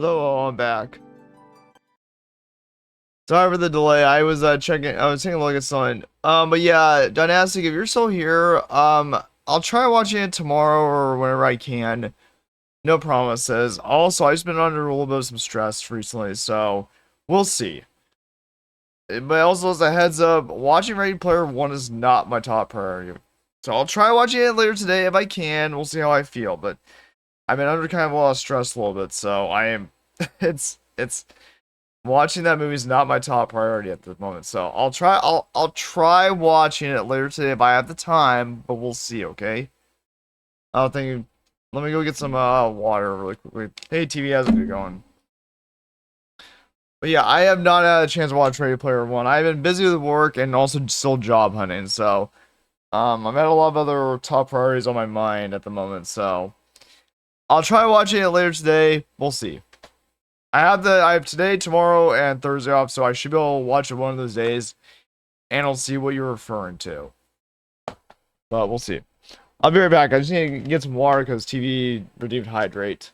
Hello, I'm back. Sorry for the delay. I was I was taking a look at something. But yeah, Dynastic, if you're still here, I'll try watching it tomorrow or whenever I can. No promises. Also, I've just been under a little bit of some stress recently, so we'll see. But also, as a heads up, watching Ready Player One is not my top priority. So I'll try watching it later today if I can. We'll see how I feel. But I've been under kind of a lot of stress a little bit, so I am. It's watching that movie is not my top priority at the moment, so I'll try watching it later today if I have the time, but we'll see, okay? I'll think let me go get some water really quickly. Hey TV, how's it going? But yeah, I have not had a chance to watch Ready Player One. I've been busy with work and also still job hunting, so I've had a lot of other top priorities on my mind at the moment, so I'll try watching it later today. We'll see. I have today, tomorrow, and Thursday off, so I should be able to watch it one of those days, and I'll see what you're referring to. But we'll see. I'll be right back. I just need to get some water because TV redeemed hydrate.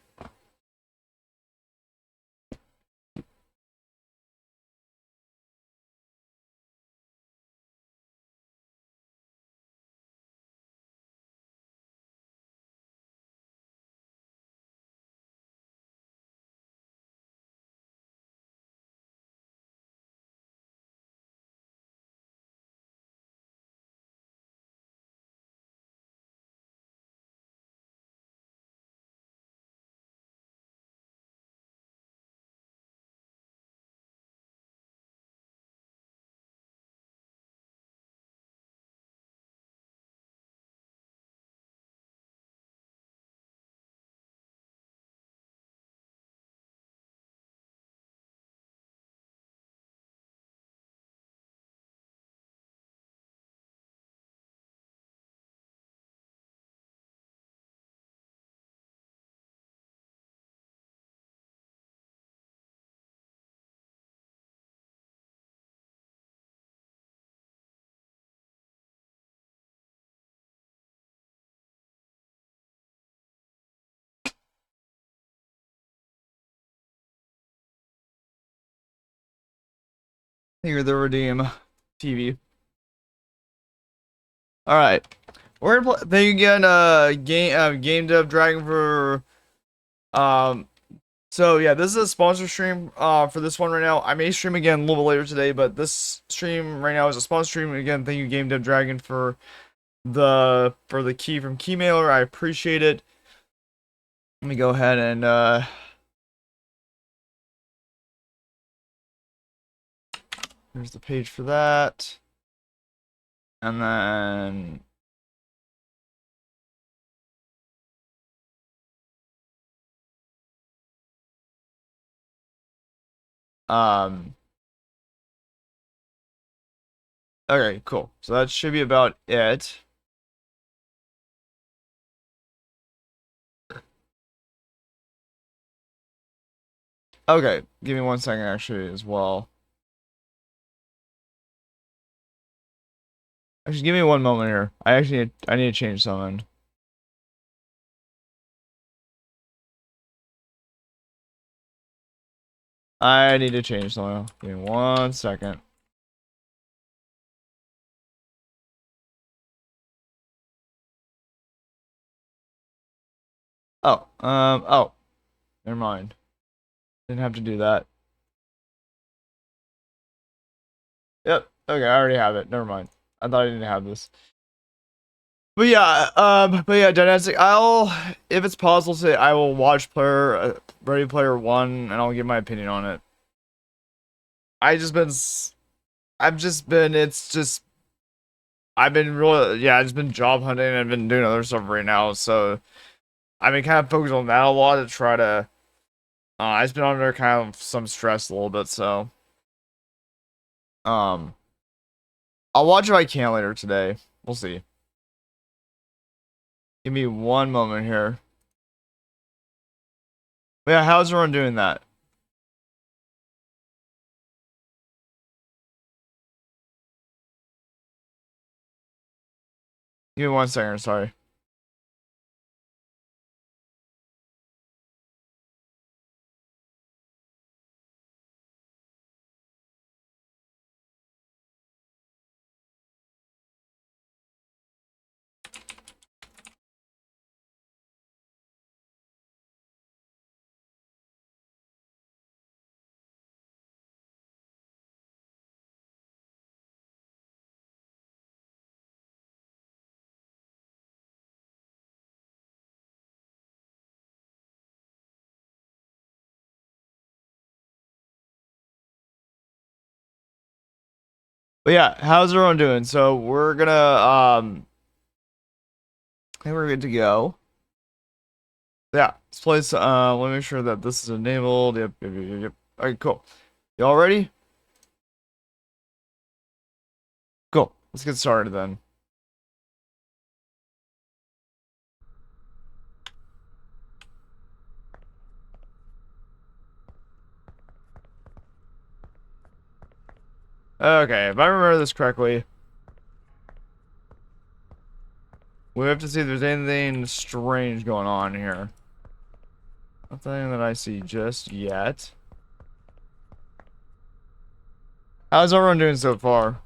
Here, the redeem TV. All right, we're gonna play. Thank you again, GameDevDragon for um. So yeah, this is a sponsor stream for this one right now. I may stream again a little bit later today, but this stream right now is a sponsor stream. Again, thank you GameDevDragon for the key from Keymailer. I appreciate it. Let me go ahead and here's the page for that. And then um okay, cool. So that should be about it. Okay, give me 1 second actually as well. Actually, give me one moment here. I need to change something. I need to change something. Give me 1 second. Oh, never mind. Didn't have to do that. Yep. Okay, I already have it. Never mind. I thought I didn't have this. But yeah, Dynastic. If it's possible, say I will watch Ready Player One, and I'll give my opinion on it. I just been, I've just been, it's just, I've been really, yeah, I've just been job hunting and I've been doing other stuff right now, so I've been kind of focused on that a lot to try to, I've just been under kind of some stress a little bit, so, um, I'll watch if I can later today. We'll see. Give me one moment here. But yeah, how's everyone doing that? Give me 1 second, sorry. But yeah, how's everyone doing? So we're gonna I think we're good to go. Yeah, this place let me make sure that this is enabled. Yep. Alright, cool. Y'all ready? Cool. Let's get started then. Okay, if I remember this correctly, we have to see if there's anything strange going on here. Nothing that I see just yet. How's everyone doing so far?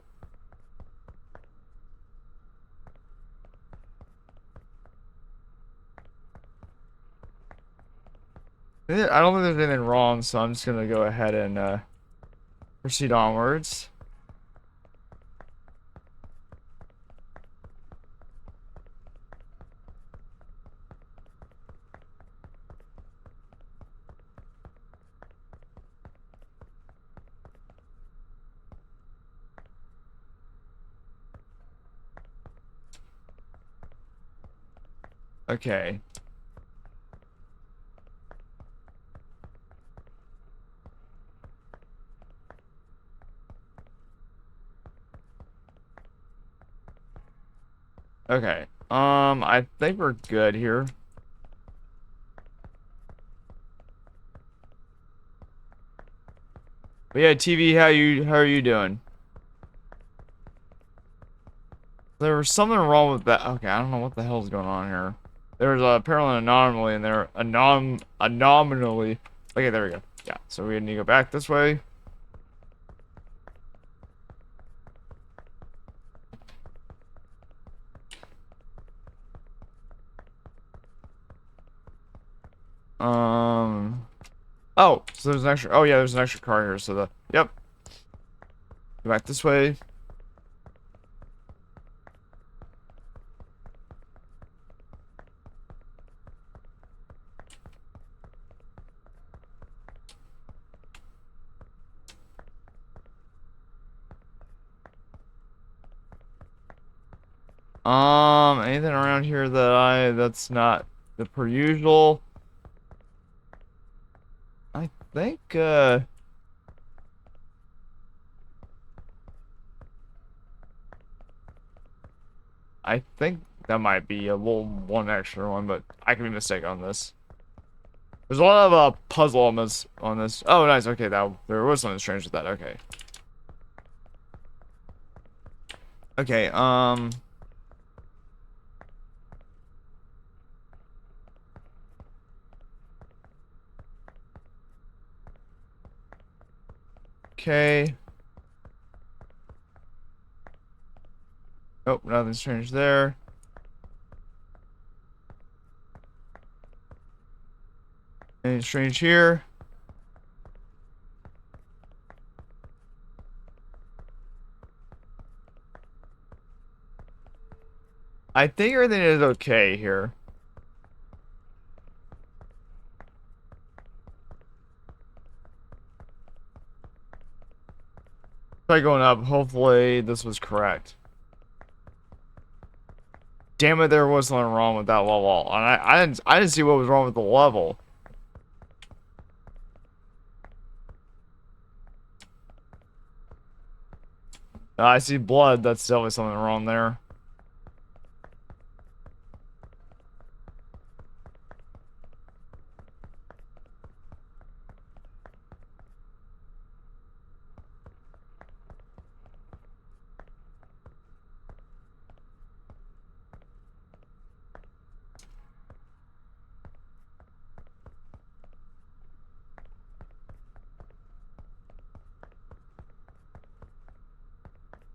I don't think there's anything wrong, so I'm just gonna go ahead and proceed onwards. Okay. Okay. I think we're good here. But yeah, TV, how are you doing? There was something wrong with that. Okay, I don't know what the hell's going on here. There's apparently an anomaly in there. Anomaly. Okay, there we go. Yeah, so we need to go back this way. Oh, so there's an extra. Oh yeah, there's an extra car here. So yep. Go back this way. Anything around here that's not the per usual? I think, I think that might be a little one extra one, but I could be mistaken on this. There's a lot of puzzle on this. Oh, nice. Okay, there was something strange with that. Okay. Okay. Okay. Oh, nothing strange there. Anything strange here? I think everything is okay here. Try going up. Hopefully this was correct. Damn it, there was something wrong with that level, and I didn't see what was wrong with the level. I see blood. That's definitely something wrong there.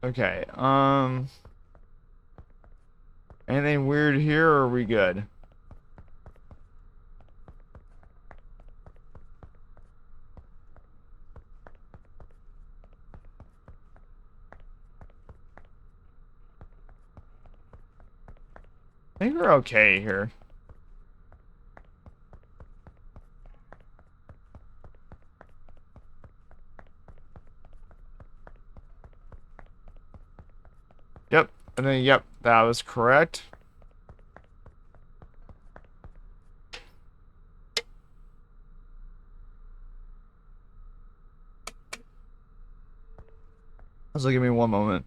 Okay. Anything weird here, or are we good? I think we're okay here. And then, yep, that was correct. So give me one moment.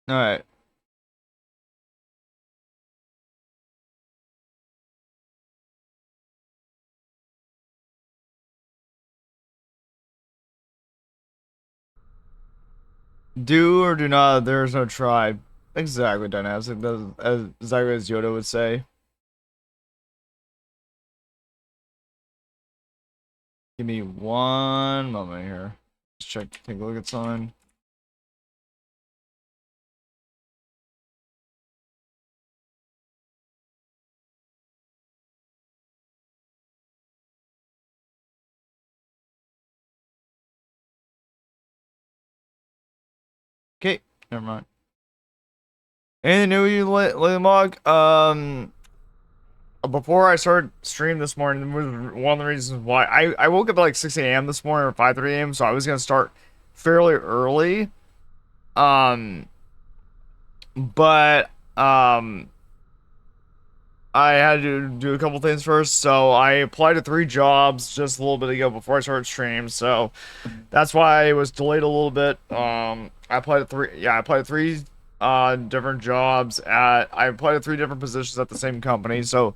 All right. Do or do not, there is no try. Exactly, Dynastic. That's exactly as Yoda would say. Give me one moment here. Let's check, take a look at something. Okay, never mind. Anything new you Log? Before I started stream this morning, was one of the reasons why I woke up at like 6 a.m. this morning or 5:30 a.m. So I was gonna start fairly early. Um, but I had to do a couple things first, so I applied to 3 jobs just a little bit ago before I started stream. So that's why I was delayed a little bit. I applied to I applied to three different jobs I applied to 3 different positions at the same company. So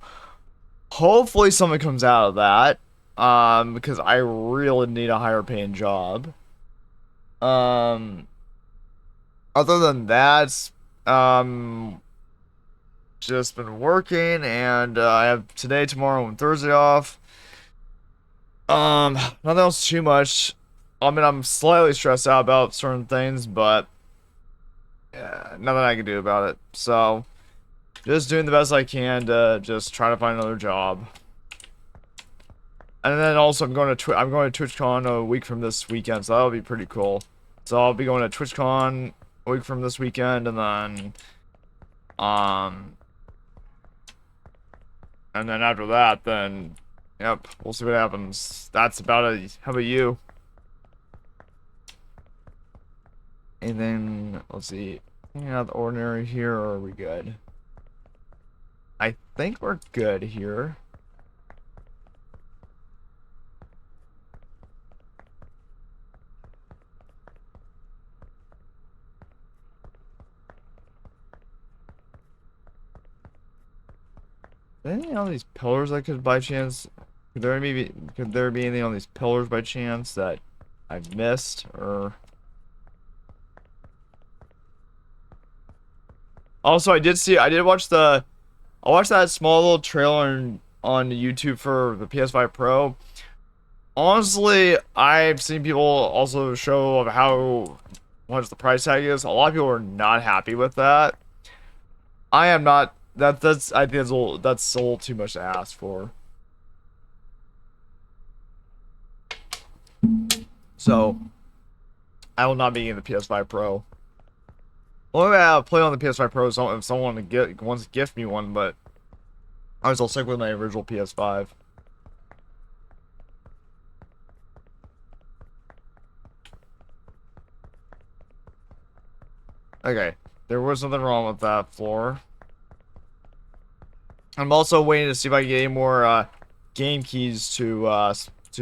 hopefully something comes out of that. Because I really need a higher paying job. Um, Other than that, just been working, and I have today, tomorrow, and Thursday off. Nothing else too much. I mean, I'm slightly stressed out about certain things, but yeah, nothing I can do about it. So, just doing the best I can to just try to find another job. And then also, I'm going to TwitchCon a week from this weekend, so that'll be pretty cool. So I'll be going to TwitchCon a week from this weekend, um, and then after that, then, yep, we'll see what happens. That's about it. How about you? And then, let's see. Anything out of the ordinary here, or are we good? I think we're good here. Anything on these pillars I could by chance? Could there be anything on these pillars by chance that I've missed, or? Also, I watched that small little trailer on YouTube for the PS5 Pro. Honestly, I've seen people also show of how much the price tag is. A lot of people are not happy with that. I am not. I think that's a little too much to ask for. So I will not be getting the PS5 Pro. Only way I'll play on the PS5 Pro is if someone wants to gift me one, but I was all stick with my original PS5. Okay, there was nothing wrong with that floor. I'm also waiting to see if I can get any more game keys to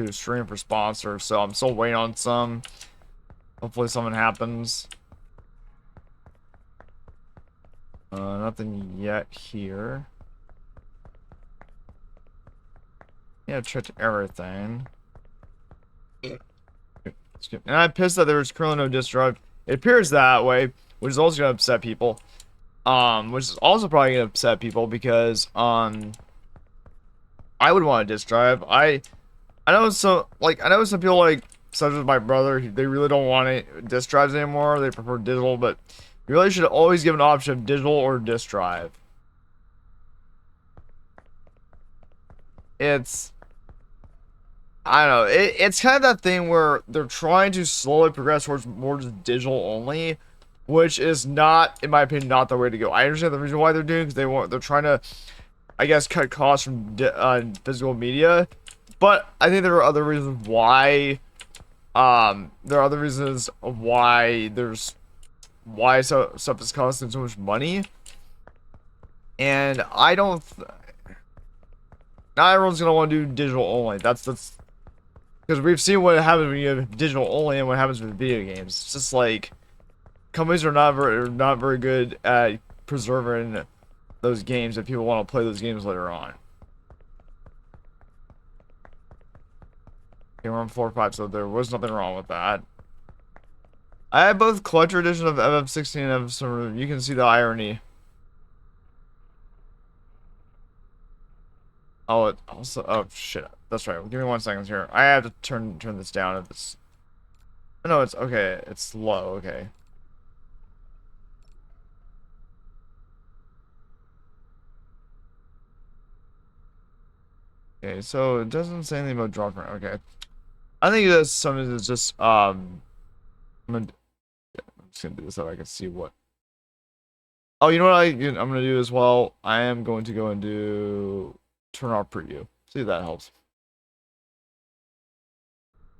stream for sponsors. So I'm still waiting on some. Hopefully something happens. Nothing yet here. Yeah, checked everything. And I'm pissed that there was currently no disk drive. It appears that way, which is also gonna upset people. Which is also probably gonna upset people because I would want a disk drive. I know some people like such as my brother, they really don't want disk drives anymore. They prefer digital, but you really should always give an option of digital or disk drive. it's I don't know. It's kind of that thing where they're trying to slowly progress towards more just digital only, which is not, in my opinion, not the way to go. I understand the reason why they're doing because they're trying to, I guess, cut costs from physical media, but I think there are other reasons why. There are other reasons why stuff is costing so much money, and I don't. Not everyone's gonna want to do digital only. That's because we've seen what happens when you have digital only and what happens with video games. It's just like companies are not very good at preserving those games if people want to play those games later on. Okay, we're on 4-5, so there was nothing wrong with that. I have both collector edition of FF16 and FF7. You can see the irony. Oh, it also. Oh shit. That's right. Give me 1 second here. I have to turn this down. If it's. No, it's okay. It's low. Okay. Okay. So it doesn't say anything about drop rate. Okay. I think that's something that's just I'm just gonna do this so I can see what. Oh, you know what I'm gonna do as well. I am going to go and do turn off preview. See if that helps.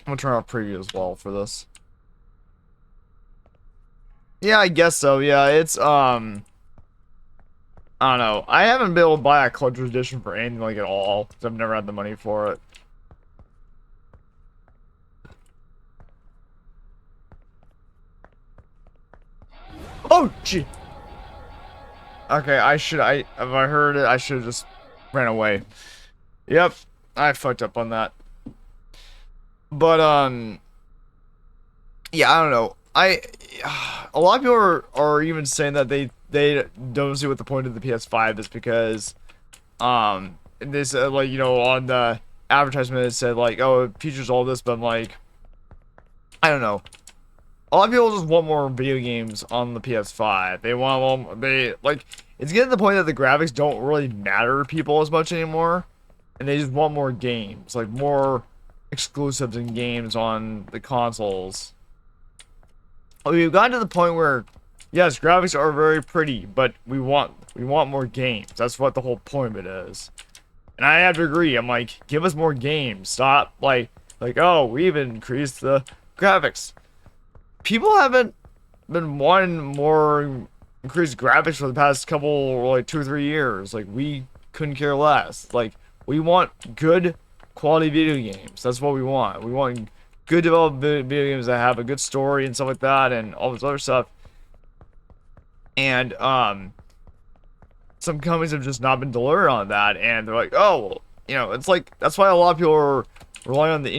I'm gonna turn off preview as well for this. Yeah, I guess so. Yeah, it's I don't know. I haven't been able to buy a collector's edition for anything like at all because I've never had the money for it. Oh, gee. Okay, if I heard it, I should have just ran away. Yep, I fucked up on that. But yeah, I don't know. A lot of people are even saying that they don't see what the point of the PS5 is because they said, like, you know, on the advertisement it said like, oh, it features all this, but I'm like, I don't know. A lot of people just want more video games on the PS5. They want them, it's getting to the point that the graphics don't really matter to people as much anymore, and they just want more games, like more exclusives and games on the consoles. We've gotten to the point where, yes, graphics are very pretty, but we want more games. That's what the whole point of it is. And I have to agree. I'm like, give us more games. Stop like oh, we've increased the graphics. People haven't been wanting more increased graphics for the past couple, like 2 or 3 years. Like, we couldn't care less. Like, we want good quality video games. That's what we want. We want good developed video games that have a good story and stuff like that, and all this other stuff. And some companies have just not been delivering on that, and they're like, oh, well, you know, it's like that's why a lot of people are relying on the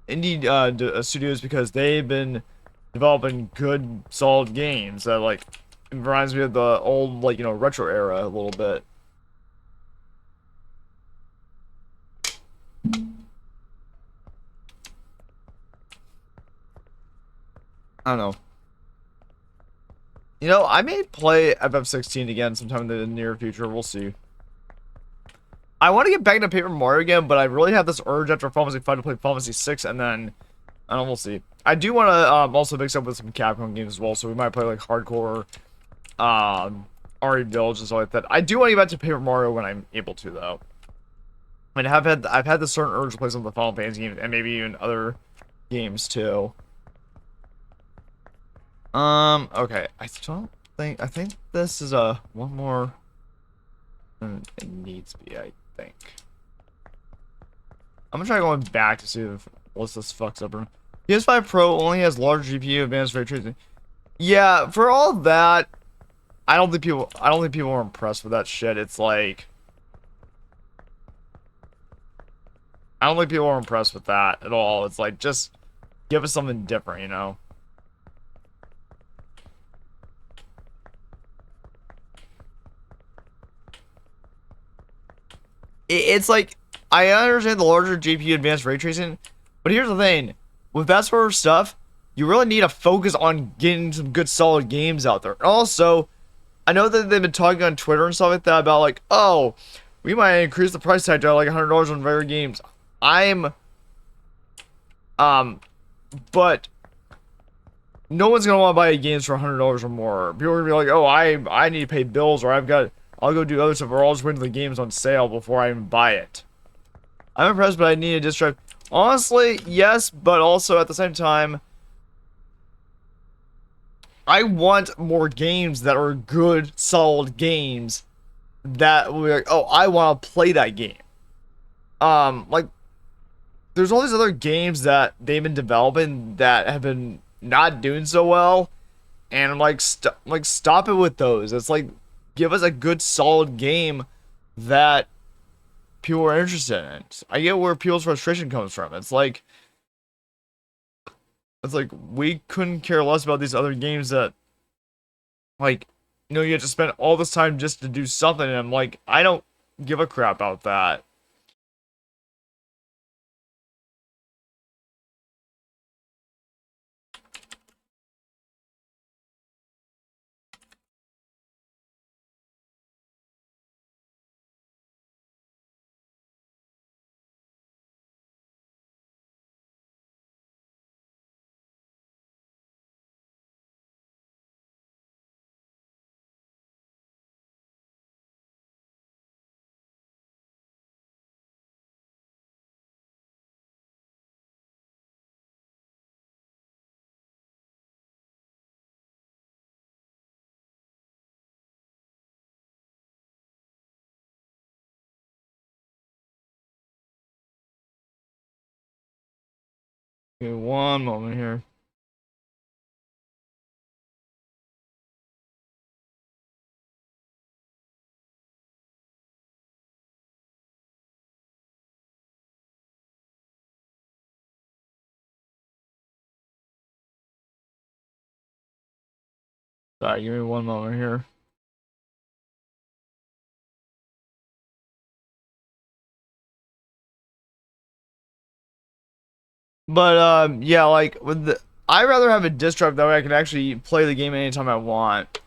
indie studios because they've been developing good, solid games that, like, it reminds me of the old, like, you know, retro era a little bit. I don't know. You know, I may play FF16 again sometime in the near future. We'll see. I want to get back into Paper Mario again, but I really have this urge after Final Fantasy 5 to play Final Fantasy 6, and then I don't know, we'll see. I do want to also mix up with some Capcom games as well, so we might play like hardcore RE Village and stuff like that. I do want to get back to Paper Mario when I'm able to, though. I mean, I've had this certain urge to play some of the Final Fantasy games and maybe even other games too. Okay. I think this is one more than it needs to be, I think. I'm gonna try going back to see if what's this fucks up. PS5 Pro only has large GPU, advanced ray tracing. Yeah, for all that, I don't think people are impressed with that shit. It's like, I don't think people are impressed with that at all. It's like, just give us something different, you know? It's like, I understand the larger GPU advanced ray tracing, but here's the thing. With that sort of stuff, you really need to focus on getting some good solid games out there. And also, I know that they've been talking on Twitter and stuff like that about like, oh, We might increase the price tag to like $100 on rare games. I'm but no one's gonna want to buy games for $100 or more. People are gonna be like, oh, I need to pay bills, or I'll go do other stuff, or I'll just wait until the game's on sale before I even buy it. I'm impressed, but I need a disc drive. Honestly, yes, but also at the same time, I want more games that are good, solid games that we're like, oh, I want to play that game. Like, there's all these other games that they've been developing that have been not doing so well, and I'm like, stop it with those. It's like, give us a good, solid game that people are interested in. I get where people's frustration comes from. It's like we couldn't care less about these other games that, like, you know, you have to spend all this time just to do something, and I'm like, I don't give a crap about that. Okay, one moment here. Sorry, give me one moment here. But yeah, like with the, I'd rather have a disc drive that way I can actually play the game anytime I want.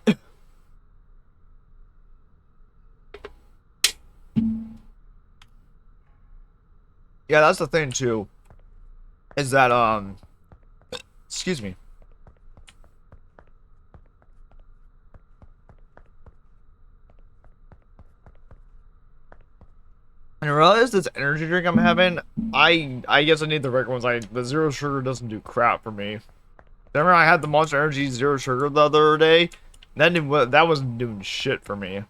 Yeah, that's the thing too. Is that excuse me. And I realize this energy drink I'm having, I guess I need the regular ones. The zero sugar doesn't do crap for me. Remember I had the Monster Energy zero sugar the other day? That wasn't doing shit for me.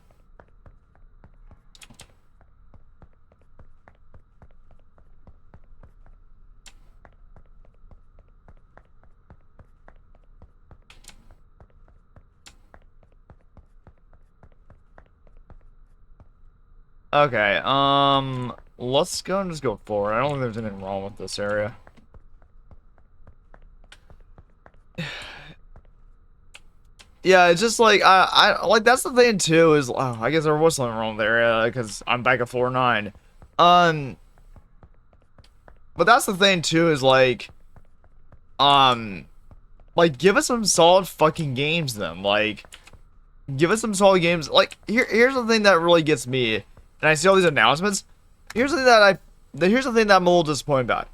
Okay, let's go and just go forward. I don't think there's anything wrong with this area. Yeah, it's just like I like that's the thing too is I guess there was something wrong there because I'm back at floor 9. Um, but that's the thing too is um, like give us some solid fucking games then. Like give us some solid games. Like here's the thing that really gets me, and I see all these announcements. Here's the thing here's the thing that I'm a little disappointed about.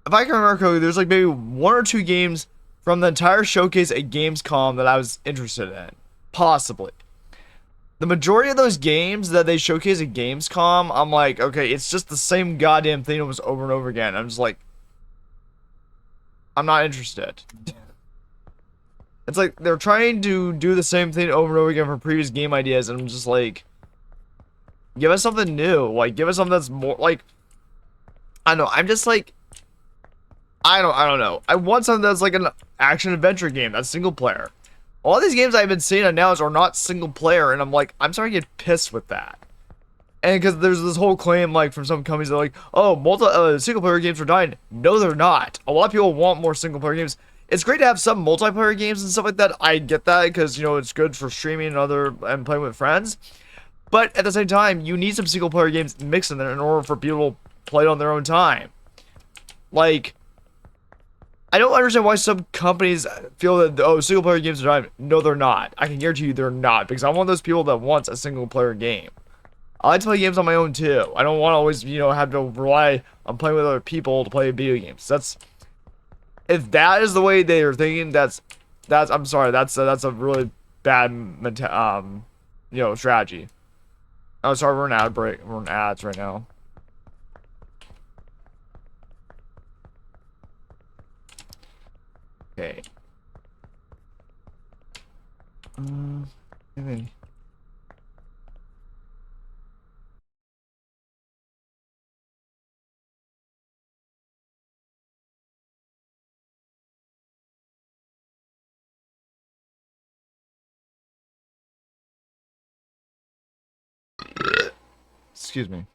If I can remember correctly, there's like maybe 1 or 2 games from the entire showcase at Gamescom that I was interested in. Possibly. The majority of those games that they showcase at Gamescom, I'm like, okay, it's just the same goddamn thing almost over and over again. I'm just like, I'm not interested. It's like they're trying to do the same thing over and over again for previous game ideas, and I'm just like, give us something new. Like, give us something that's more, like, I don't know, I'm just like, I don't know. I want something that's like an action-adventure game that's single player. All these games I've been seeing announced are not single player, and I'm like, I'm starting to get pissed with that. And because there's this whole claim, like, from some companies that are like, oh, single player games are dying. No, they're not. A lot of people want more single player games. It's great to have some multiplayer games and stuff like that. I get that because, you know, it's good for streaming and playing with friends. But at the same time, you need some single player games mixed in there in order for people to play it on their own time. Like, I don't understand why some companies feel that, oh, single player games are dying. No, they're not. I can guarantee you they're not, because I'm one of those people that wants a single player game. I like to play games on my own too. I don't want to always, have to rely on playing with other people to play video games. If that is the way they are thinking, I'm sorry, that's a really bad strategy. Oh, sorry, we're in ad break. We're in ads right now. Okay. Maybe. Excuse me.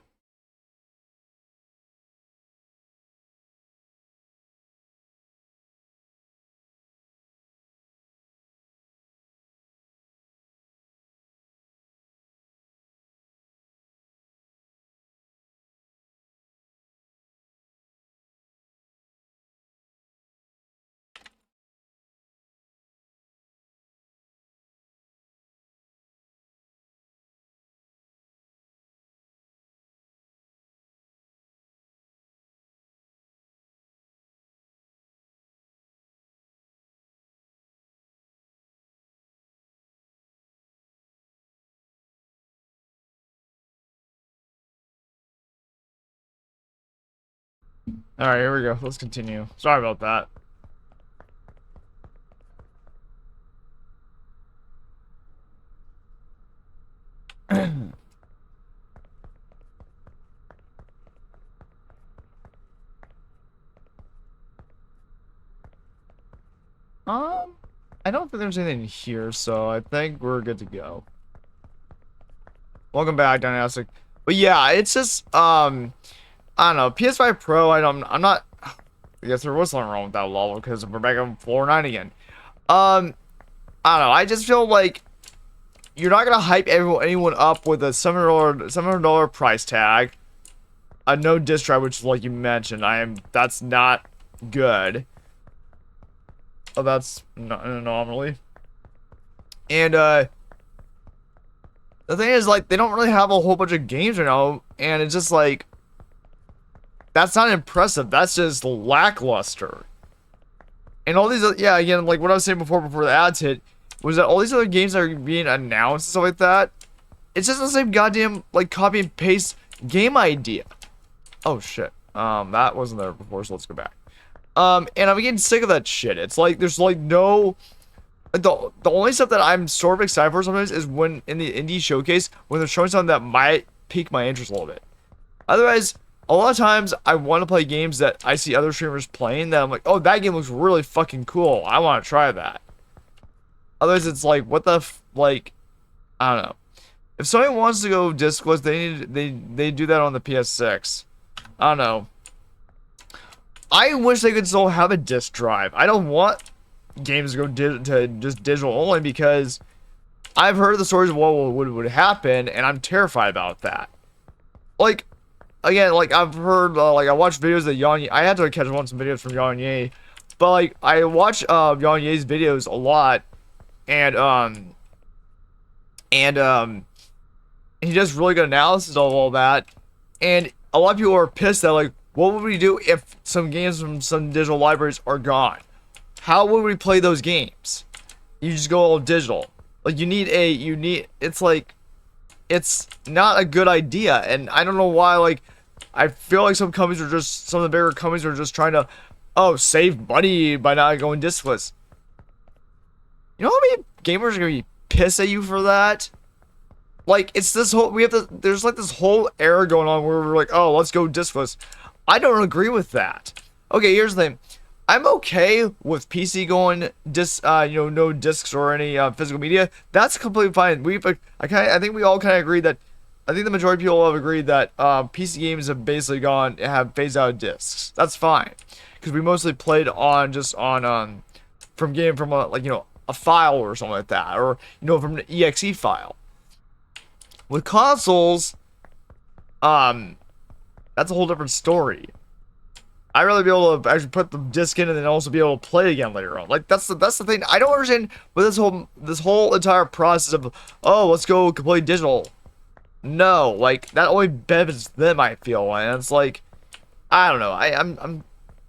All right, here we go. Let's continue. Sorry about that. I don't think there's anything here, so I think we're good to go. Welcome back, Dynastic. But yeah, it's just I don't know, PS5 Pro. I'm not. I guess there was something wrong with that level because we're back on floor 9 again. I don't know. I just feel like you're not gonna hype anyone up with a $700 price tag, a no disc drive, which, like you mentioned, that's not good. Oh, that's not an anomaly. And the thing is, like, they don't really have a whole bunch of games right now, and it's just like, that's not impressive. That's just lackluster. And all these, yeah, again, like what I was saying before the ads hit, was that all these other games that are being announced and stuff like that, it's just the same goddamn, like, copy and paste game idea. Oh shit. That wasn't there before, so let's go back. And I'm getting sick of that shit. It's like there's like no, the only stuff that I'm sort of excited for sometimes is when in the indie showcase when they're showing something that might pique my interest a little bit. Otherwise, a lot of times I want to play games that I see other streamers playing that I'm like, oh, that game looks really fucking cool. I want to try that. Otherwise, it's like, what the like, I don't know. If somebody wants to go discless, they do that on the PS6. I don't know. I wish they could still have a disc drive. I don't want games to go to just digital only because I've heard the stories of what would happen, and I'm terrified about that. Like, again, like I've heard, like I watched videos that Yanye. I had to catch on some videos from Yanye, but like I watch Yanye's videos a lot, and he does really good analysis of all that, and a lot of people are pissed that, like, what would we do if some games from some digital libraries are gone? How would we play those games? You just go all digital. Like, it's like, it's not a good idea. And I don't know why, like, I feel like some of the bigger companies are just trying to, save money by not going discless. You know how many gamers are going to be pissed at you for that? Like, it's this whole, there's like this whole era going on where we're like, oh, let's go discless. I don't agree with that. Okay, here's the thing. I'm okay with PC going no discs or any physical media. That's completely fine. I think we all kind of agreed that. I think the majority of people have agreed that PC games have basically have phased out discs. That's fine, because we mostly played on from a file or something like that, or from an exe file. With consoles, that's a whole different story. I'd rather be able to actually put the disc in and then also be able to play again later on. Like, that's the thing. I don't understand with this whole entire process of, oh, let's go completely digital. No, like that only benefits them, I feel, and it's like I don't know. I'm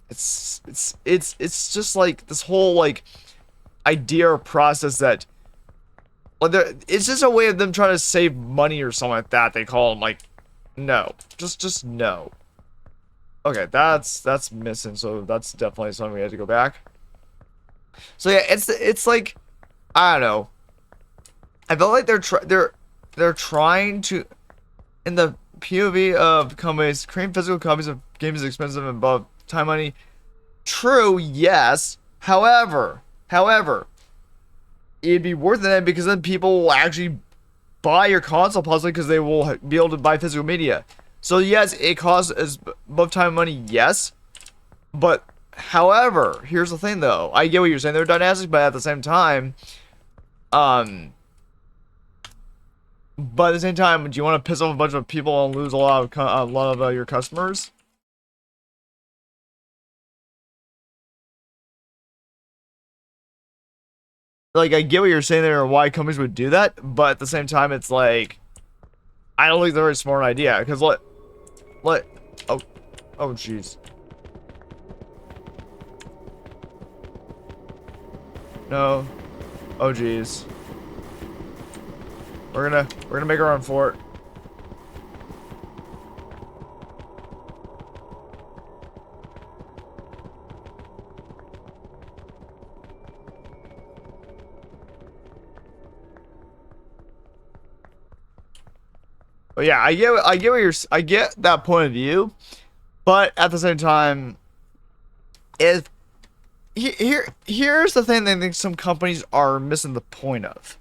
it's just like this whole like idea or process that like it's just a way of them trying to save money or something like that. They call them like no, just no. Okay, that's missing. So that's definitely something we had to go back. So yeah, it's like I don't know. I feel like they're trying to in the POV of companies creating physical copies of games is expensive and above time money. True, yes. However, it'd be worth it because then people will actually buy your console possibly because they will be able to buy physical media. So yes, it costs as above time money, yes. But however, here's the thing though. I get what you're saying. They're dynastic, but at the same time, um, but at the same time, do you want to piss off a bunch of people and lose a lot of your customers? Like, I get what you're saying there, and why companies would do that, but at the same time, it's like I don't think they're a very smart idea. Because let, oh, oh, jeez, no, oh, jeez, we're gonna make a run for it. But yeah, I get that point of view, but at the same time, if here's the thing that I think some companies are missing the point of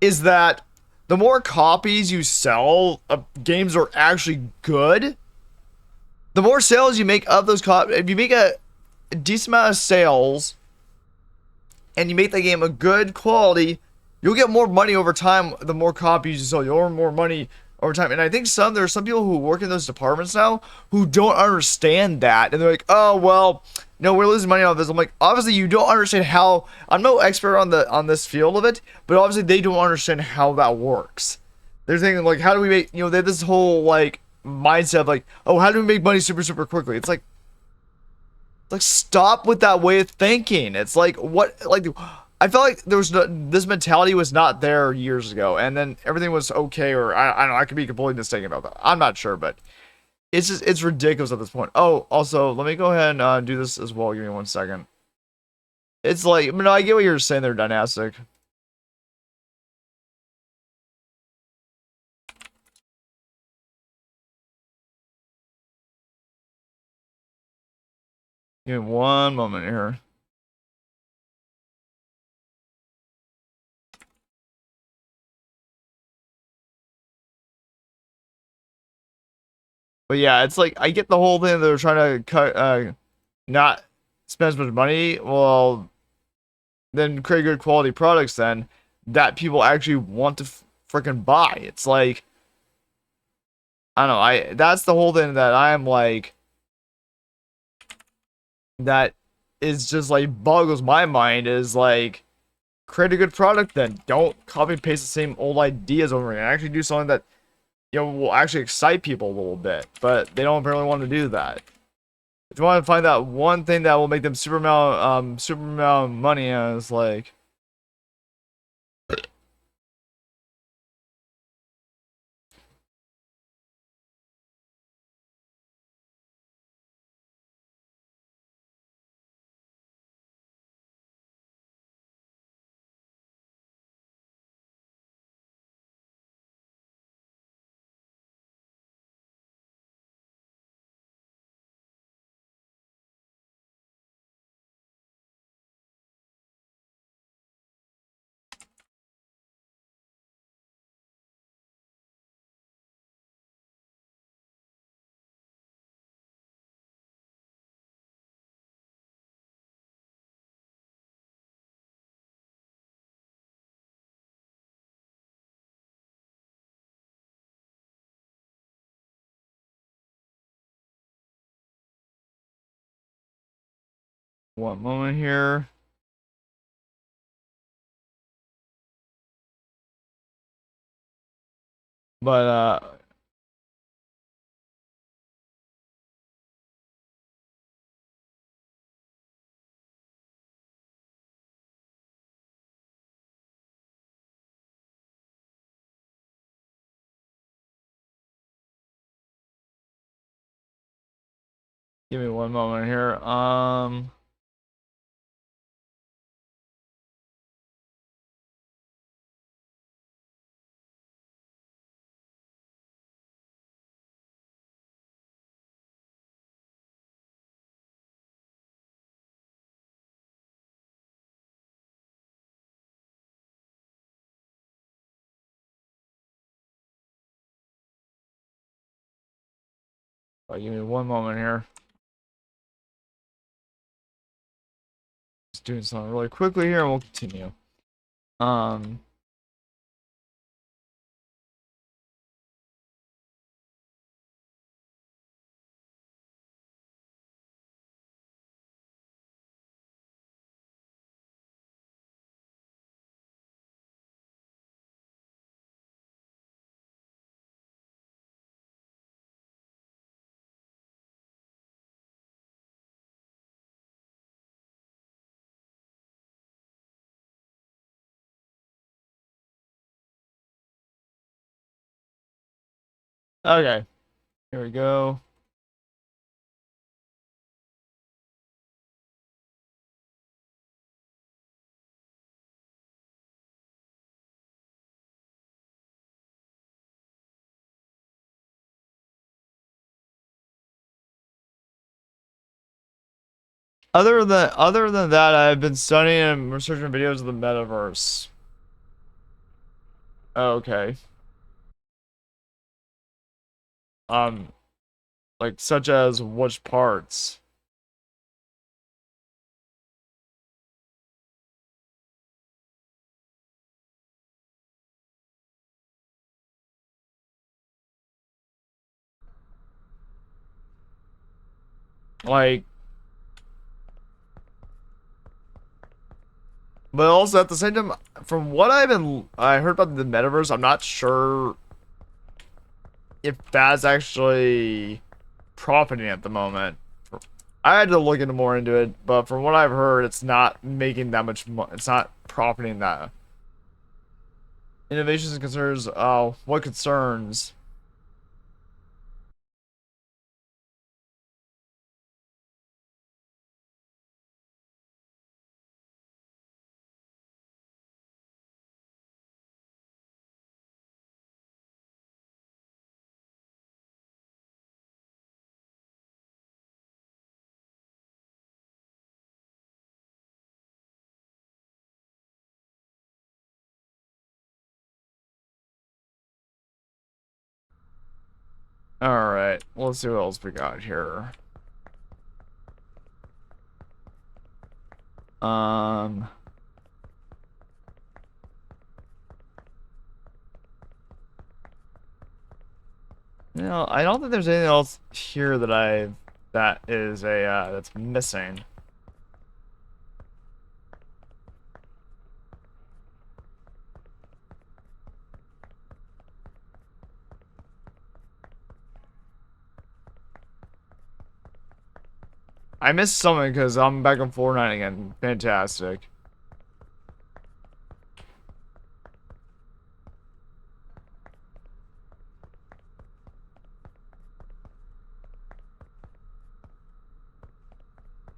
is that the more copies you sell of games are actually good, the more sales you make of those copies. If you make a decent amount of sales and you make the game a good quality, you'll get more money over time. The more copies you sell, you'll earn more money over time. And I think there's some people who work in those departments now who don't understand that, and they're like, oh well, no, we're losing money on this. I'm like, obviously you don't understand how. I'm no expert on this field of it, but obviously they don't understand how that works. They're thinking like, how do we make, they have this whole like mindset of like, oh, how do we make money super quickly? It's like stop with that way of thinking. It's like what like I felt like there was no, this mentality was not there years ago, and then everything was okay. Or I don't know. I could be completely mistaken about that. I'm not sure, but it's ridiculous at this point. Oh, also let me go ahead and do this as well. Give me 1 second. It's like no, I get what you're saying. They're dynastic. Give me one moment here. But yeah, it's like I get the whole thing. They're trying to cut, not spend as much money. Well, then create good quality products then that people actually want to freaking buy. It's like I don't know. I that's the whole thing that I'm like that is just like boggles my mind is like create a good product then don't copy and paste the same old ideas over again. Actually do something that will actually excite people a little bit, but they don't apparently want to do that. If you want to find that one thing that will make them super amount of money, and it's like 1 moment here. But give me one moment here. Give me one moment here. Just doing something really quickly here, and we'll continue. Um. Okay. Here we go. Other than that, I've been studying and researching videos of the metaverse. Okay. Um, like such as which parts? Like, but also at the same time, from what I heard about the metaverse, I'm not sure if that's actually profiting at the moment. I had to look into more into it, but from what I've heard, it's not making that much money. It's not profiting that. Innovations and concerns. Oh, what concerns? All right, let's see what else we got here. Um, I don't think there's anything else here that is a that's missing. I missed something because I'm back on Fortnite again. Fantastic.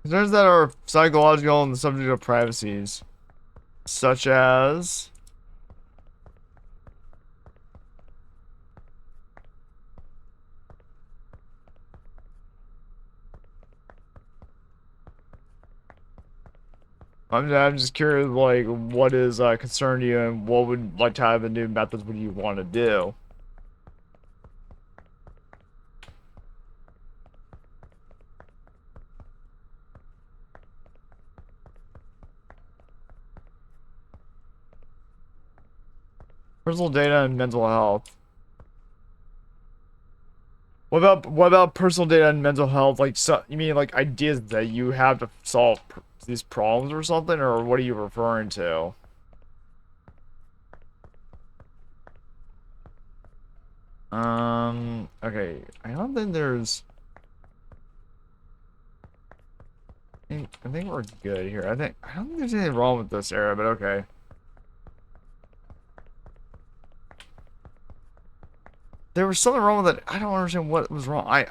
Concerns that are psychological and the subject of privacies, such as I'm just curious, like, what is concern to you, and what would like type of new methods would you want to do? Personal data and mental health. What about personal data and mental health? Like, so you mean like ideas that you have to solve these problems or something, or what are you referring to? Okay. I don't think there's. I think we're good here. I don't think there's anything wrong with this area, but okay. There was something wrong with it. I don't understand what was wrong.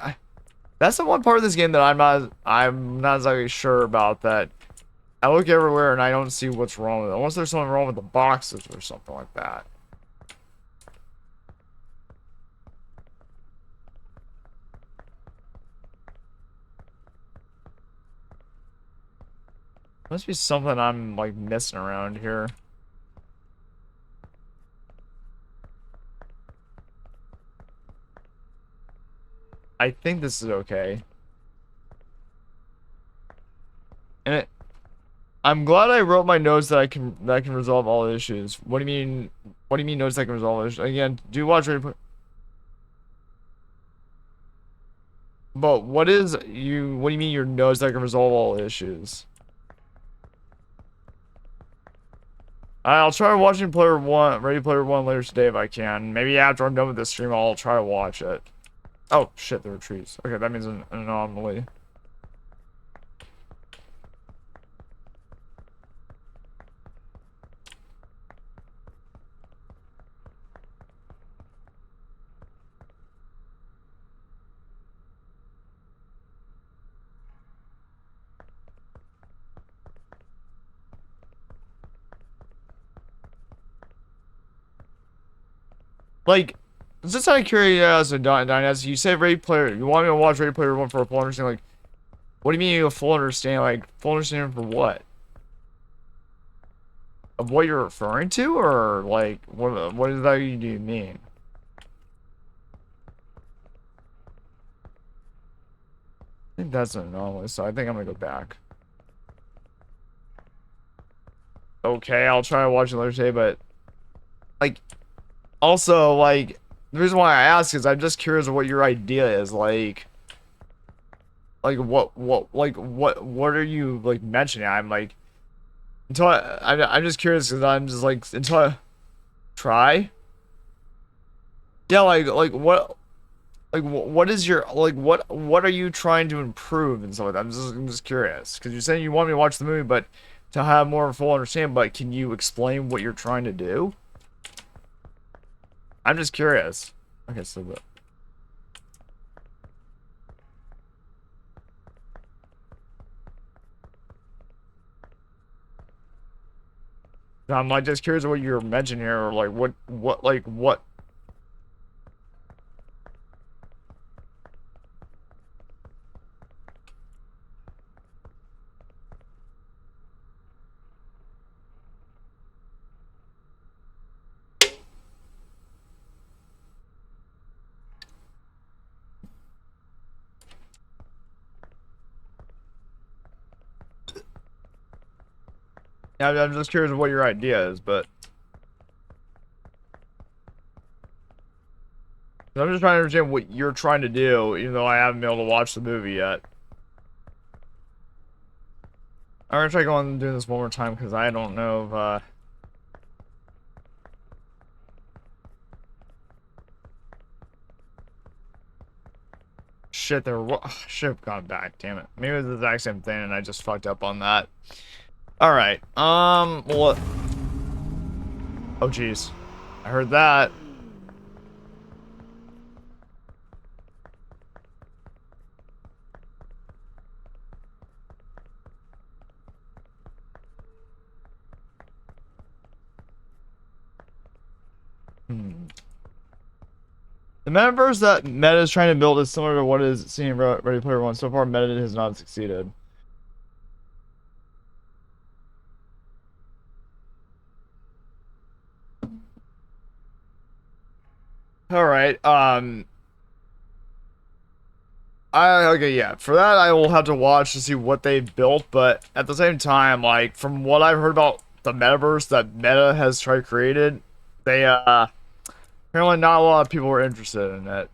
That's the one part of this game that I'm not exactly sure about. That I look everywhere and I don't see what's wrong with it. Unless there's something wrong with the boxes or something like that. Must be something I'm like missing around here. I think this is okay. And I'm glad I wrote my notes that I can resolve all issues. What do you mean? What do you mean notes that can resolve issues? Again, do watch replay. But what is you? What do you mean your notes that can resolve all issues? I'll try watching Player One, Ready Player One later today if I can. Maybe after I'm done with this stream, I'll try to watch it. Oh shit, there were trees. Okay, that means an anomaly. Like, just out of curiosity, Dynasty, you said Ready Player. You want me to watch Ready Player One for a full understanding? Like, what do you mean a full understanding? Like, full understanding for what? Of what you're referring to, or like, what does that do you mean? I think that's an anomaly, so I think I'm gonna go back. Okay, I'll try to watch it later today, but like, also like, the reason why I ask is I'm just curious of what your idea is. Like what are you like mentioning? I'm like, I'm just curious because I'm just like until I try. Yeah, like what. Like what is your like what are you trying to improve and stuff like that? I'm just curious because you're saying you want me to watch the movie, but to have more of a full understanding. But can you explain what you're trying to do? I'm just curious. Okay, so I'm like just curious what you're mentioning here, or like what. Yeah, I'm just curious what your idea is, but I'm just trying to understand what you're trying to do, even though I haven't been able to watch the movie yet. I'm gonna try going and doing this one more time because I don't know if shit, should have gone back. Damn it. Maybe it's the exact same thing, and I just fucked up on that. All right. Well. Oh, jeez. I heard that. Hmm. The metaverse that Meta is trying to build is similar to what is seen in Ready Player One. So far, Meta has not succeeded. All right. Okay, yeah. For that, I will have to watch to see what they've built. But at the same time, like from what I've heard about the metaverse that Meta has tried created, they apparently not a lot of people were interested in it.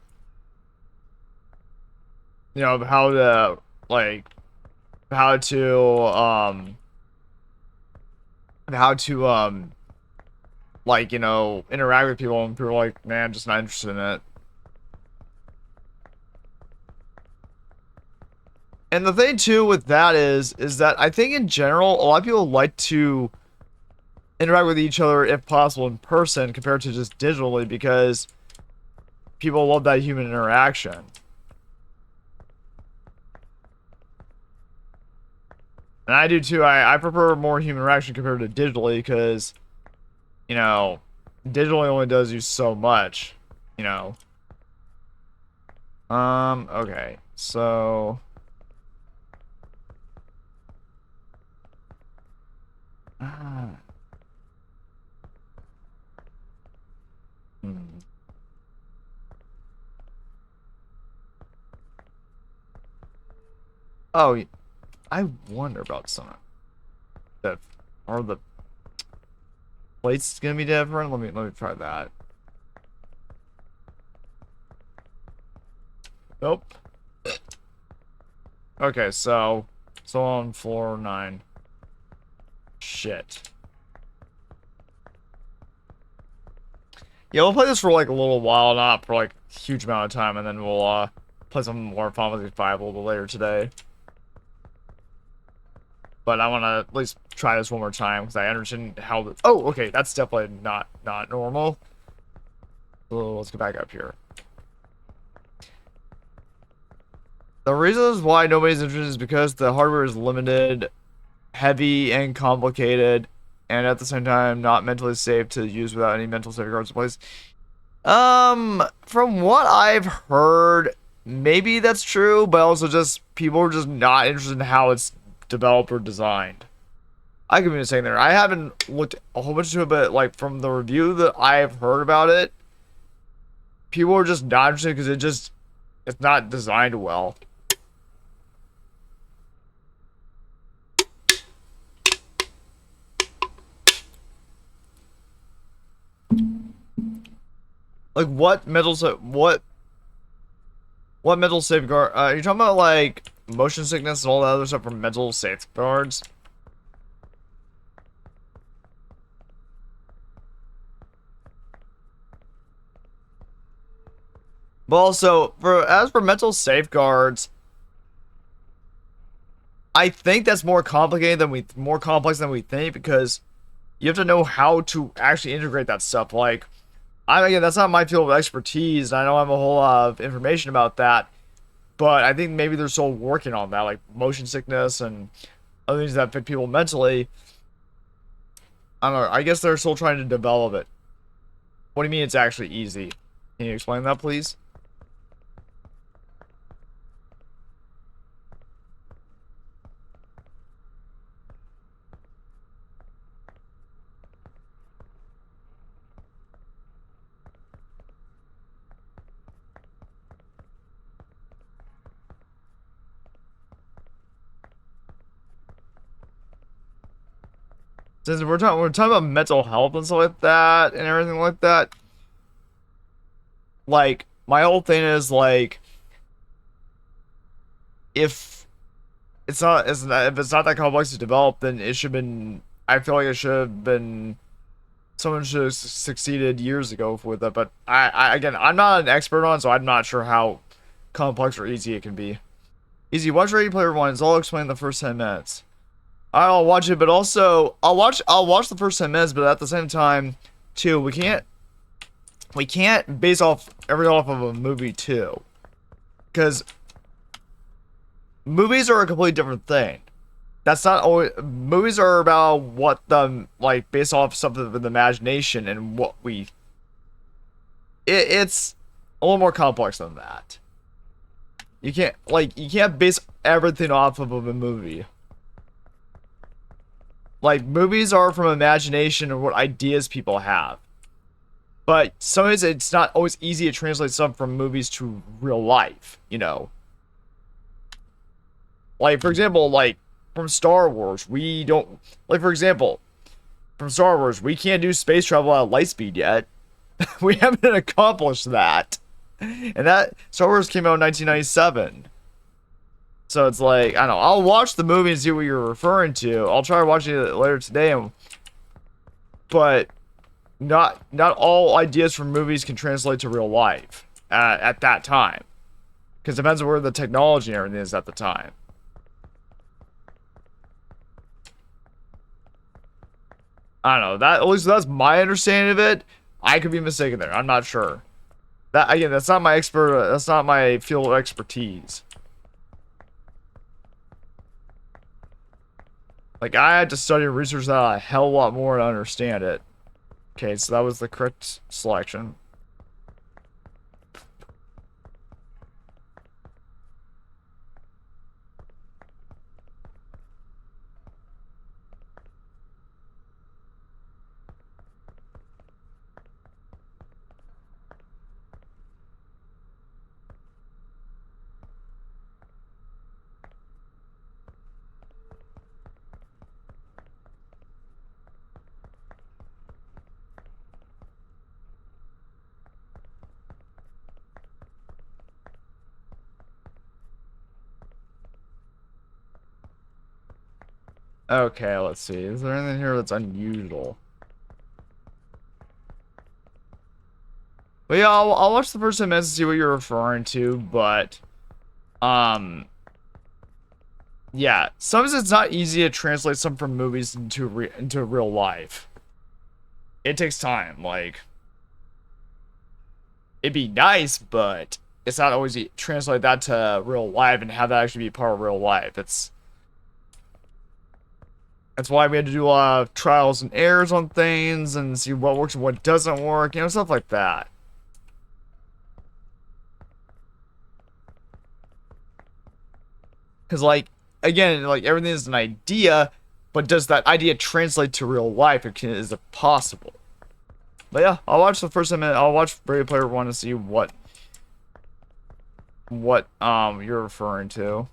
You know how to like how to how to like interact with people, and people are like, man, I'm just not interested in it. And the thing too with that is that I think in general, a lot of people like to interact with each other if possible in person compared to just digitally because people love that human interaction. And I do too. I prefer more human interaction compared to digitally because, you know, digitally only does you so much, you know. Okay. So ah, hmm. Oh, I wonder about some that are the plates gonna be different? Let me try that. Nope. Okay, so on floor 9. Shit. Yeah, we'll play this for like a little while, not for like a huge amount of time, and then we'll play some more Final Fantasy 5 a little bit later today. But I want to at least try this one more time because I understand how the— oh, okay, that's definitely not normal. So let's go back up here. The reasons why nobody's interested is because the hardware is limited, heavy, and complicated, and at the same time not mentally safe to use without any mental safeguards in place. From what I've heard, maybe that's true, but also just people are just not interested in how it's developed or designed. I could be saying there. I haven't looked a whole bunch into it, but like from the review that I've heard about it, people are just not interested because it's not designed well. Like what mental safeguard? You're talking about like motion sickness and all that other stuff from mental safeguards? But also, as for mental safeguards, I think that's more complicated than more complex than we think because you have to know how to actually integrate that stuff. Like, again, that's not my field of expertise, and I don't have a whole lot of information about that. But I think maybe they're still working on that, like motion sickness and other things that affect people mentally. I don't know. I guess they're still trying to develop it. What do you mean it's actually easy? Can you explain that, please? Since we're talking about mental health and stuff like that and everything like that. Like my whole thing is like if if it's not that complex to develop, then it should have been. I feel like it should have been. Someone should have succeeded years ago with it. But again, I'm not an expert on it, so I'm not sure how complex or easy it can be. Easy. Watch Ready Player One. It's all explained in the first 10 minutes. I'll watch it, but also I'll watch the first 10 minutes. But at the same time, too, we can't base off everything off of a movie too, because movies are a completely different thing. That's not always— movies are about what the like based off something with imagination and what we. It's a little more complex than that. You can't base everything off of a movie. Like movies are from imagination and what ideas people have. But sometimes it's not always easy to translate stuff from movies to real life, you know. Like, for example, like, from Star Wars, we don't... Like, for example, from Star Wars, we can't do space travel at light speed yet. We haven't accomplished that. And that... Star Wars came out in 1997. So it's like, I don't know, I'll watch the movie and see what you're referring to. I'll try watching it later today. But not all ideas from movies can translate to real life at that time. Because it depends on where the technology and everything is at the time. I don't know. That at least that's my understanding of it. I could be mistaken there. I'm not sure. That again, that's not my expert. That's not my field of expertise. Like I had to study and research that a hell of a lot more to understand it. Okay, so that was the correct selection. Okay, let's see. Is there anything here that's unusual? But yeah, I'll watch the first 10 minutes to see what you're referring to, but um yeah, sometimes it's not easy to translate some from movies into real life. It takes time. Like it'd be nice, but it's not always easy to translate that to real life and have that actually be part of real life. That's why we had to do a lot of trials and errors on things and see what works and what doesn't work, you know, stuff like that. Because, like, again, like, everything is an idea, but does that idea translate to real life? Is it possible? But yeah, I'll watch the first minute. I'll watch Ready Player One to see what you're referring to.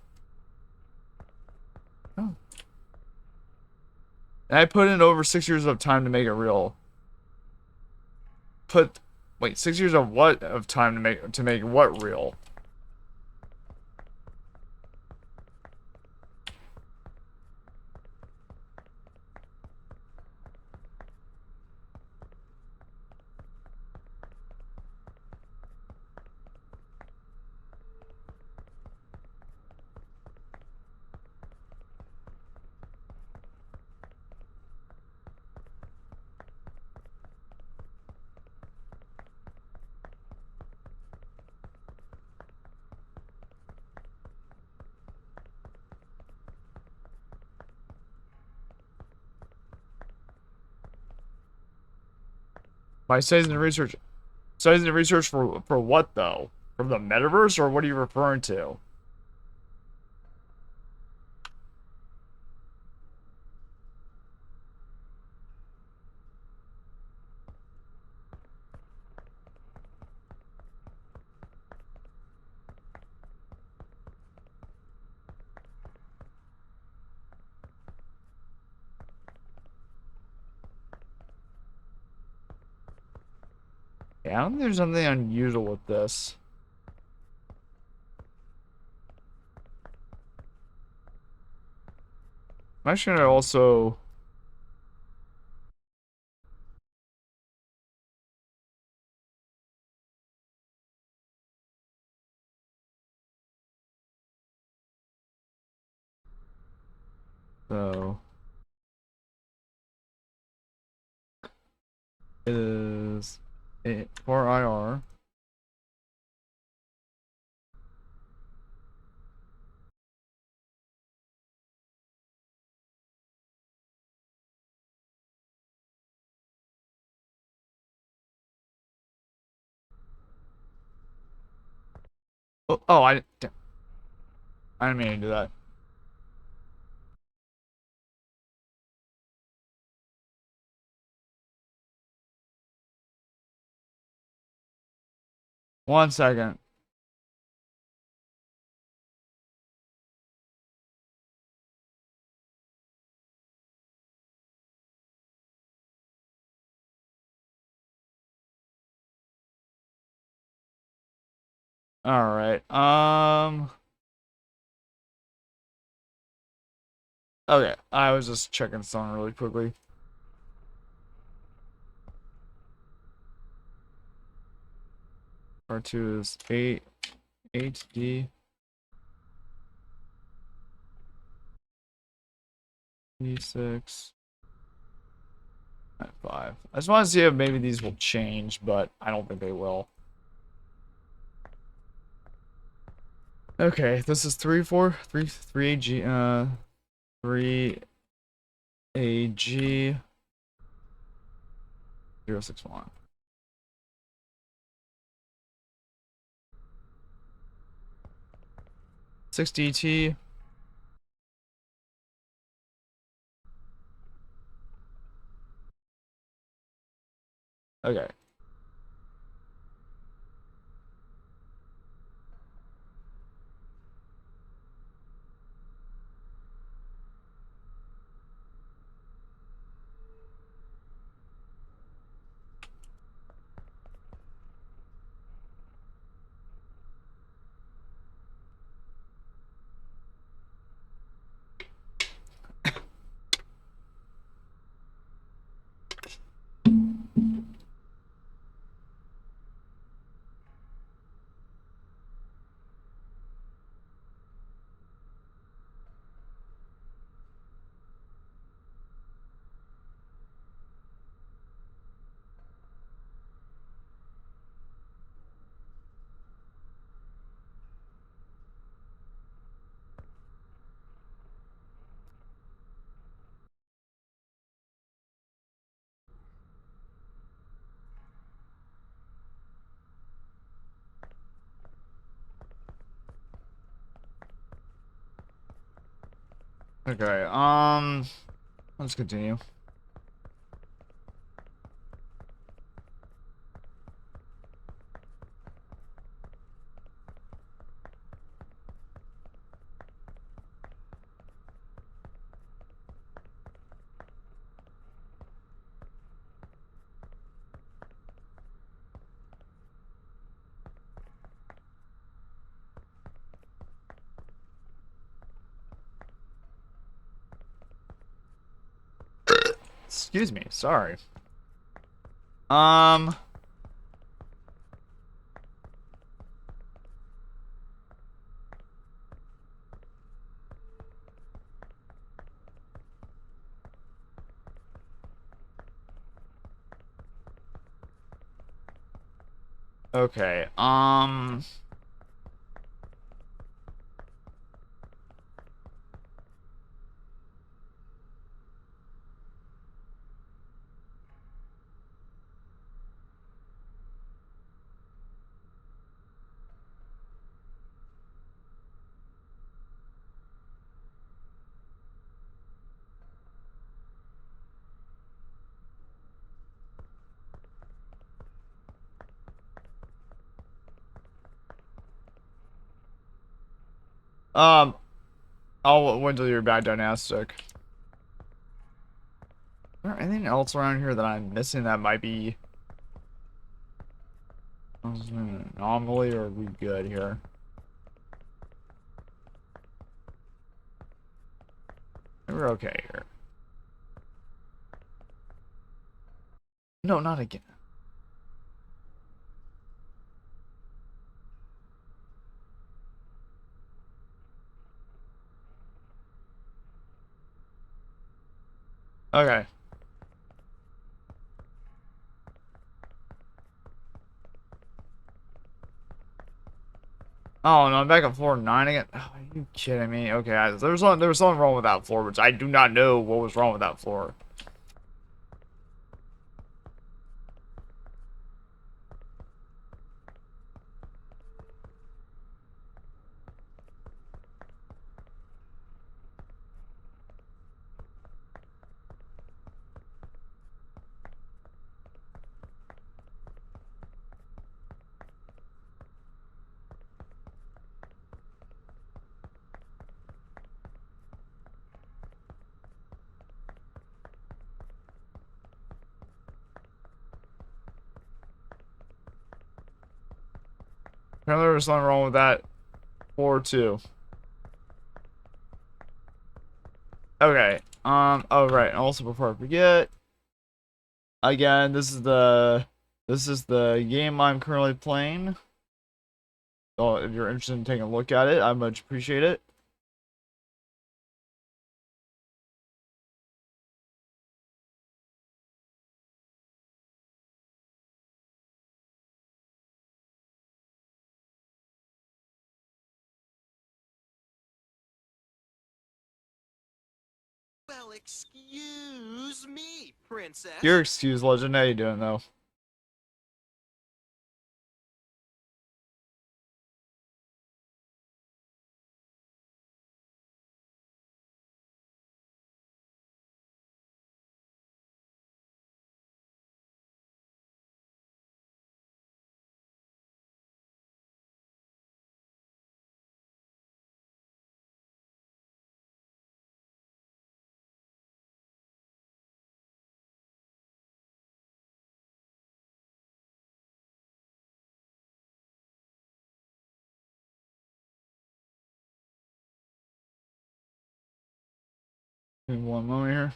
Oh. And I put in over 6 years of time to make it real. Wait, 6 years of what of time to make what real? By studies and research, studies and research for what though? From the metaverse, or what are you referring to? Yeah, I don't think there's something unusual with this. I'm actually gonna also. So is it for IR? Oh, I didn't mean to do that. One second. All right. Okay. I was just checking something really quickly. R2 is 8D, D6. 5. I just want to see if maybe these will change, but I don't think they will. Okay, this is 3 AG 3 AG 061. Six DT. Okay. Okay. Let's continue. Excuse me. Sorry. Um. Okay. Um. I'll wait until you're back, Dynastic. Is there anything else around here that I'm missing that might be an anomaly, or are we good here? We're okay here. No, not again. Okay. Oh no, I'm back at floor 9 again. Oh, are you kidding me? Okay, there was something wrong with that floor, which I do not know what was wrong with that floor. Apparently there was something wrong with that floor too. Okay. Oh right. Also, before I forget, again, this is the game I'm currently playing. So if you're interested in taking a look at it, I much appreciate it. Well, excuse me, princess. Your excuse, Legend. How you doing, though? Give me one moment here.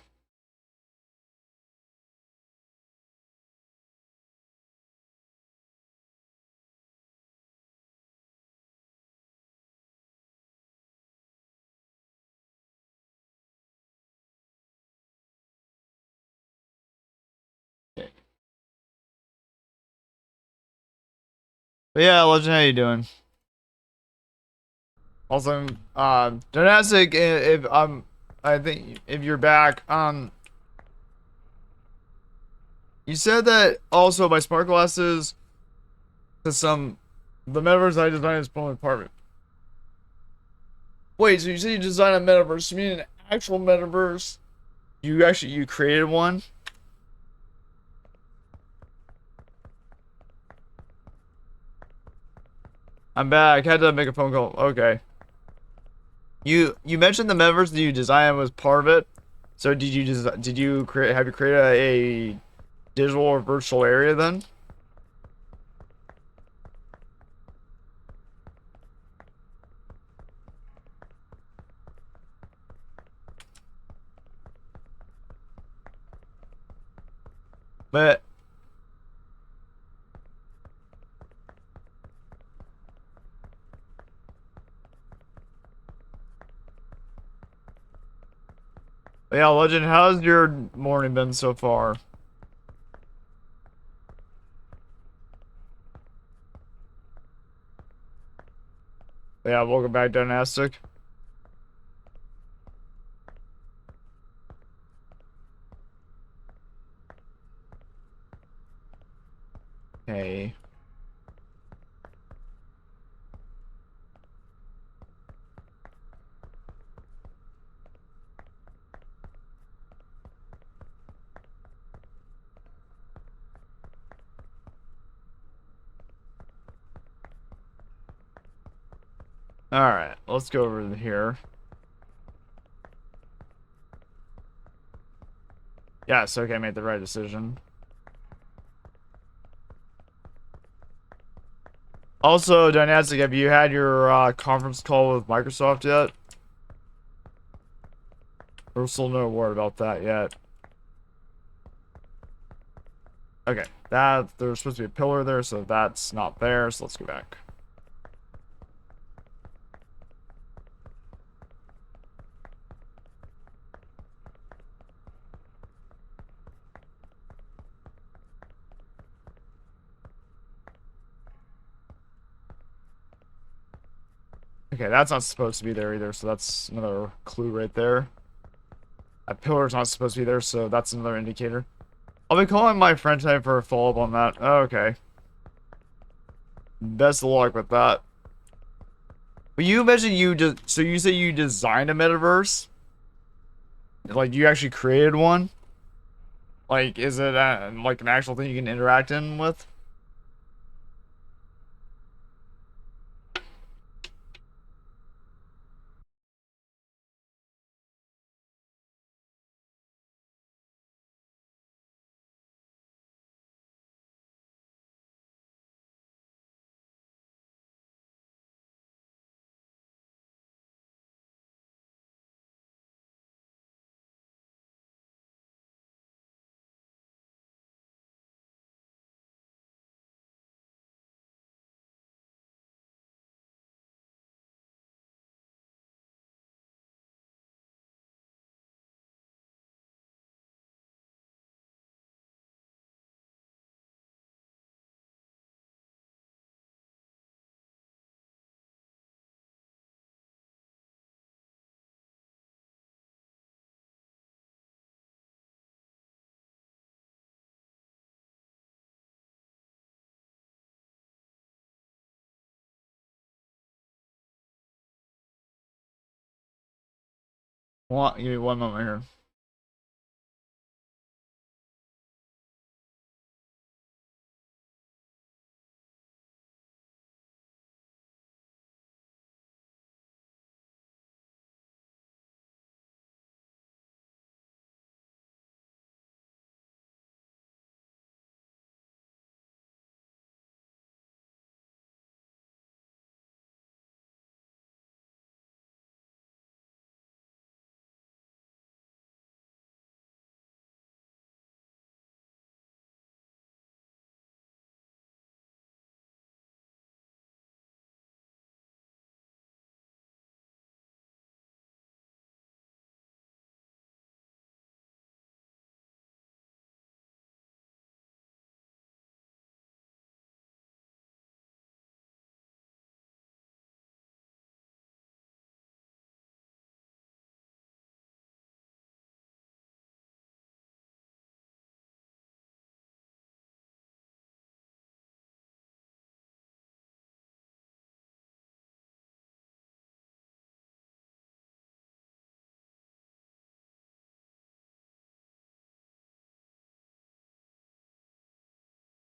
Okay. But yeah, Legend, how you doing? Also, Donastic, if I think if you're back, you said that also my smart glasses to the metaverse I designed is from apartment. Wait, so you said you designed a metaverse? You mean an actual metaverse? You created one? I'm back. Had to make a phone call. Okay. You mentioned the metaverse that you designed was part of it. So did you create have you created a digital or virtual area then? But yeah, Legend, how's your morning been so far? Yeah, welcome back, Dynastic. Hey. Alright, let's go over here. Yes, okay, I made the right decision. Also, Dynastic, have you had your conference call with Microsoft yet? We're still no word about that yet. Okay, there's supposed to be a pillar there, so that's not there, so let's go back. Okay, that's not supposed to be there either, so that's another clue right there. That pillar's not supposed to be there, so that's another indicator. I'll be calling my friend tonight for a follow-up on that. Oh, okay. Best of luck with that. But you mentioned so you say you designed a metaverse? Like, you actually created one? Like, is it like an actual thing you can interact in with? Give me one moment here.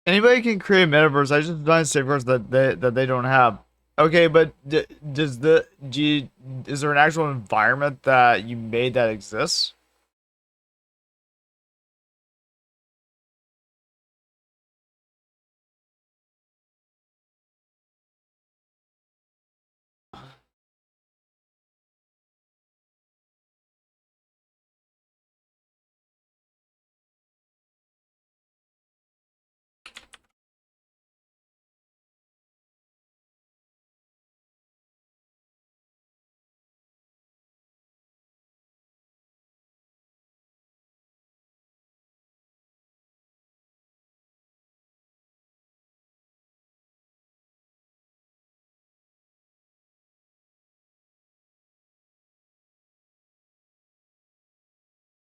Anybody can create a metaverse. I just designed safeguards that they don't have. Okay, but is there an actual environment that you made that exists?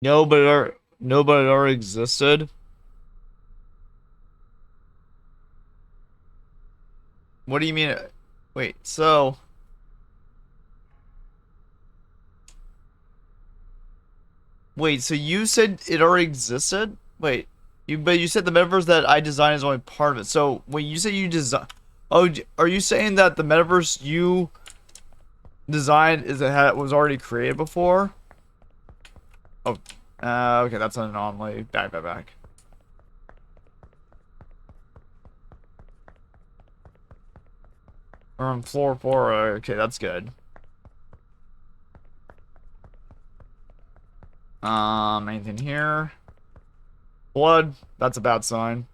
No, but it already existed. What do you mean? Wait, so you said it already existed? Wait, but you said the metaverse that I designed is only part of it. So when you say you design, oh, are you saying that the metaverse you designed was already created before? Oh, okay, that's an anomaly. Back. We're on floor 4. Okay, that's good. Anything here? Blood. That's a bad sign.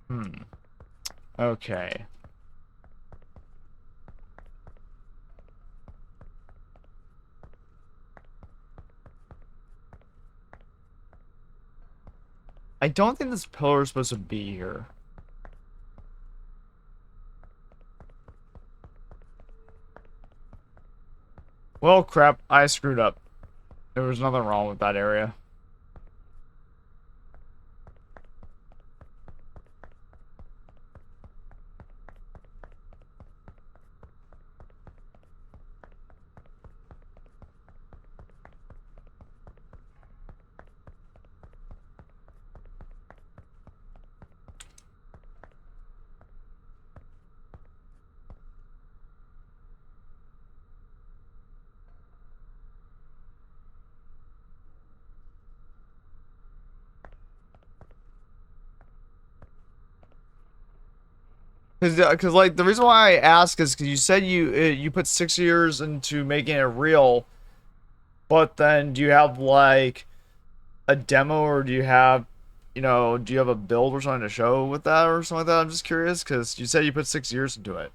Hmm. Okay. I don't think this pillar is supposed to be here. Well, crap. I screwed up. There was nothing wrong with that area. Cause like the reason why I ask is because you said you put 6 years into making it real, but then do you have like a demo or do you have a build or something to show with that or something like that? I'm just curious because you said you put 6 years into it.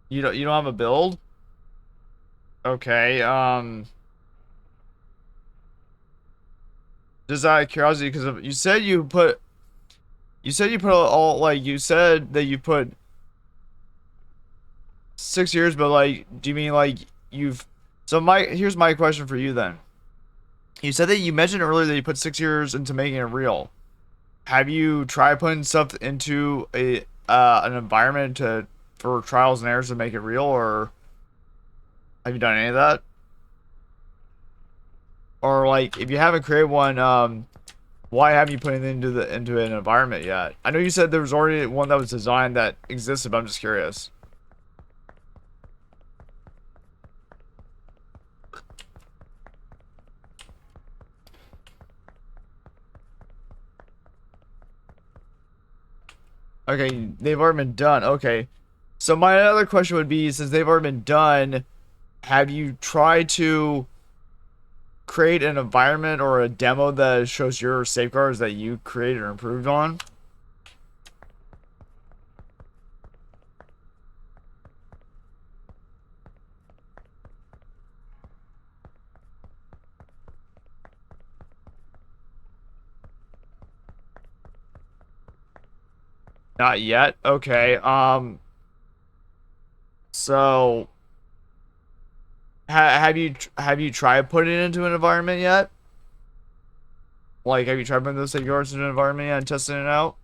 You don't have a build? Okay. Just out of curiosity, because you said you put all, like, you said that you put 6 years, but like, do you mean like you've? So here's my question for you then. You said that you mentioned earlier that you put 6 years into making it real. Have you tried putting stuff into a an environment to for trials and errors to make it real, or have you done any of that? Or like, if you haven't created one, why haven't you put it into an environment yet? I know you said there was already one that was designed that existed, but I'm just curious. Okay, they've already been done. Okay. So my other question would be, since they've already been done, have you tried to create an environment or a demo that shows your safeguards that you created or improved on? Not yet. Okay. So have you tried putting it into an environment yet? Like, have you tried putting those safeguards into an environment yet and testing it out?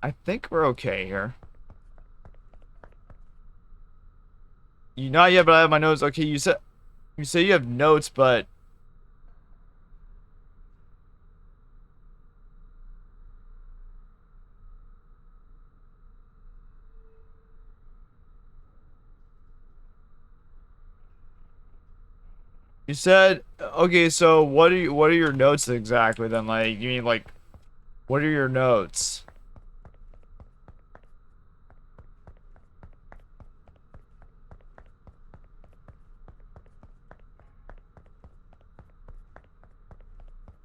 I think we're okay here. You not yet, but I have my notes. Okay, you say you have notes, but you said okay. So what are your notes exactly then? Like, you mean like, what are your notes?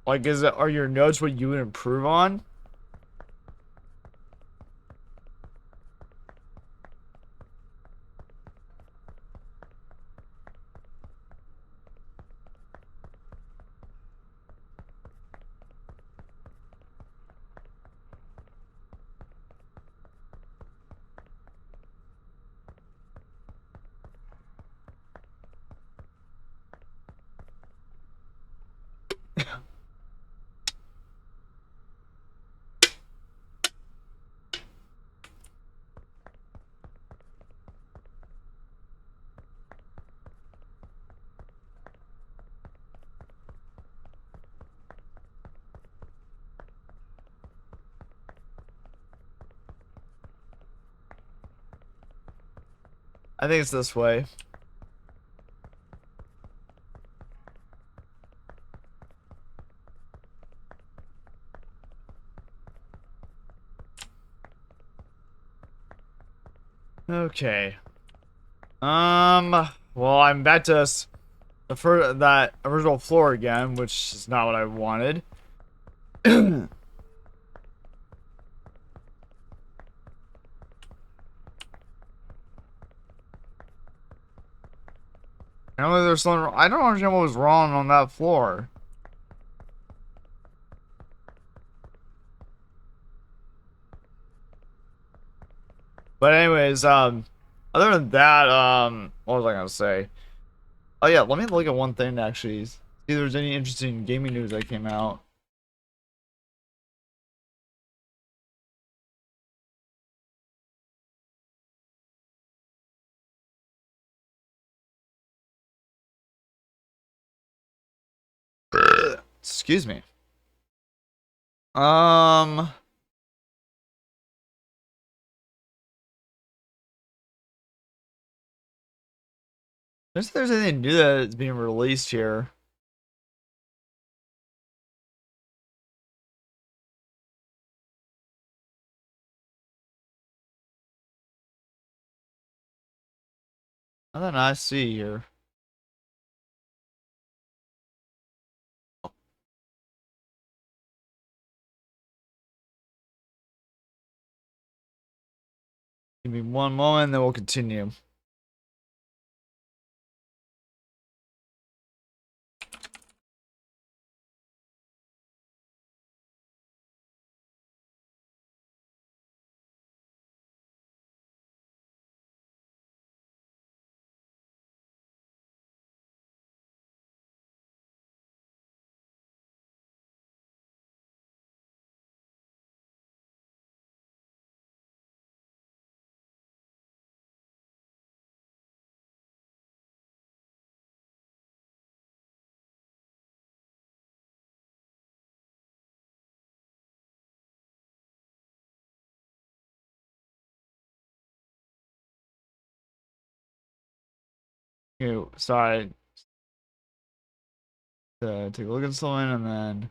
Like, are your notes what you would improve on? I think it's this way. Okay. Well, I'm back to that original floor again, which is not what I wanted. Apparently there's something. I don't understand what was wrong on that floor. But anyways, other than that, what was I gonna say? Oh yeah, let me look at one thing actually. See if there's any interesting gaming news that came out. Excuse me. Um, if there's anything new that is being released here. Nothing I see here. Give me one moment, then we'll continue. Okay, sorry. Take a look at someone and then.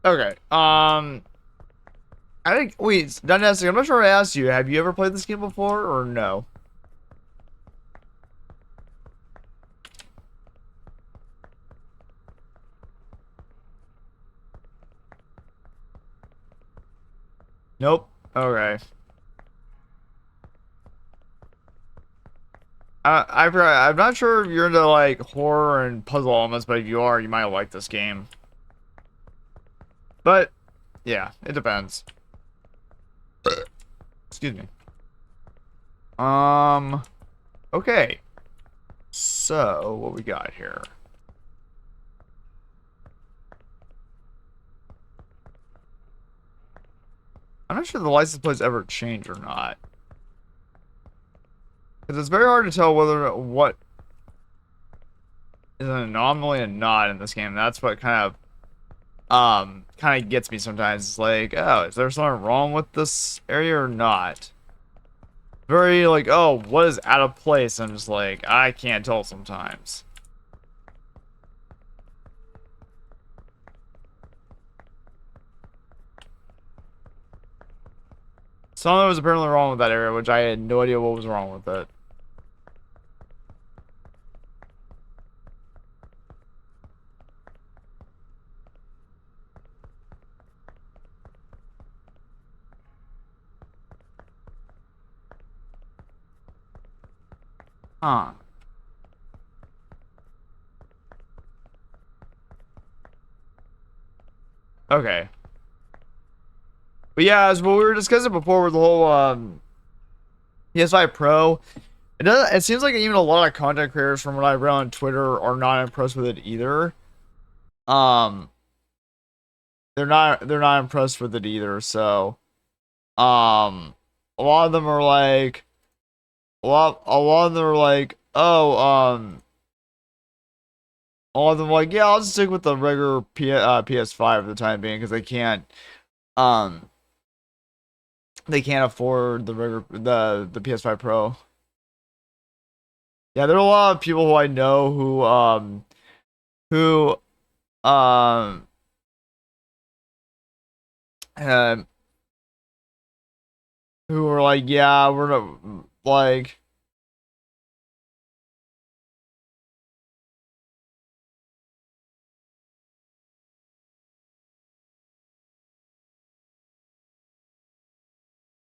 Okay. I think. Wait, Dynastic. I'm not sure I asked you. Have you ever played this game before or no? Nope. Okay. I'm not sure if you're into like horror and puzzle elements, but if you are, you might like this game. But yeah, it depends. Excuse me. Okay. So what we got here? I'm not sure the license plates ever change or not. Because it's very hard to tell whether what is an anomaly and not in this game. That's what kind of gets me sometimes. It's like, oh, is there something wrong with this area or not? Very like, oh, what is out of place? I'm just like, I can't tell sometimes. Something was apparently wrong with that area, which I had no idea what was wrong with it. Huh. Okay. But yeah, as what we were discussing before with the whole PS5 Pro, it seems like even a lot of content creators from what I read on Twitter are not impressed with it either. Um they're not impressed with it either, so a lot of them are like a lot of them are like, oh, a lot of them are like, yeah, I'll just stick with the regular PS5 for the time being because um they can't afford the PS5 Pro. Yeah, there are a lot of people who I know who um uh, who are like, yeah, we're not like,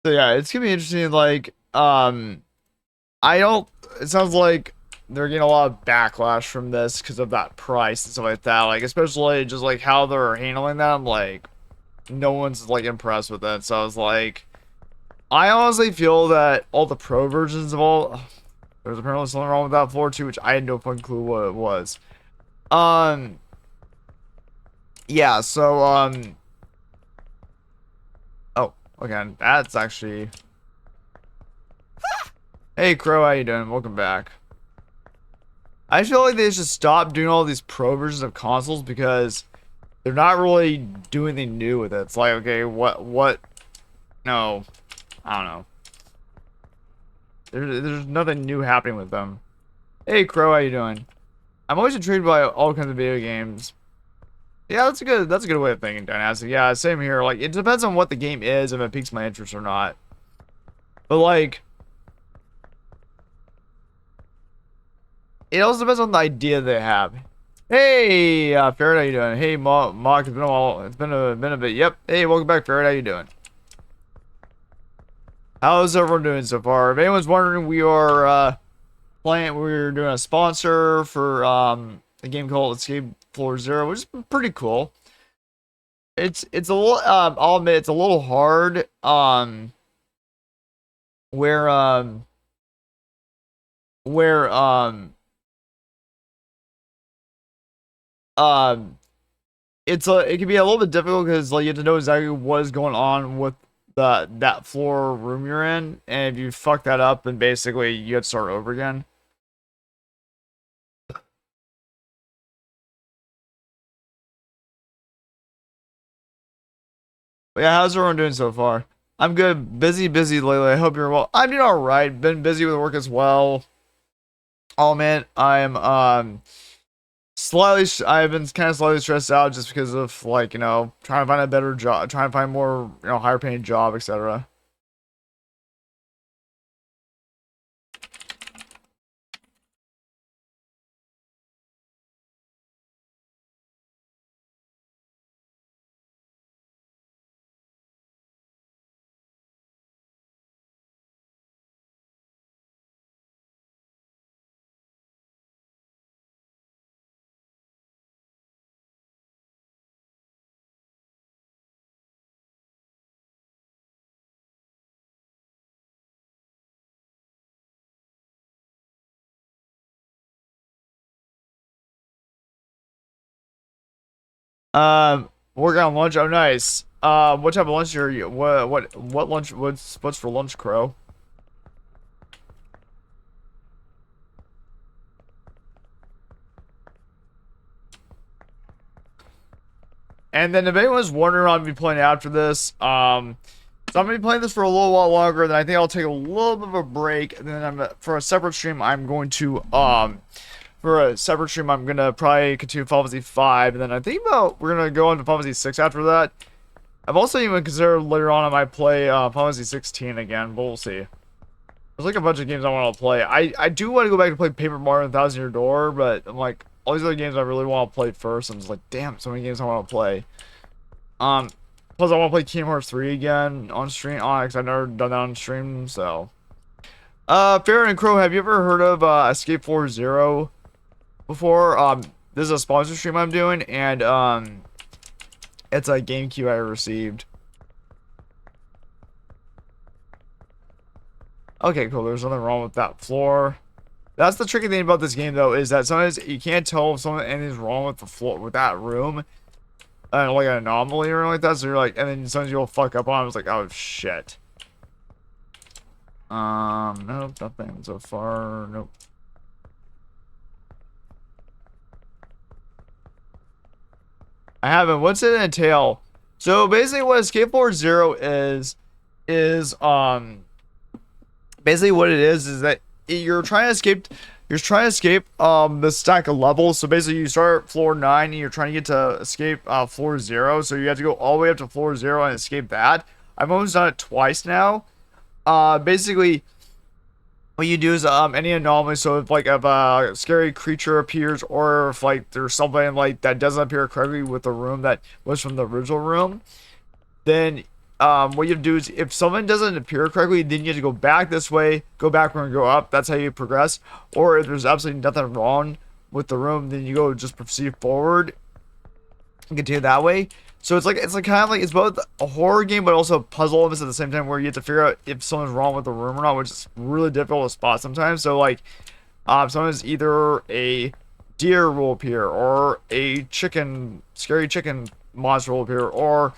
so yeah, it's gonna be interesting. Like, I don't. It sounds like they're getting a lot of backlash from this because of that price and stuff like that. Like, especially just like how they're handling that. I'm like, no one's like impressed with it. So I was like, I honestly feel that all the pro versions of all, there's apparently something wrong with that floor too, which I had no fucking clue what it was. Um, yeah. So oh, okay, that's actually. Hey Crow, how you doing? Welcome back. I feel like they should stop doing all these pro versions of consoles because they're not really doing anything new with it. It's like, okay, what? No, I don't know. There's nothing new happening with them. Hey Crow, how you doing? I'm always intrigued by all kinds of video games. Yeah, that's a good way of thinking, Dynastic. Yeah, same here. Like, it depends on what the game is, if it piques my interest or not. But like, it also depends on the idea they have. Hey, Ferret, how you doing? Hey, Mock, it's been a while. It's been a bit. Yep. Hey, welcome back, Ferret. How you doing? How's everyone doing so far? If anyone's wondering, we are playing. We're doing a sponsor for a game called Escape Floor Zero, which is pretty cool. It's a little. I'll admit it's a little hard. Where where um it can be a little bit difficult because like you have to know exactly what is going on with that floor room you're in, and if you fuck that up, then basically you have to start over again. But yeah, how's everyone doing so far? I'm good. Busy lately. I hope you're well. I'm doing all right. Been busy with work as well. Oh man, I'm slightly. I've been kind of slightly stressed out just because of like trying to find a better job, trying to find more higher paying job, etc. Working on lunch. Oh, nice. What type of lunch are you? What lunch? What's for lunch, Crow? And then if anyone's wondering what I'll be playing after this, so I'm gonna be playing this for a little while longer. Then I think I'll take a little bit of a break. And then for a separate stream, I'm going to I'm gonna probably continue Final Fantasy 5, and then I think about we're gonna go on to Final Fantasy 6 after that. I've also even considered later on I might play Final Fantasy 16 again, but we'll see. There's like a bunch of games I want to play. I do want to go back to play Paper Mario and Thousand Year Door, but I'm like all these other games I really want to play first. I'm just like, damn, so many games I want to play. Um, Plus I want to play Kingdom Hearts 3 again on stream. Because I've never done that on stream. So, Farron and Crow, have you ever heard of Escape 4 before? This is a sponsor stream I'm doing, and it's a GameCube I received. Okay, cool. There's nothing wrong with that floor. That's the tricky thing about this game, though, is that sometimes you can't tell if anything's wrong with the floor, with that room, like an anomaly or anything like that. So you're like, and then sometimes you'll fuck up on it. It's like, oh shit. Nope, nothing so far. Nope. I haven't. What's it entail? So basically, what Escape Force Zero is basically what it is that you're trying to escape. You're trying to escape the stack of levels. So basically, you start at floor 9 and you're trying to get to escape floor 0. So you have to go all the way up to floor 0 and escape that. I've almost done it twice now. Basically, what you do is any anomaly. So if a scary creature appears, or if like there's something like that doesn't appear correctly with the room that was from the original room, then what you have to do is if someone doesn't appear correctly, then you have to go back this way, go backward and go up. That's how you progress. Or if there's absolutely nothing wrong with the room, then you go just proceed forward and continue that way. So it's like kind of like it's both a horror game but also a puzzle elements at the same time, where you have to figure out if something's wrong with the room or not, which is really difficult to spot sometimes. So like sometimes either a deer will appear, or a scary chicken monster will appear, or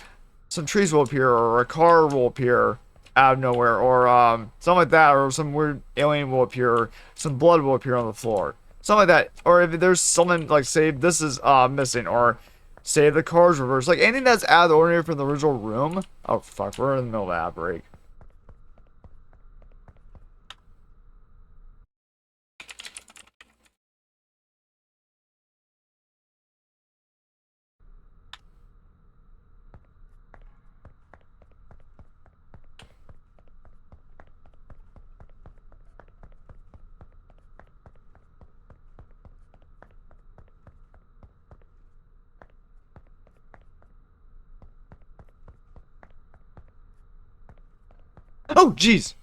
some trees will appear, or a car will appear out of nowhere, or something like that, or some weird alien will appear, or some blood will appear on the floor, something like that. Or if there's something like, say this is missing, or say the car's reversed, like anything that's out of the ordinary from the original room. Oh fuck, we're in the middle of that break. Oh, jeez.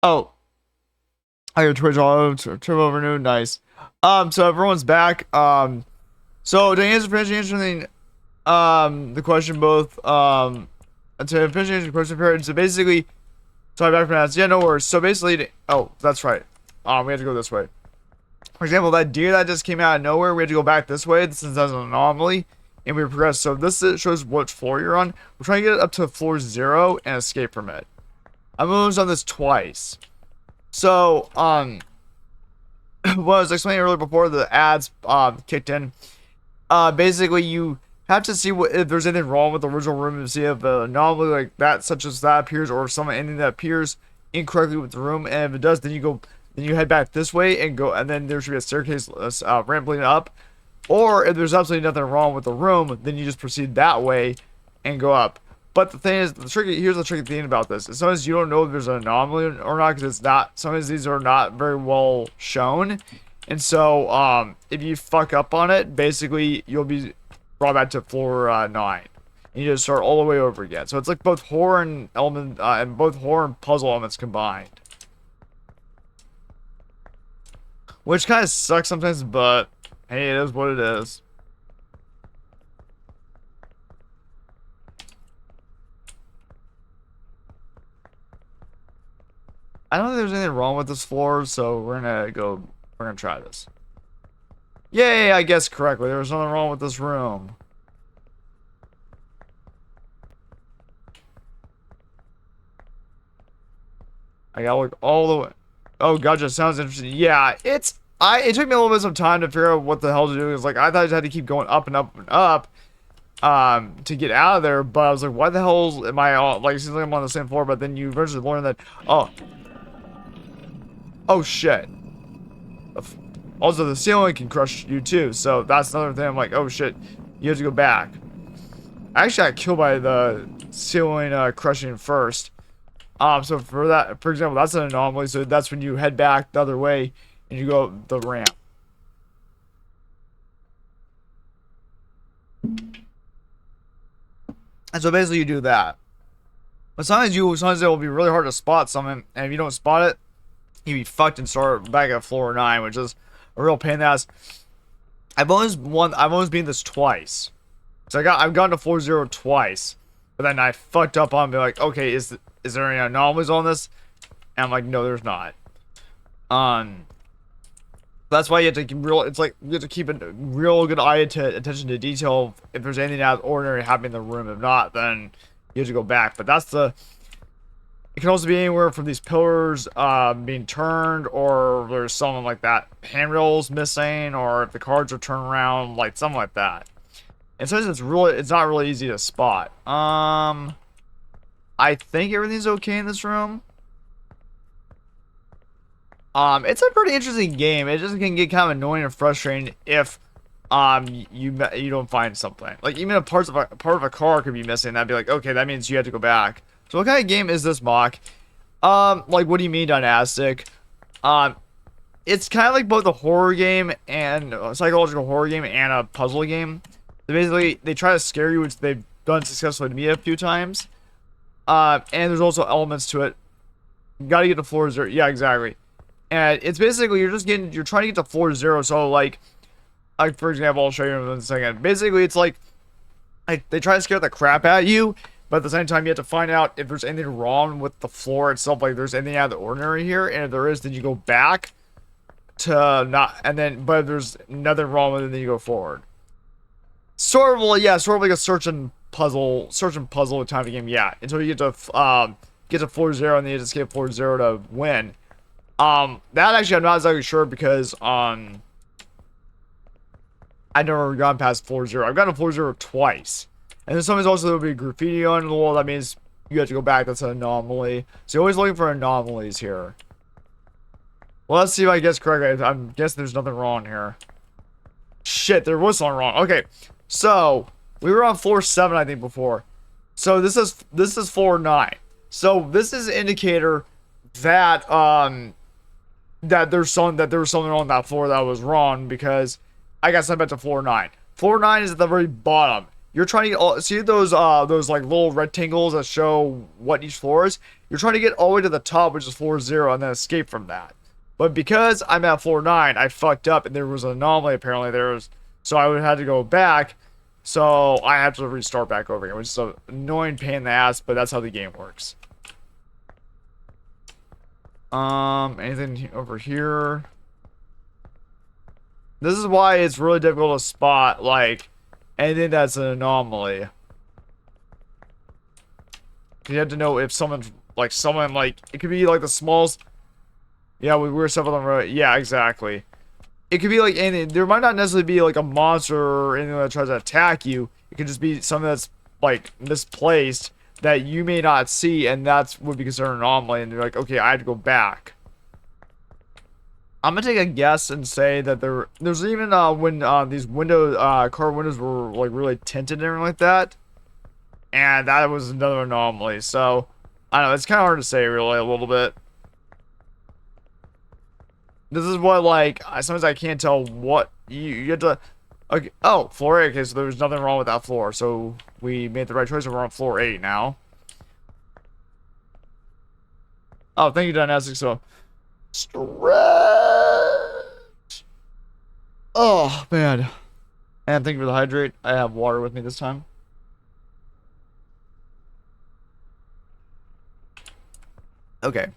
Oh, I got Twitch all turbo renewed. Nice. So everyone's back. So to answer anything, the question both, to finish answering the question period. So basically, sorry back from that. Yeah, no worries. So basically, oh, that's right. We have to go this way. For example, that deer that just came out of nowhere, we had to go back this way since that's an anomaly, and we progress. So this shows what floor you're on. We're trying to get it up to floor 0 and escape from it. I've almost done this twice. So, what I was explaining earlier before the ads kicked in, basically you have to see if there's anything wrong with the original room and see if an anomaly like that, such as that, appears, or anything that appears incorrectly with the room. And if it does, then you head back this way and go, and then there should be a staircase ramp leading up. Or if there's absolutely nothing wrong with the room, then you just proceed that way and go up. But the thing is, here's the tricky thing about this. Sometimes you don't know if there's an anomaly or not, because it's not. Sometimes these are not very well shown, and so if you fuck up on it, basically you'll be brought back to floor 9, and you just start all the way over again. So it's like both horror and both horror and puzzle elements combined, which kind of sucks sometimes. But hey, it is what it is. I don't think there's anything wrong with this floor, so we're gonna try this. Yay, I guessed correctly. There was nothing wrong with this room. I gotta look all the way. Oh, gotcha. Sounds interesting. Yeah, it took me a little bit of time to figure out what the hell to do. It's like, I thought I just had to keep going up and up and up, to get out of there, but I was like, why the hell am I all, like, it seems like I'm on the same floor, but then you eventually learn that, oh shit. Also, the ceiling can crush you too, so that's another thing. I'm like, oh shit, you have to go back. I actually got killed by the ceiling crushing first. So for that, for example, that's an anomaly, so that's when you head back the other way and you go the ramp. And so basically you do that. But sometimes it will be really hard to spot something, and if you don't spot it, you'd be fucked and start back at floor 9, which is a real pain in the ass. I've always been this twice. So I've gotten to floor 0 twice. But then I fucked up on, be like, okay, is there any anomalies on this? And I'm like, no, there's not. That's why you have to keep you have to keep a real good attention to detail if there's anything out of the ordinary happening in the room. If not, then you have to go back. But it can also be anywhere from these pillars being turned, or there's something like that, handrails missing, or if the cards are turned around, like something like that. And so it's not really easy to spot. I think everything's okay in this room. It's a pretty interesting game. It just can get kind of annoying and frustrating if you don't find something. Like, even if part of a car could be missing, that'd be like, okay, that means you have to go back. So what kind of game is this, Mock? Like, what do you mean, Dynastic? It's kind of like both a horror game and a psychological horror game and a puzzle game. So basically, they try to scare you, which they've done successfully to me a few times. And there's also elements to it. You gotta get to floor 0. Yeah, exactly. And it's basically, you're trying to get to floor 0. So like for example, I'll show you in a second. Basically, it's like they try to scare the crap out of you, but at the same time, you have to find out if there's anything wrong with the floor itself. Like, there's anything out of the ordinary here, and if there is, then you go back to not, and then, but if there's nothing wrong with it, then you go forward. Sort of, well, yeah, sort of like a search and puzzle type of game, yeah. Until you get to floor 0, and then you just get floor 0 to win. That actually I'm not exactly sure because I never gone past floor 0. I've gotten to floor 0 twice. And then sometimes also there'll be graffiti on the wall. That means you have to go back. That's an anomaly. So you're always looking for anomalies here. Well, let's see if I guess correctly. I'm guessing there's nothing wrong here. Shit, there was something wrong. Okay, so we were on floor 7, I think, before. So this is floor 9. So this is an indicator that that there was something on that floor that was wrong because I got sent back to floor 9. Floor 9 is at the very bottom. You're trying to get all, see those like little rectangles that show what each floor is? You're trying to get all the way to the top, which is floor 0, and then escape from that. But because I'm at floor 9, I fucked up, and there was an anomaly apparently so I would have to go back. So I have to restart back over again, which is an annoying pain in the ass, but that's how the game works. Anything over here? This is why it's really difficult to spot, like, anything that's an anomaly. You have to know if someone, it could be like the smallest. Yeah, we were stuff on the road. Yeah, exactly. It could be like anything. There might not necessarily be like a monster or anything that tries to attack you. It could just be something that's like misplaced that you may not see, and that's would be considered an anomaly. And you're like, okay, I have to go back. I'm gonna take a guess and say that there's even when these car windows were like really tinted and everything like that, and that was another anomaly. So I don't know. It's kind of hard to say really a little bit. This is what, like, sometimes I can't tell what you have to. Okay, oh, floor 8. Okay, so there's nothing wrong with that floor. So we made the right choice, and we're on floor 8 now. Oh, thank you, Dynastic. So stretch. Oh man, and thank you for the hydrate. I have water with me this time. Okay.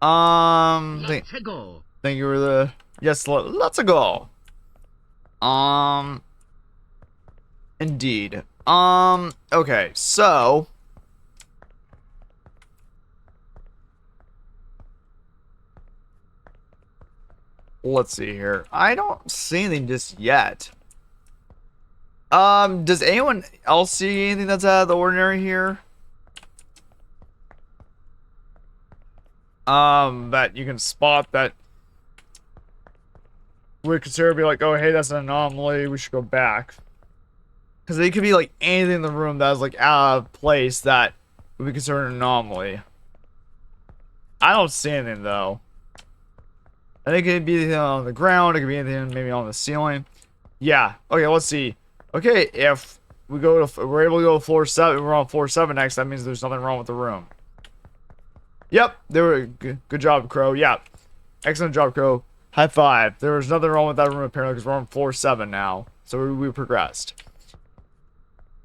Let's go. Thank you for the yes. Let's go. Indeed. Okay. So. Let's see here. I don't see anything just yet. Does anyone else see anything that's out of the ordinary here? That you can spot that would consider to be like, oh, hey, that's an anomaly. We should go back. Because it could be like anything in the room that is like out of place that would be considered an anomaly. I don't see anything though. I think it could be anything on the ground. It could be anything maybe on the ceiling. Yeah. Okay, let's see. Okay, if we're able to go to floor 7, we're on floor 7 next, that means there's nothing wrong with the room. Yep, they were good job, Crow. Yeah. Excellent job, Crow. High five. There was nothing wrong with that room apparently because we're on floor 7 now. So we progressed.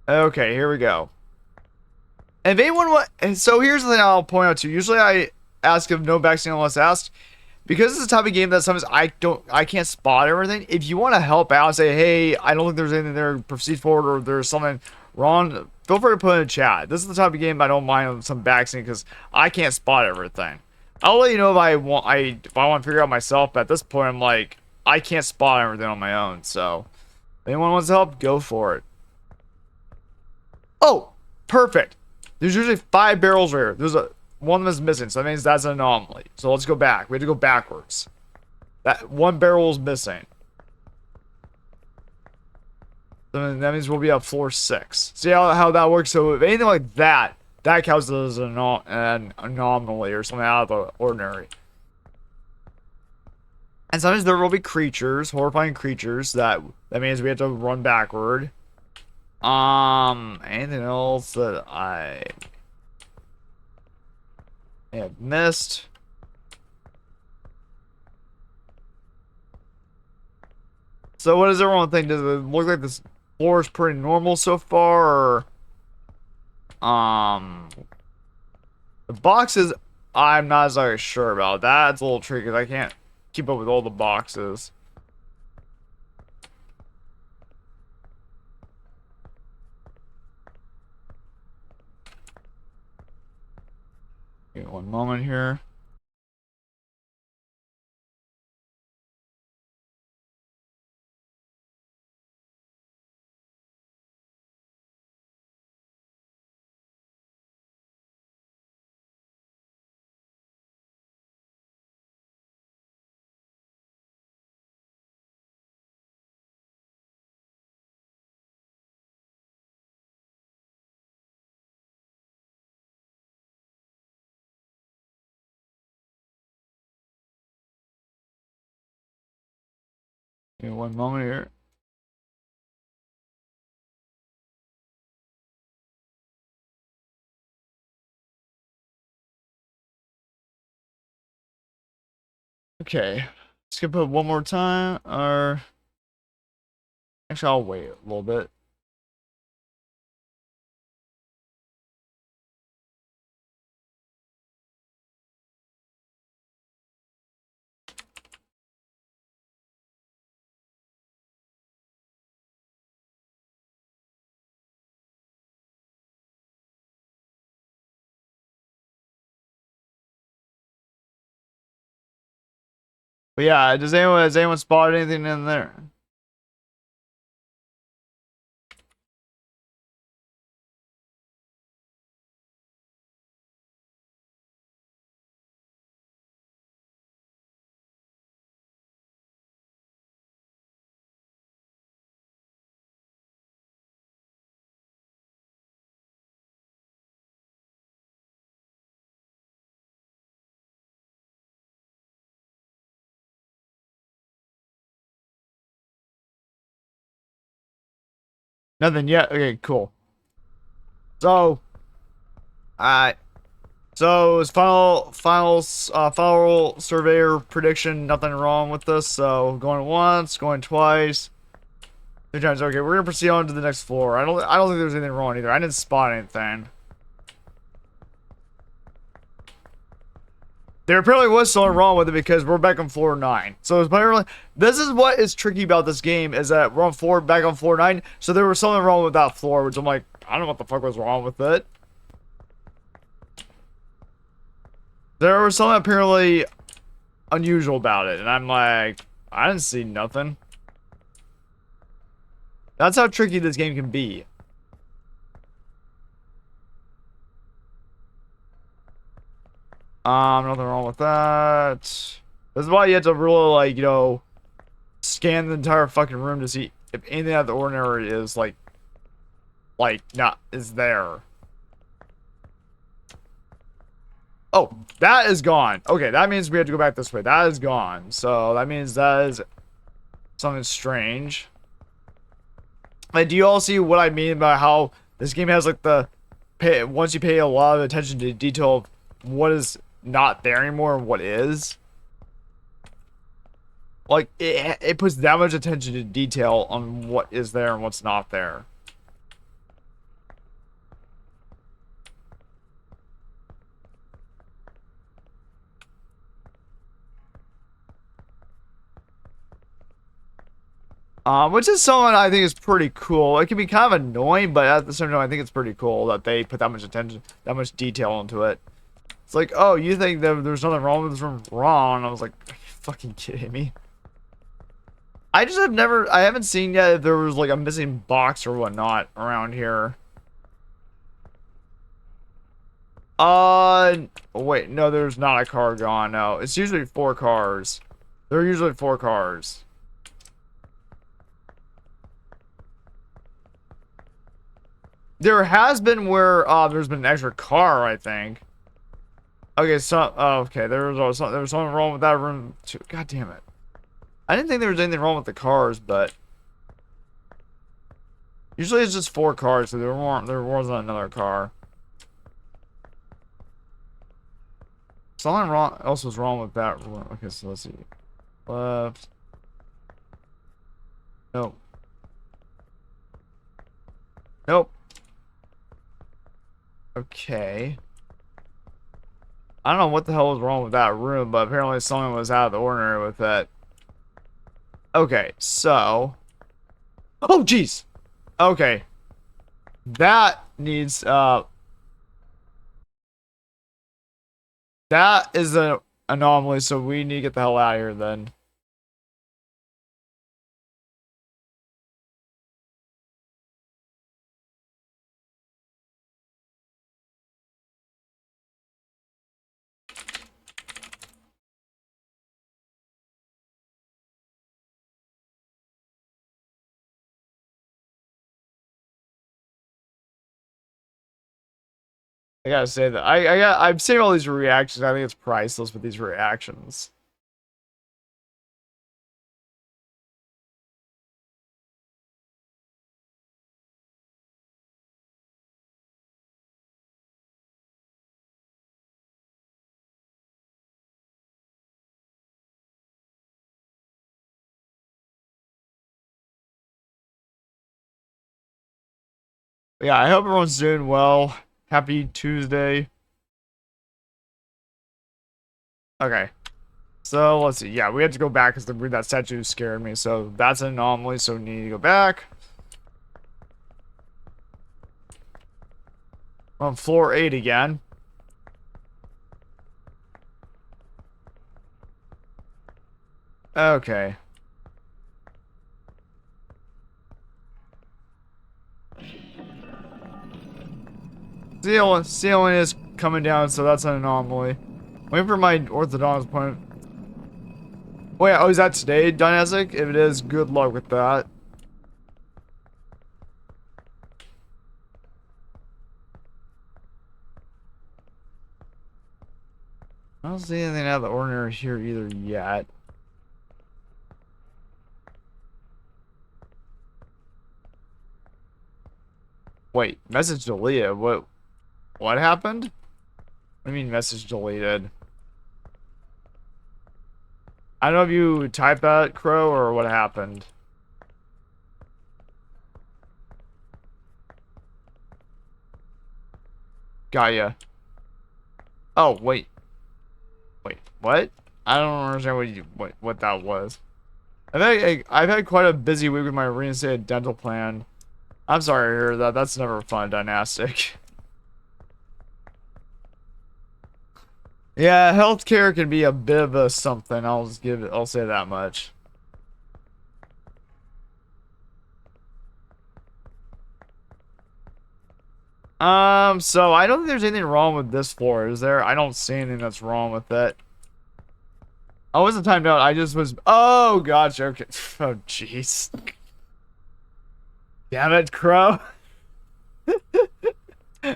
Okay, here we go. And if anyone so here's the thing I'll point out to. Usually I ask if no backseat unless asked. Because it's a type of game that sometimes I can't spot everything. If you want to help out and say, hey, I don't think there's anything there, proceed forward, or there's something wrong, feel free to put it in chat. This is the type of game I don't mind some backseat because I can't spot everything. I'll let you know if I want to figure out myself, but at this point I'm like, I can't spot everything on my own. So if anyone wants to help, go for it. Oh, perfect. There's usually 5 barrels right here. There's one that's missing, so that means that's an anomaly. So let's go back. We have to go backwards. That one barrel is missing. So that means we'll be at floor 6. See how that works? So if anything like that counts as an anomaly or something out of the ordinary. And sometimes there will be creatures, horrifying creatures, that means we have to run backward. Anything else that I have missed? So what does everyone think? Does it look like this floor is pretty normal so far? Or, the boxes I'm not exactly sure about that. It's a little tricky 'cause I can't keep up with all the boxes. Give me one moment here. Give me one moment here. Okay. Skip it one more time, or actually, I'll wait a little bit. But yeah, has anyone spotted anything in there? Nothing yet. Okay, cool. So, alright. So it's final surveyor prediction. Nothing wrong with this. So going once, going twice, three times. Okay, we're gonna proceed on to the next floor. I don't think there's anything wrong either. I didn't spot anything. There apparently was something wrong with it because we're back on floor 9. So it's apparently this is what is tricky about this game is that we're on back on floor 9. So there was something wrong with that floor, which I'm like, I don't know what the fuck was wrong with it. There was something apparently unusual about it, and I'm like, I didn't see nothing. That's how tricky this game can be. Nothing wrong with that. This is why you have to really, like, you know, scan the entire fucking room to see if anything out of the ordinary is, like, not, is there. Oh, that is gone. Okay, that means we have to go back this way. That is gone. So, that means that is something strange. And do you all see what I mean by how this game has, like, once you pay a lot of attention to detail of what is not there anymore and what is? Like, it puts that much attention to detail on what is there and what's not there. Which is something I think is pretty cool. It can be kind of annoying, but at the same time, I think it's pretty cool that they put that much attention, that much detail into it. It's like, oh, you think that there's nothing wrong with this room? Wrong. I was like, are you fucking kidding me? I just have never, I haven't seen yet if there was like a missing box or whatnot around here. Wait, no, there's not a car gone. No, it's usually 4 cars. There are usually 4 cars. There has been where there's been an extra car, I think. Okay, so okay, there was something wrong with that room too. God damn it! I didn't think there was anything wrong with the cars, but usually it's just 4 cars, so there wasn't another car. Something else was wrong with that room. Okay, so let's see. Left. Nope. Nope. Okay. I don't know what the hell was wrong with that room, but apparently something was out of the ordinary with it. Okay, so... Oh, jeez! Okay. That needs, that is an anomaly, so we need to get the hell out of here then. I gotta say that I'm seeing all these reactions. I think it's priceless with these reactions. But yeah, I hope everyone's doing well. Happy Tuesday. Okay. So let's see. Yeah, we had to go back because that statue scared me. So that's an anomaly. So we need to go back. We're on floor 8 again. Okay. Ceiling is coming down, so that's an anomaly. Waiting for my orthodontist appointment. Wait, oh, is that today, Dynastic? If it is, good luck with that. I don't see anything out of the ordinary here either yet. Wait, message deleted. What happened? What do you mean message deleted? I don't know if you typed that, Crow, or what happened. Got ya. Oh, wait. Wait, what? I don't understand what that was. I've had quite a busy week with my reinstated dental plan. I'm sorry to hear that. That's never fun, Dynastic. Yeah, healthcare can be a bit of a something. I'll say that much. So I don't think there's anything wrong with this floor, is there? I don't see anything that's wrong with it. I wasn't timed out. I just was. Oh, gotcha. Okay. Oh, jeez. Damn it, Crow.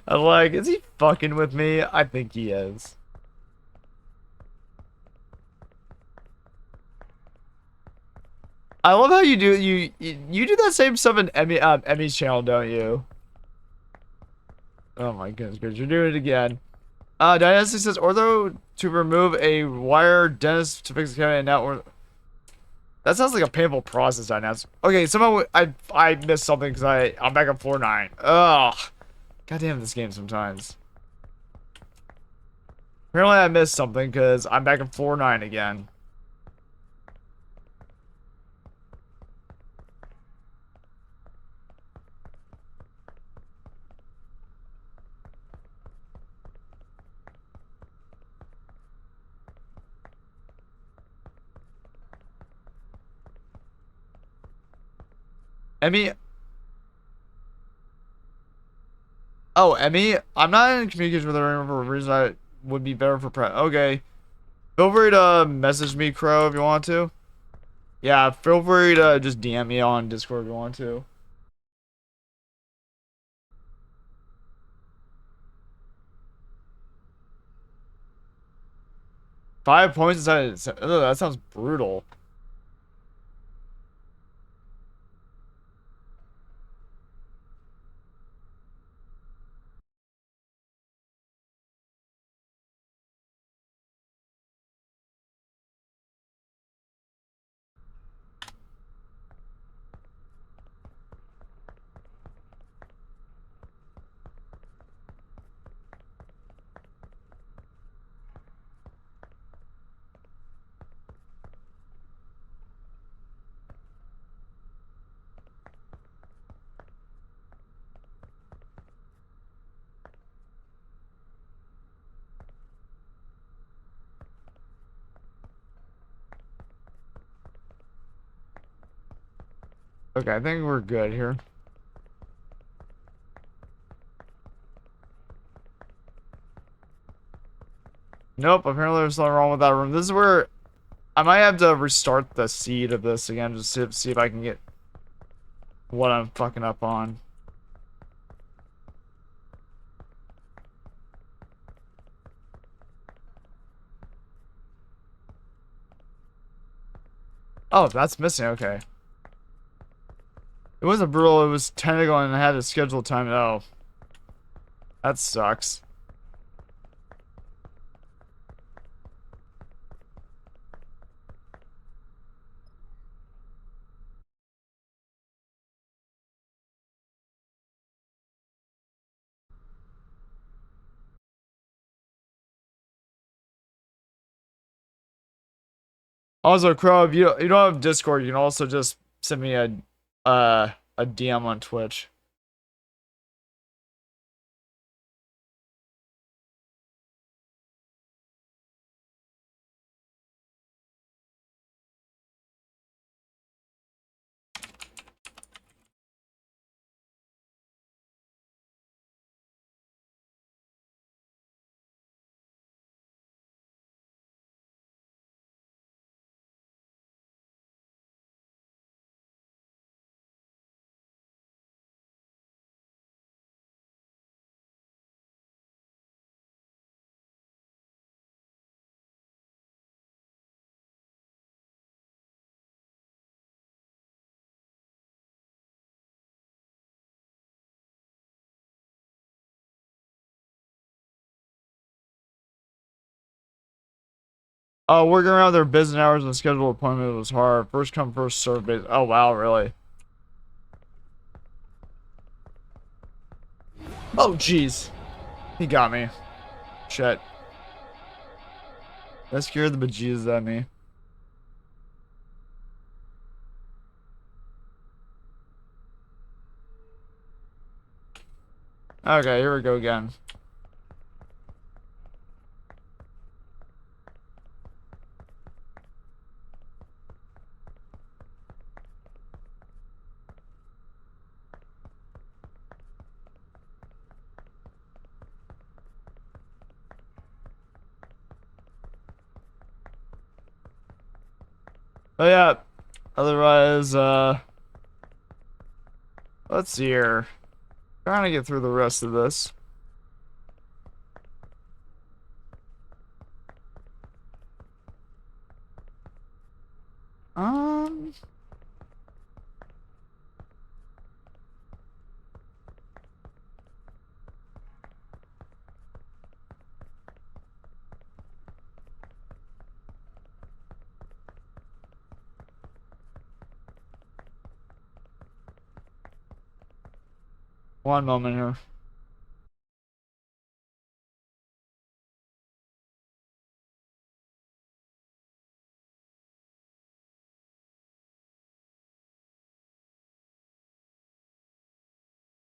I'm like, is he fucking with me? I think he is. I love how you do you do that same stuff in Emmy's channel, don't you? Oh my goodness, you're doing it again. Dynasty says, although to remove a wire, dentist to fix the cabinet, and now or that sounds like a painful process, Dynasty. Okay, somehow I missed something because I'm back on floor 9. Ugh, goddamn this game sometimes. Apparently I missed something because I'm back on floor 9 again. Emmy. Oh, Emmy, I'm not in communication with her for a reason I would be better for Okay. Feel free to message me, Crow, if you want to. Yeah, feel free to just DM me on Discord if you want to. Five points inside. Ugh, that sounds brutal. Okay, I think we're good here. Nope, apparently there's something wrong with that room. This is where I might have to restart the seed of this again just to see if I can get what I'm fucking up on. Oh, that's missing. Okay. It wasn't brutal. It was tentacle and I had to schedule time. Oh, that sucks. Also, Crow, if you don't have Discord, you can also just send me a DM on Twitch. Working around their business hours and scheduled appointment was hard. First come, first served base. Oh wow, really? Oh jeez, he got me. Shit. That scared the bejesus out of me. Okay, here we go again. Oh yeah. Otherwise, let's see here. Trying to get through the rest of this. Um, one moment here.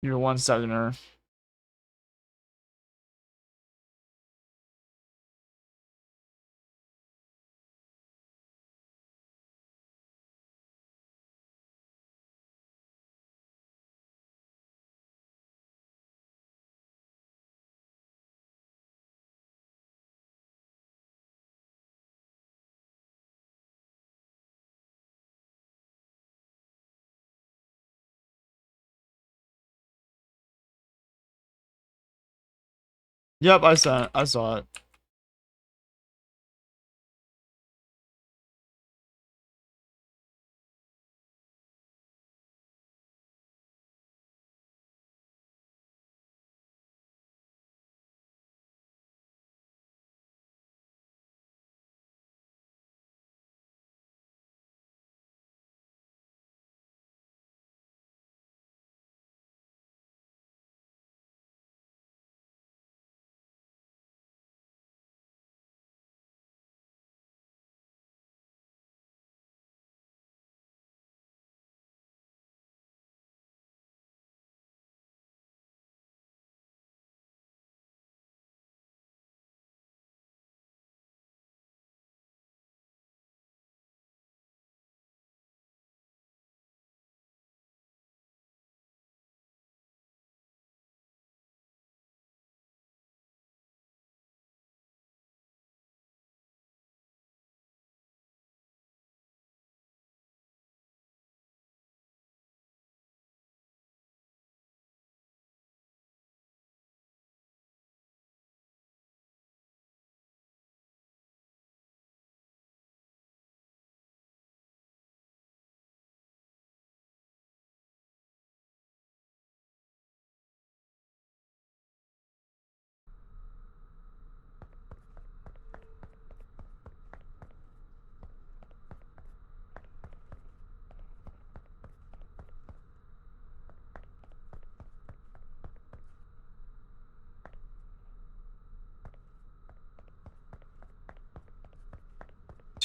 You're 1 second here. Yep, I saw it. I saw it.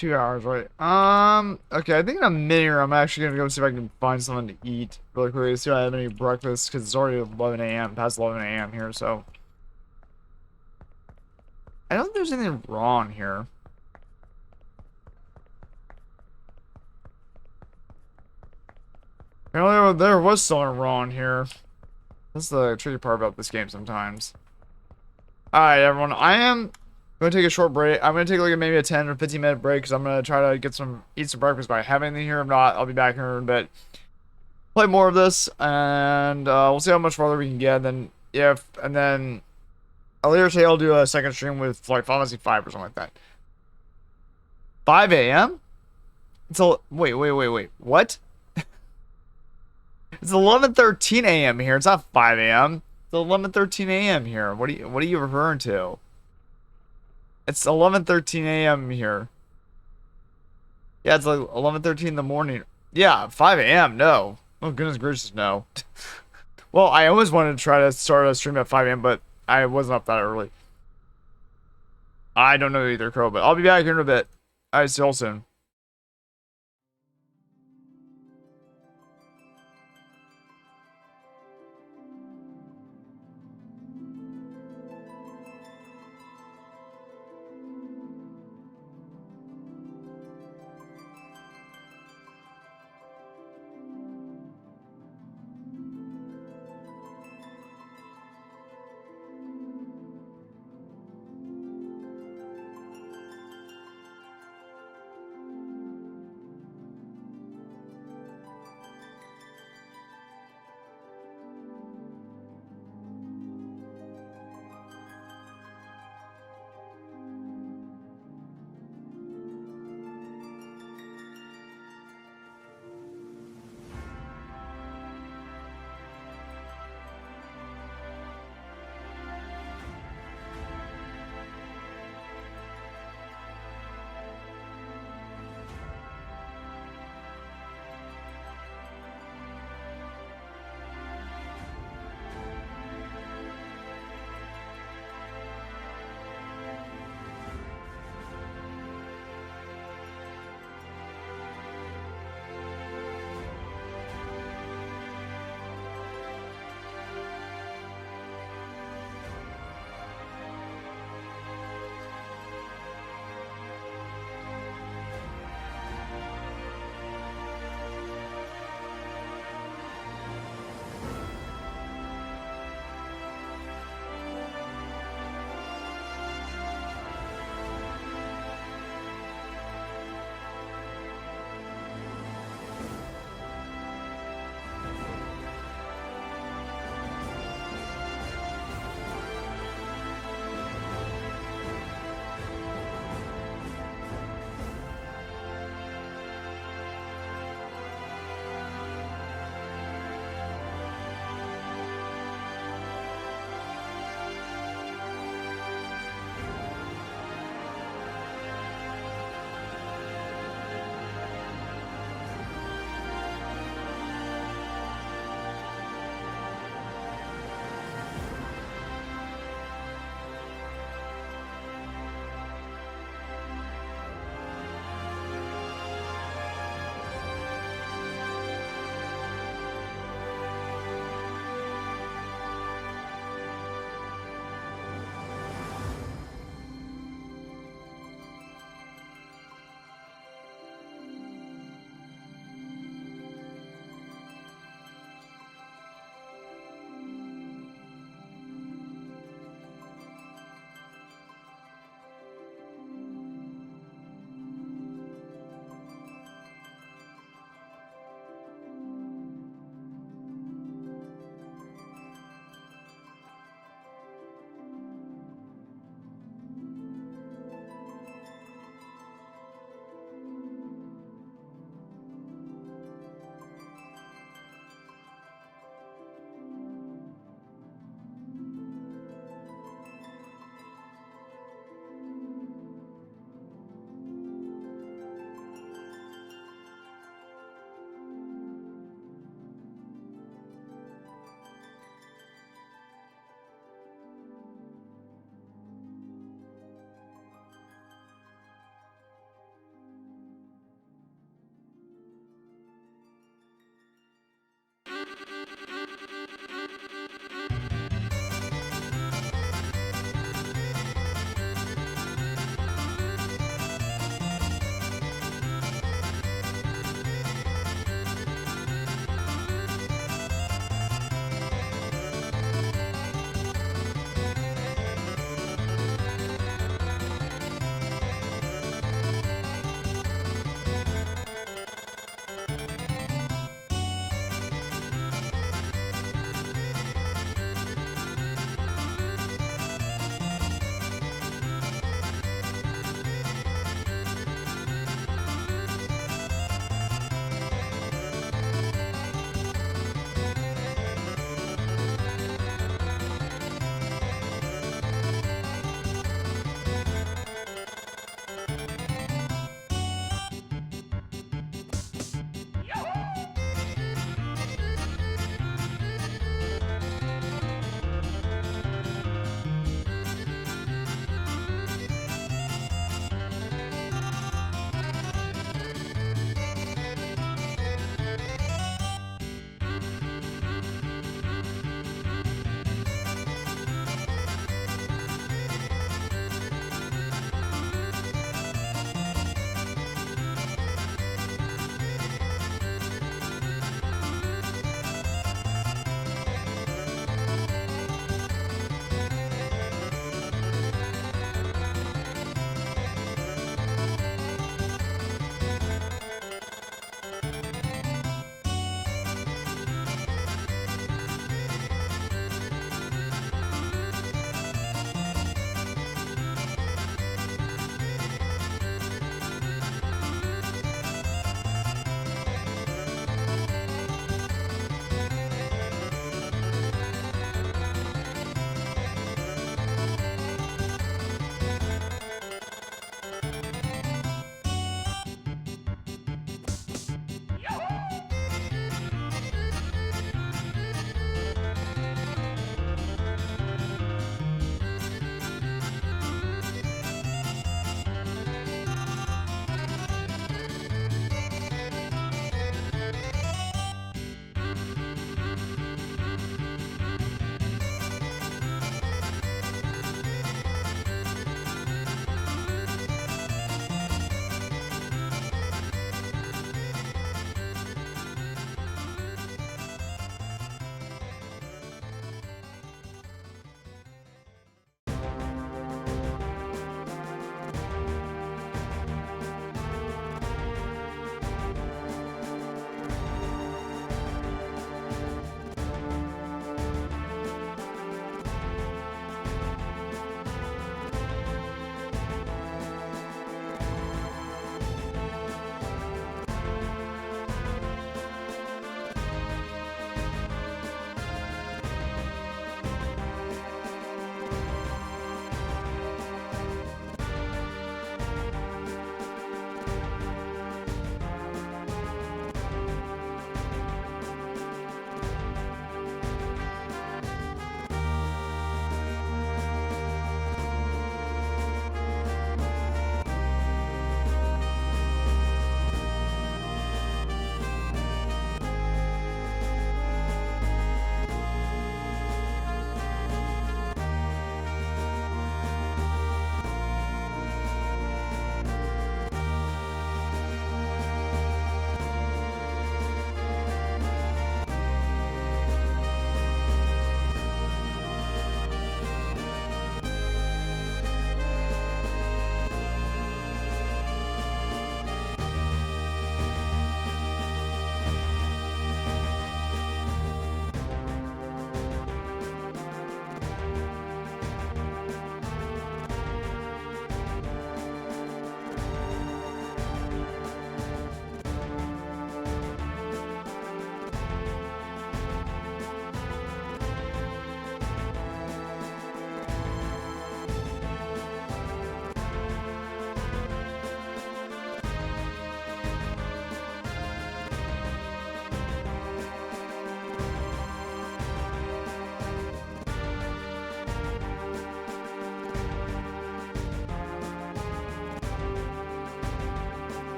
2 hours, right? Okay, I think in a minute here, I'm actually gonna go see if I can find something to eat really quickly. See if I have any breakfast, because it's already 11 a.m., past 11 a.m. here, so. I don't think there's anything wrong here. Apparently there was something wrong here. That's the tricky part about this game sometimes. Alright, everyone, I am going to take a short break. I'm going to take like maybe a 10 or 15 minute break because I'm going to try to eat some breakfast by having anything here. If not, I'll be back here in a bit. Play more of this, and we'll see how much farther we can get. And then later today I'll do a second stream with like Final Fantasy 5 or something like that. 5 a.m.? Wait. What? It's 11:13 a.m. here. It's not 5 a.m. It's 11:13 a.m. here. What are you referring to? It's 11:13 a.m. here. Yeah, it's like 11:13 in the morning. Yeah, 5 a.m. No. Oh goodness gracious, no. Well, I always wanted to try to start a stream at 5 a.m., but I wasn't up that early. I don't know either, Crow, but I'll be back here in a bit. Alright, see you all soon.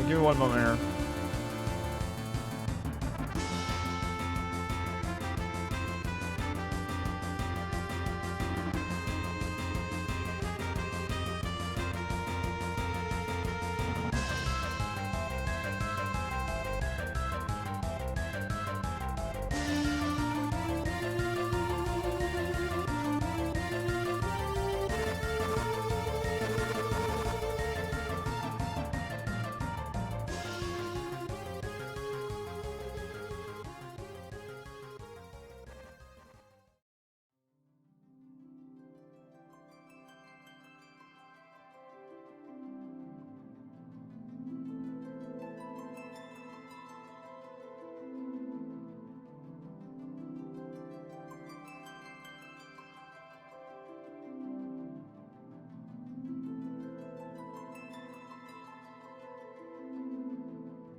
Give me one moment here.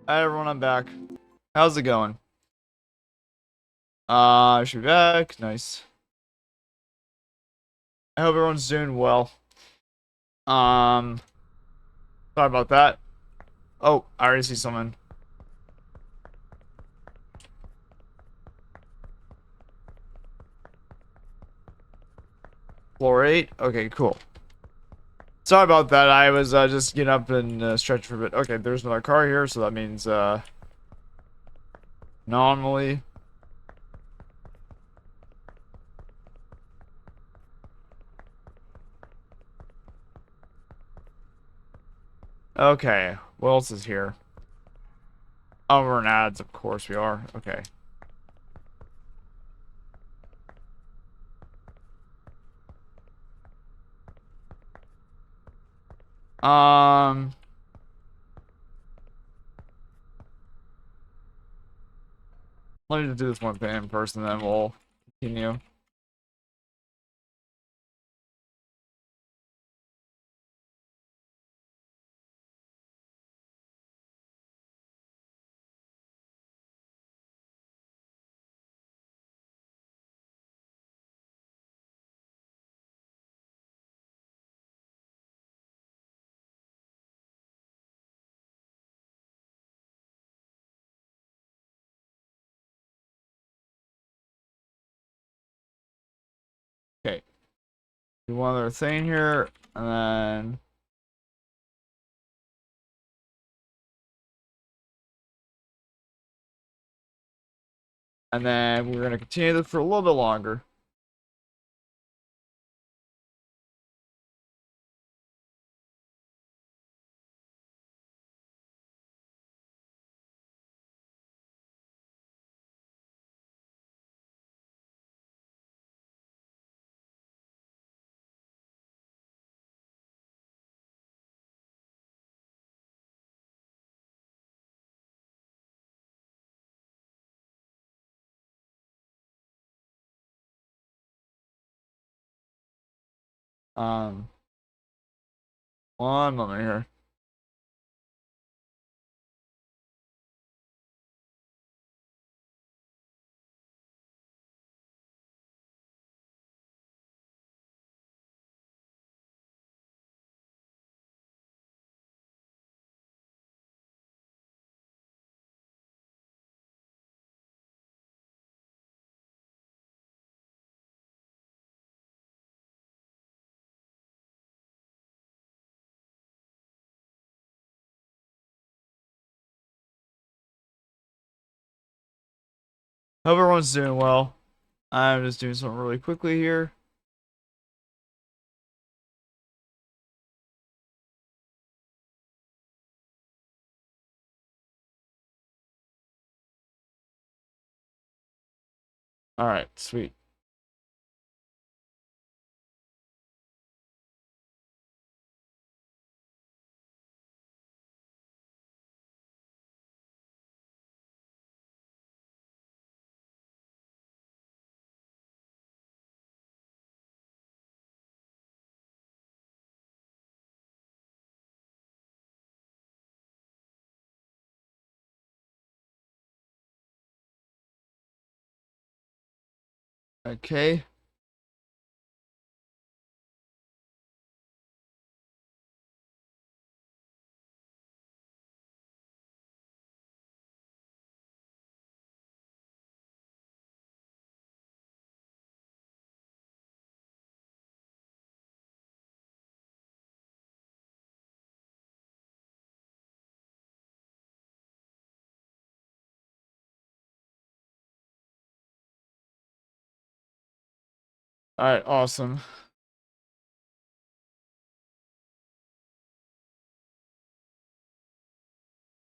Alright, everyone, I'm back. How's it going? I should be back. Nice. I hope everyone's doing well. Sorry about that. Oh, I already see someone. Floor 8? Okay, cool. Sorry about that. I was just getting up and stretching for a bit. Okay, there's another car here, so that means anomaly. Okay, what else is here? Oh, we're in ads, of course we are. Okay. Um, let me just do this one thing first, and then we'll continue. Okay. Do one other thing here, and then we're gonna continue this for a little bit longer. Um, one moment here. Hope everyone's doing well. I'm just doing something really quickly here. Alright, sweet. Okay. Alright, awesome.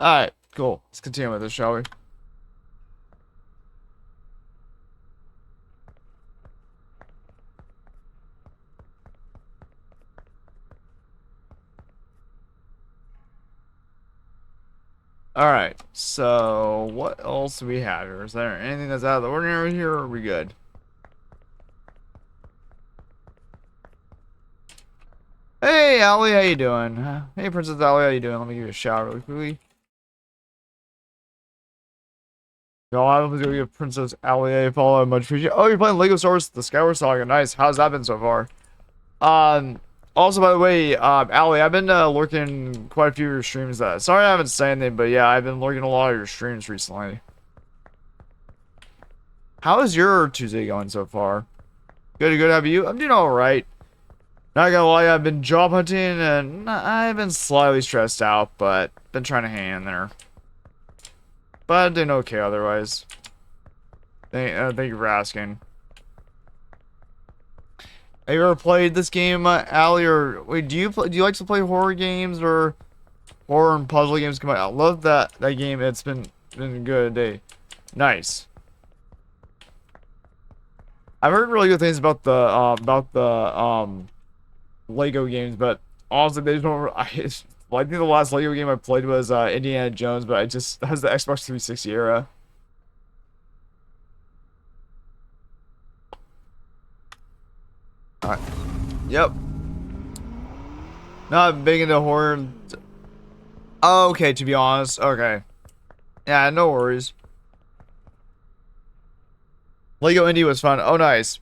Alright, cool. Let's continue with this, shall we? Alright, so what else do we have here? Is there anything that's out of the ordinary here, or are we good? Hey, Allie, how you doing? Hey, Princess Allie, how you doing? Let me give you a shout really quickly. Y'all, I was gonna give Princess Allie a follow. Much appreciate. Oh, you're playing Lego Star Wars: The Skyward Saga. Nice. How's that been so far? Also, by the way, Allie, I've been lurking quite a few of your streams. Sorry I haven't said anything, but yeah, I've been lurking a lot of your streams recently. How is your Tuesday going so far? Good, good. How about you? I'm doing all right. Not gonna lie, I've been job hunting and I've been slightly stressed out, but been trying to hang in there. But I'm doing okay otherwise. Thank you for asking. Have you ever played this game, Allie? Or wait, do you like to play horror games or horror and puzzle games? Come on, I love that game. It's been good day. Nice. I've heard really good things about the Lego games, but honestly, they just don't. Well, I think the last Lego game I played was Indiana Jones, but that was the Xbox 360 era. All right. Yep. Not big into horror. Oh, okay, to be honest. Okay. Yeah, no worries. Lego Indie was fun. Oh, nice.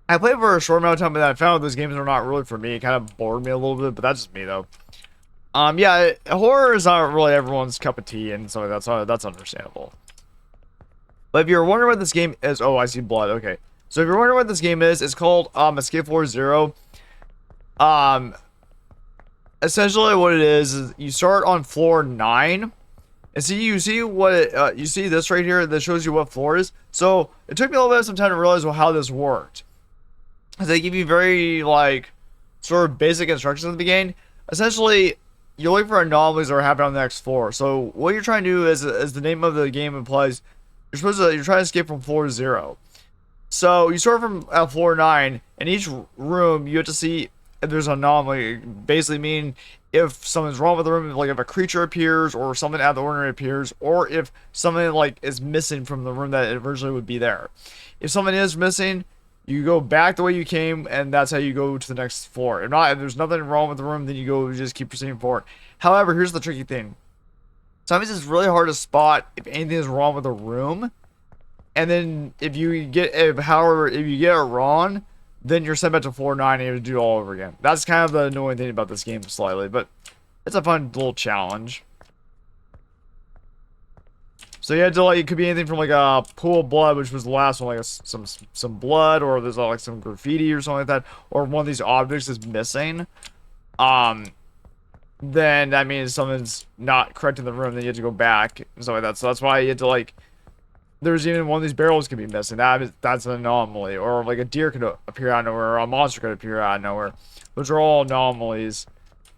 I played for a short amount of time, but then I found out those games are not really for me. It kind of bored me a little bit, but that's just me, though. Yeah, horror is not really everyone's cup of tea, and so that's understandable. But if you're wondering what this game is, oh, I see blood. Okay, so if you're wondering what this game is, it's called Escape Floor Zero. Essentially what it is you start on floor 9. And see, you see what you see this right here that shows you what floor is. So it took me a little bit of some time to realize how this worked. They give you very like sort of basic instructions at the beginning. Essentially, you're looking for anomalies that are happening on the next floor. So what you're trying to do is, as the name of the game implies, you're trying to escape from floor 0. So you start from floor 9, and each room you have to see if there's an anomaly. Basically, meaning if something's wrong with the room, like if a creature appears, or something out of the ordinary appears, or if something like is missing from the room that it originally would be there. If something is missing, you go back the way you came, and that's how you go to the next floor. If there's nothing wrong with the room, then you just keep proceeding forward. However, here's the tricky thing. Sometimes it's really hard to spot if anything is wrong with the room. And then if you get it wrong, then you're sent back to floor 9 and you have to do it all over again. That's kind of the annoying thing about this game slightly, but it's a fun little challenge. So you had to it could be anything from like a pool of blood, which was the last one, like some blood, or there's like some graffiti or something like that, or one of these objects is missing. Then that means something's not correct in the room. Then you have to go back and stuff like that. So that's why you had to there's even one of these barrels could be missing. That's an anomaly, or like a deer could appear out of nowhere, or a monster could appear out of nowhere. Those are all anomalies,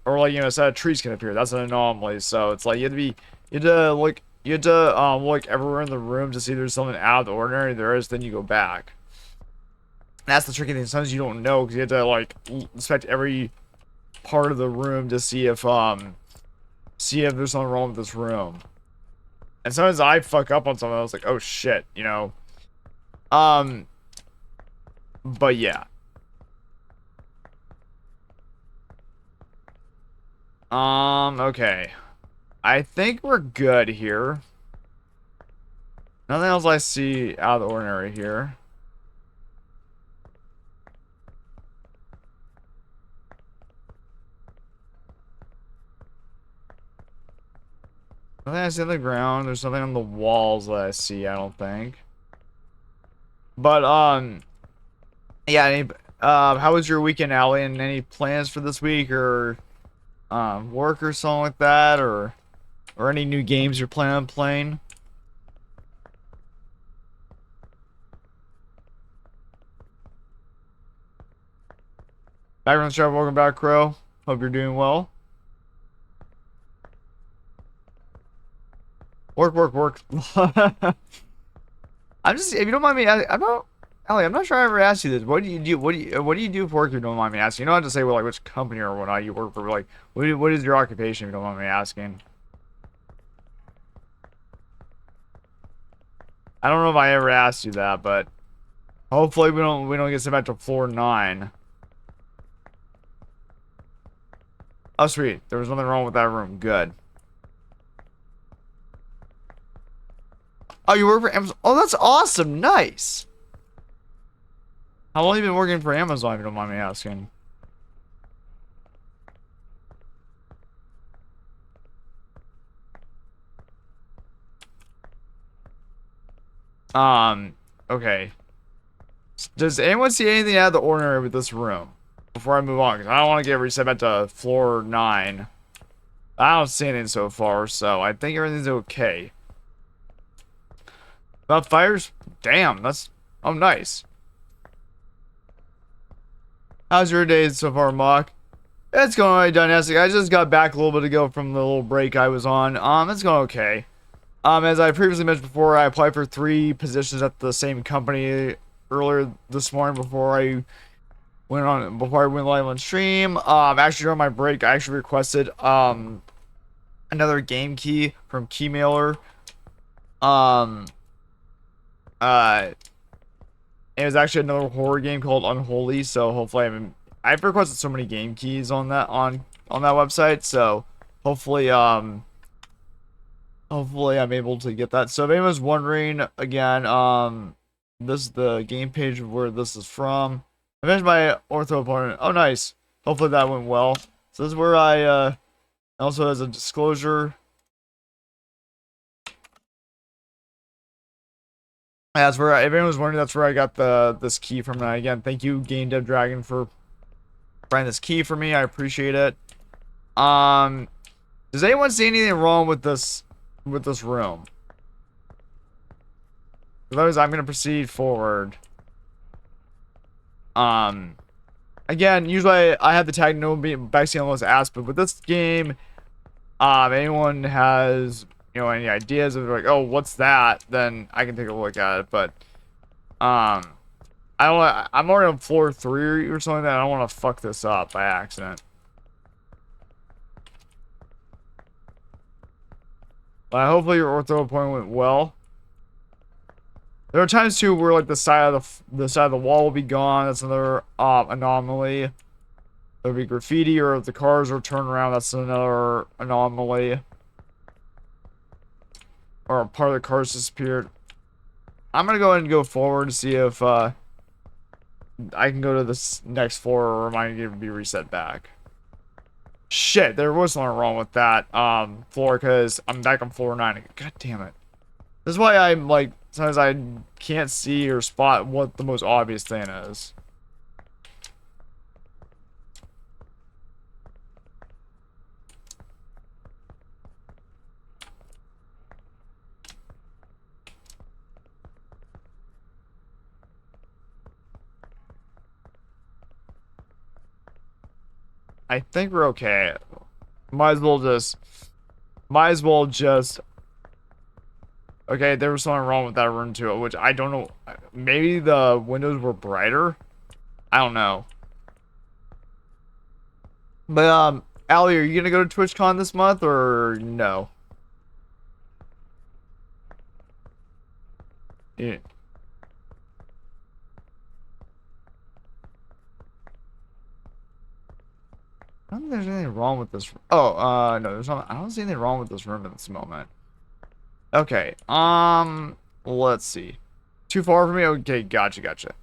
or a set of trees can appear. That's an anomaly. So it's like you had to look everywhere in the room to see if there's something out of the ordinary. There is, then you go back. That's the tricky thing. Sometimes you don't know because you have to inspect every part of the room to see if there's something wrong with this room. And sometimes I fuck up on something. I was like, oh shit, But yeah. Okay. I think we're good here. Nothing else I see out of the ordinary here. Nothing I see on the ground. There's nothing on the walls that I see, I don't think. But, yeah, how was your weekend, Allie? And any plans for this week, or, work or something like that, or any new games you're planning on playing? Background chat, welcome back, Crow. Hope you're doing well. Work. if you don't mind me, Ellie, I'm not sure I ever asked you this. What do you do? What do you do for work if you don't mind me asking? You don't have to say which company or whatnot you work for. But, what is your occupation if you don't mind me asking? I don't know if I ever asked you that, but hopefully we don't get sent back to floor 9. Oh, sweet. There was nothing wrong with that room. Good. Oh, you work for Amazon? Oh, that's awesome. Nice. How long have you been working for Amazon, if you don't mind me asking? Okay. Does anyone see anything out of the ordinary with this room? before I move on, because I don't want to get reset back to floor 9. I don't see anything so far, so I think everything's okay. About fires? Damn, that's... Oh, nice. How's your day so far, Mock? It's going alright, Dynastic. I just got back a little bit ago from the little break I was on. It's going okay. As I previously mentioned before, I applied for 3 positions at the same company earlier this morning before I went live on stream. Actually during my break, I actually requested another game key from Keymailer. It was actually another horror game called Unholy, so hopefully I've requested so many game keys on that website, so hopefully hopefully I'm able to get that. So if anyone's wondering, again, this is the game page where this is from. I mentioned my ortho opponent. Oh, nice. Hopefully that went well. So this is where I also as a disclosure. That's where, if anyone was wondering, that's where I got this key from. And again, thank you, GameDevDragon, for finding this key for me. I appreciate it. Does anyone see anything wrong with this room? Otherwise, I'm gonna proceed forward. Again, usually I have the tag no backseat unless asked, but with this game, anyone has any ideas of like, oh, what's that? Then I can take a look at it. But I'm already on floor 3 or something. That I don't want to fuck this up by accident. But hopefully your ortho appointment went well. There are times too where like the side of the wall will be gone. That's another anomaly. There'll be graffiti, or if the cars are turned around, that's another anomaly. Or part of the cars disappeared. I'm gonna go ahead and go forward to see if I can go to this next floor, or am I gonna be reset back? Shit, there was something wrong with that floor, because I'm back on floor 9. God damn it. This is why I'm like, sometimes I can't see or spot what the most obvious thing is. I think we're okay. Might as well just. Okay, there was something wrong with that room too, which I don't know. Maybe the windows were brighter. I don't know. But Ali, are you gonna go to TwitchCon this month or no? Yeah. I don't think there's anything wrong with this. Oh, no, there's not. I don't see anything wrong with this room at this moment. Okay, let's see. Too far from me? Okay, gotcha.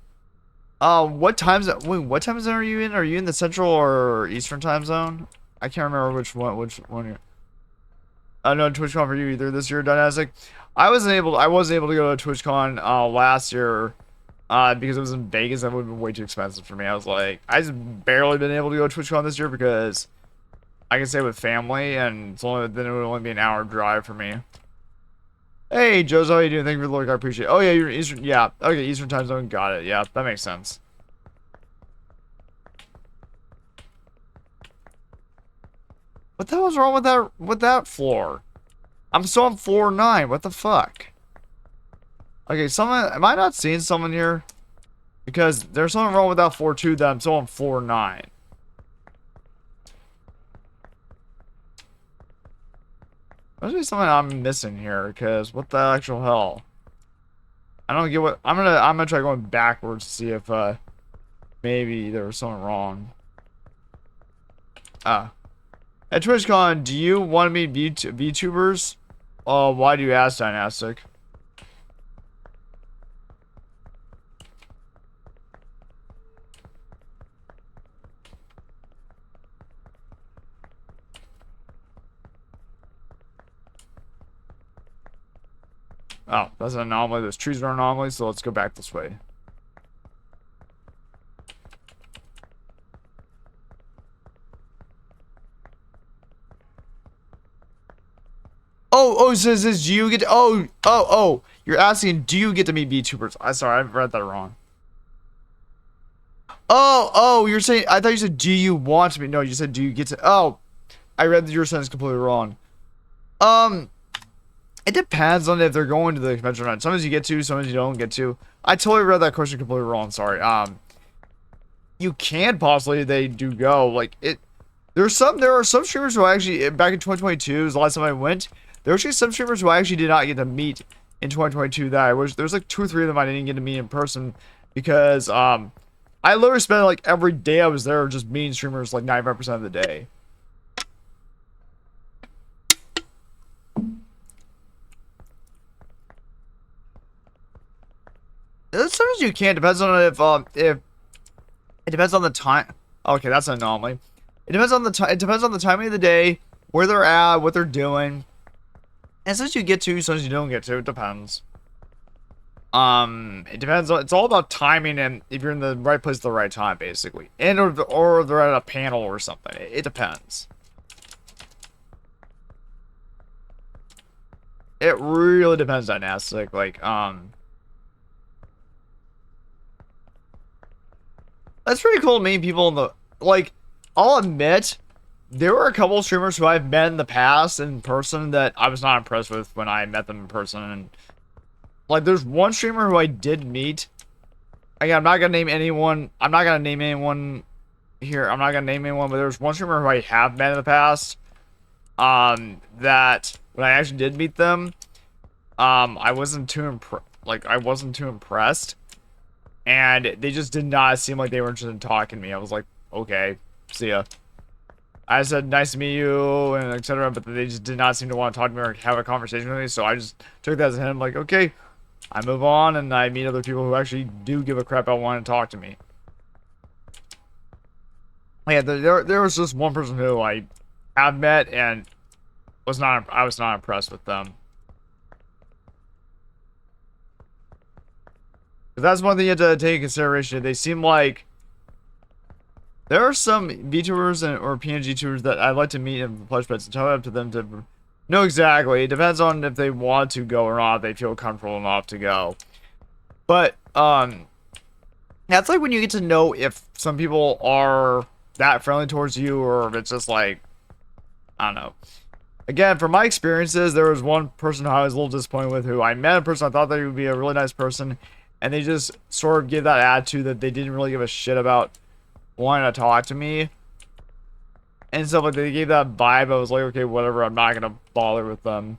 What times? Wait, what time zone are you in? Are you in the Central or Eastern time zone? I can't remember which one you're. No, TwitchCon for you either this year, Dynastic. I wasn't able to go to TwitchCon last year. Because it was in Vegas, that would have been way too expensive for me. I was like, I just barely been able to go to TwitchCon this year because I can stay with family, and then it would only be an hour drive for me. Hey, Jozo, how you doing? Thank you for the look. I appreciate it. Oh, yeah, you're Eastern. Yeah, okay, Eastern time zone. Got it. Yeah, that makes sense. What the hell was wrong with that floor? I'm still on floor 9. What the fuck? Okay, am I not seeing someone here? Because there's something wrong with that floor 2 that I'm still on floor 9. Must be something I'm missing here, because what the actual hell? I don't get what I'm gonna try going backwards to see if maybe there was something wrong. At TwitchCon, do you want to meet VTubers? Why do you ask, Dynastic? Oh, that's an anomaly. Those trees are anomalies, so let's go back this way. it says, do you get to, oh, you're asking, do you get to meet VTubers? I'm sorry, I read that wrong. Oh, you're saying, I thought you said, do you want to meet? No, you said, do you get to, oh, I read your sentence completely wrong. It depends on if they're going to the convention or not. Sometimes you get to, sometimes you don't get to. I totally read that question completely wrong, sorry. You can possibly, they do go, like, there are some streamers who actually, back in 2022 was the last time I went, there were actually some streamers who I actually did not get to meet in 2022 that I wish, there's like 2 or 3 of them I didn't get to meet in person, because, I literally spent like every day I was there just meeting streamers like 95% of the day. Sometimes you can, depends on if it depends on the time. Okay, that's an anomaly. It depends on the time. It depends on the timing of the day, where they're at, what they're doing. And sometimes you get to, sometimes you don't get to. It depends. It depends on. It's all about timing and if you're in the right place at the right time, basically, and or they're at a panel or something. It depends. It really depends on Dynastic. Like that's pretty cool to meet people in the, like, I'll admit, there were a couple of streamers who I've met in the past in person that I was not impressed with when I met them in person. And, like, there's one streamer who I did meet. Again, I'm not going to name anyone. I'm not going to name anyone here. I'm not going to name anyone, but there's one streamer who I have met in the past. That when I actually did meet them, I wasn't too impressed. And they just did not seem like they were interested in talking to me. I was like, okay, see ya. I said, nice to meet you, and etc. But they just did not seem to want to talk to me or have a conversation with me. So I just took that as a hint. I'm like, okay, I move on, and I meet other people who actually do give a crap about wanting to talk to me. Yeah, there was just one person who I have met, and I was not impressed with them. That's one thing you have to take into consideration. They seem like there are some VTubers or PNG tubers that I'd like to meet in plush pets and tell it up to them to know exactly. It depends on if they want to go or not. If they feel comfortable enough to go. But that's like when you get to know if some people are that friendly towards you or if it's just like, I don't know. Again, from my experiences, there was one person who I was a little disappointed with who I met in person. I thought that he would be a really nice person. And they just sort of gave that attitude that they didn't really give a shit about wanting to talk to me. And stuff like they gave that vibe. I was like, okay, whatever. I'm not going to bother with them.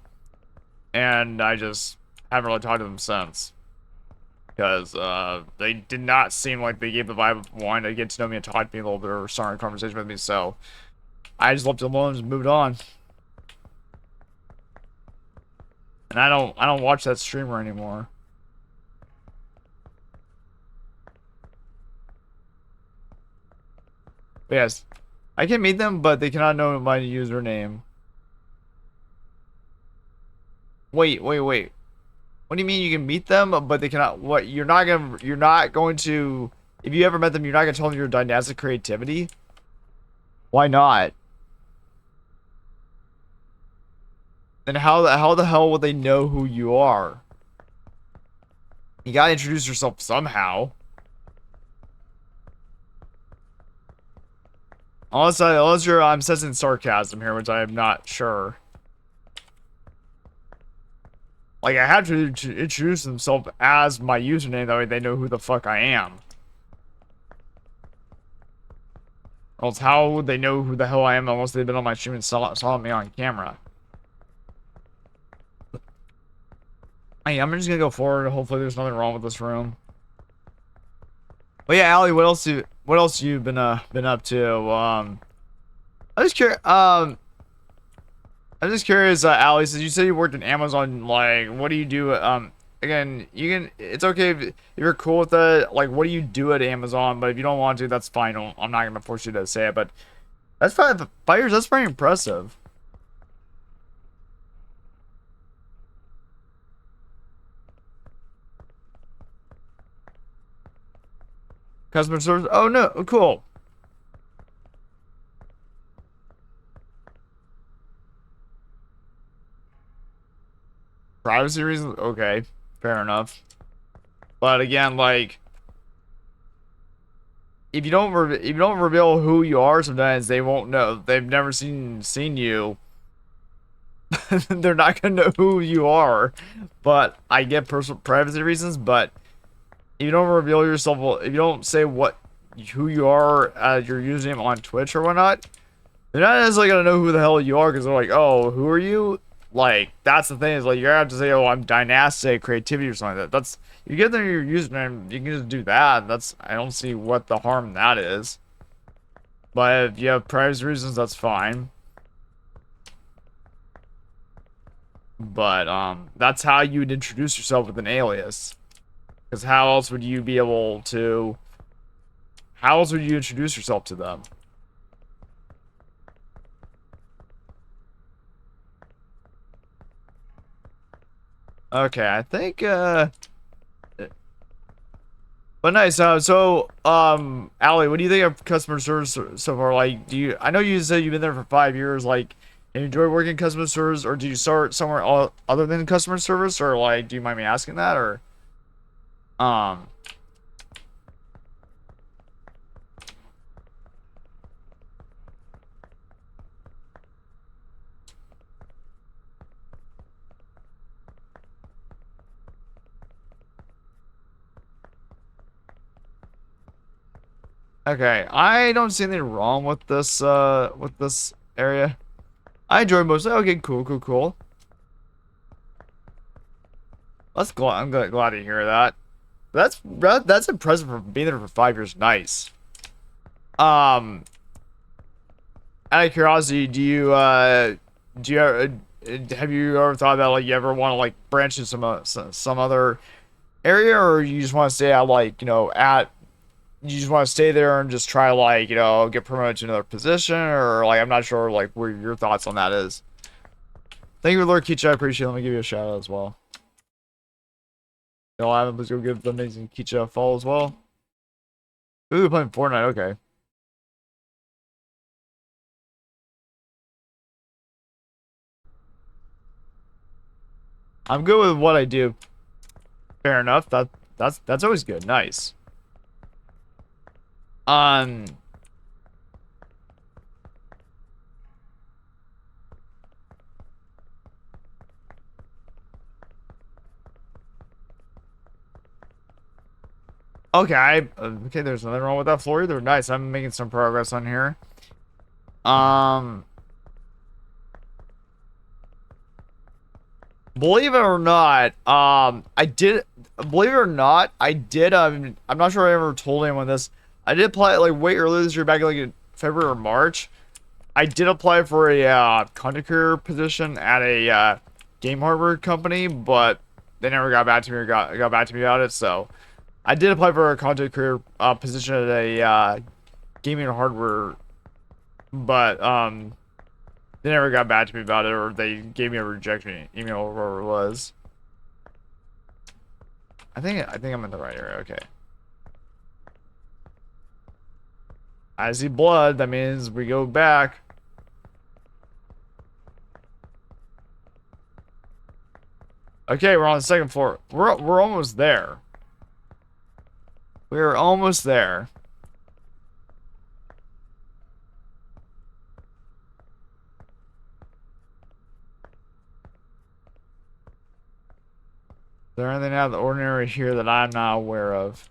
And I just haven't really talked to them since. Because they did not seem like they gave the vibe of wanting to get to know me and talk to me a little bit or start a conversation with me. So I just left it alone and just moved on. And I don't watch that streamer anymore. But yes, I can meet them, but they cannot know my username. Wait. What do you mean you can meet them, but they cannot? What? You're not going to. If you ever met them, you're not gonna tell them your dynastic creativity. Why not? Then how the hell would they know who you are? You gotta introduce yourself somehow. Unless I'm sensing sarcasm here, which I am not sure. Like, I have to introduce themselves as my username, that way they know who the fuck I am. Or else how would they know who the hell I am unless they've been on my stream and saw me on camera? Hey, I'm just gonna go forward. Hopefully there's nothing wrong with this room. But yeah, Allie, what else you been up to? I'm just curious. I'm just curious, Allie. Since you said you worked in Amazon, like, what do you do? Again, it's okay if you're cool with it. Like, what do you do at Amazon? But if you don't want to, that's fine. I'm not gonna force you to say it. But that's 5 years. That's pretty impressive. Customer service. Oh no, cool. Privacy reasons? Okay, fair enough. But again, like, if you don't reveal who you are, sometimes they won't know. They've never seen you. They're not gonna know who you are. But I get personal privacy reasons. But if you don't reveal yourself, if you don't say who you are as your username on Twitch or whatnot, they're not necessarily gonna know who the hell you are because they're like, oh, who are you? Like, that's the thing, is like, you're gonna have to say, oh, I'm Dynastic Creativity or something like that. That's, you get them your username, you can just do that. That's, I don't see what the harm in that is. But if you have privacy reasons, that's fine. But that's how you would introduce yourself with an alias. Because how else would you be able to, how else would you introduce yourself to them? Okay, I think, but nice. Allie, what do you think of customer service so far? Like, I know you said you've been there for 5 years. Like, do you enjoy working customer service, or do you start somewhere other than customer service, or like, do you mind me asking that, or, um, okay, I don't see anything wrong with this area. I enjoy most of it. Okay, cool. I'm glad to hear that. That's impressive for being there for 5 years. Nice. Um, Out of curiosity, do you have you ever thought about, like, you ever want to, like, branch into some other area, or you just want to stay at, like, you just want to stay there and just try, like, get promoted to another position, or, like, I'm not sure, like, where your thoughts on that is. Thank you, Lord Keach. I appreciate it. Let me give you a shout out as well. Let's go give the amazing Keach a follow as well. Ooh, playing Fortnite. Okay. I'm good with what I do. Fair enough. That's always good. Nice. Um. Okay. Okay. There's nothing wrong with that floor either. Nice. I'm making some progress on here. Um. Believe it or not, believe it or not, I'm not sure I ever told anyone this. I did apply, like, way earlier this year, back in, like, in February or March. I did apply for a content creator position at a game hardware company, but they never got back to me or got back to me about it. So I did apply for a content creator position at a gaming hardware, but they never got back to me about it, or they gave me a rejection email or whatever it was. I think I'm in the right area. Okay. I see blood. That means we go back. Okay, we're on the second floor. We're almost there. We're almost there. Is there anything out of the ordinary here that I'm not aware of?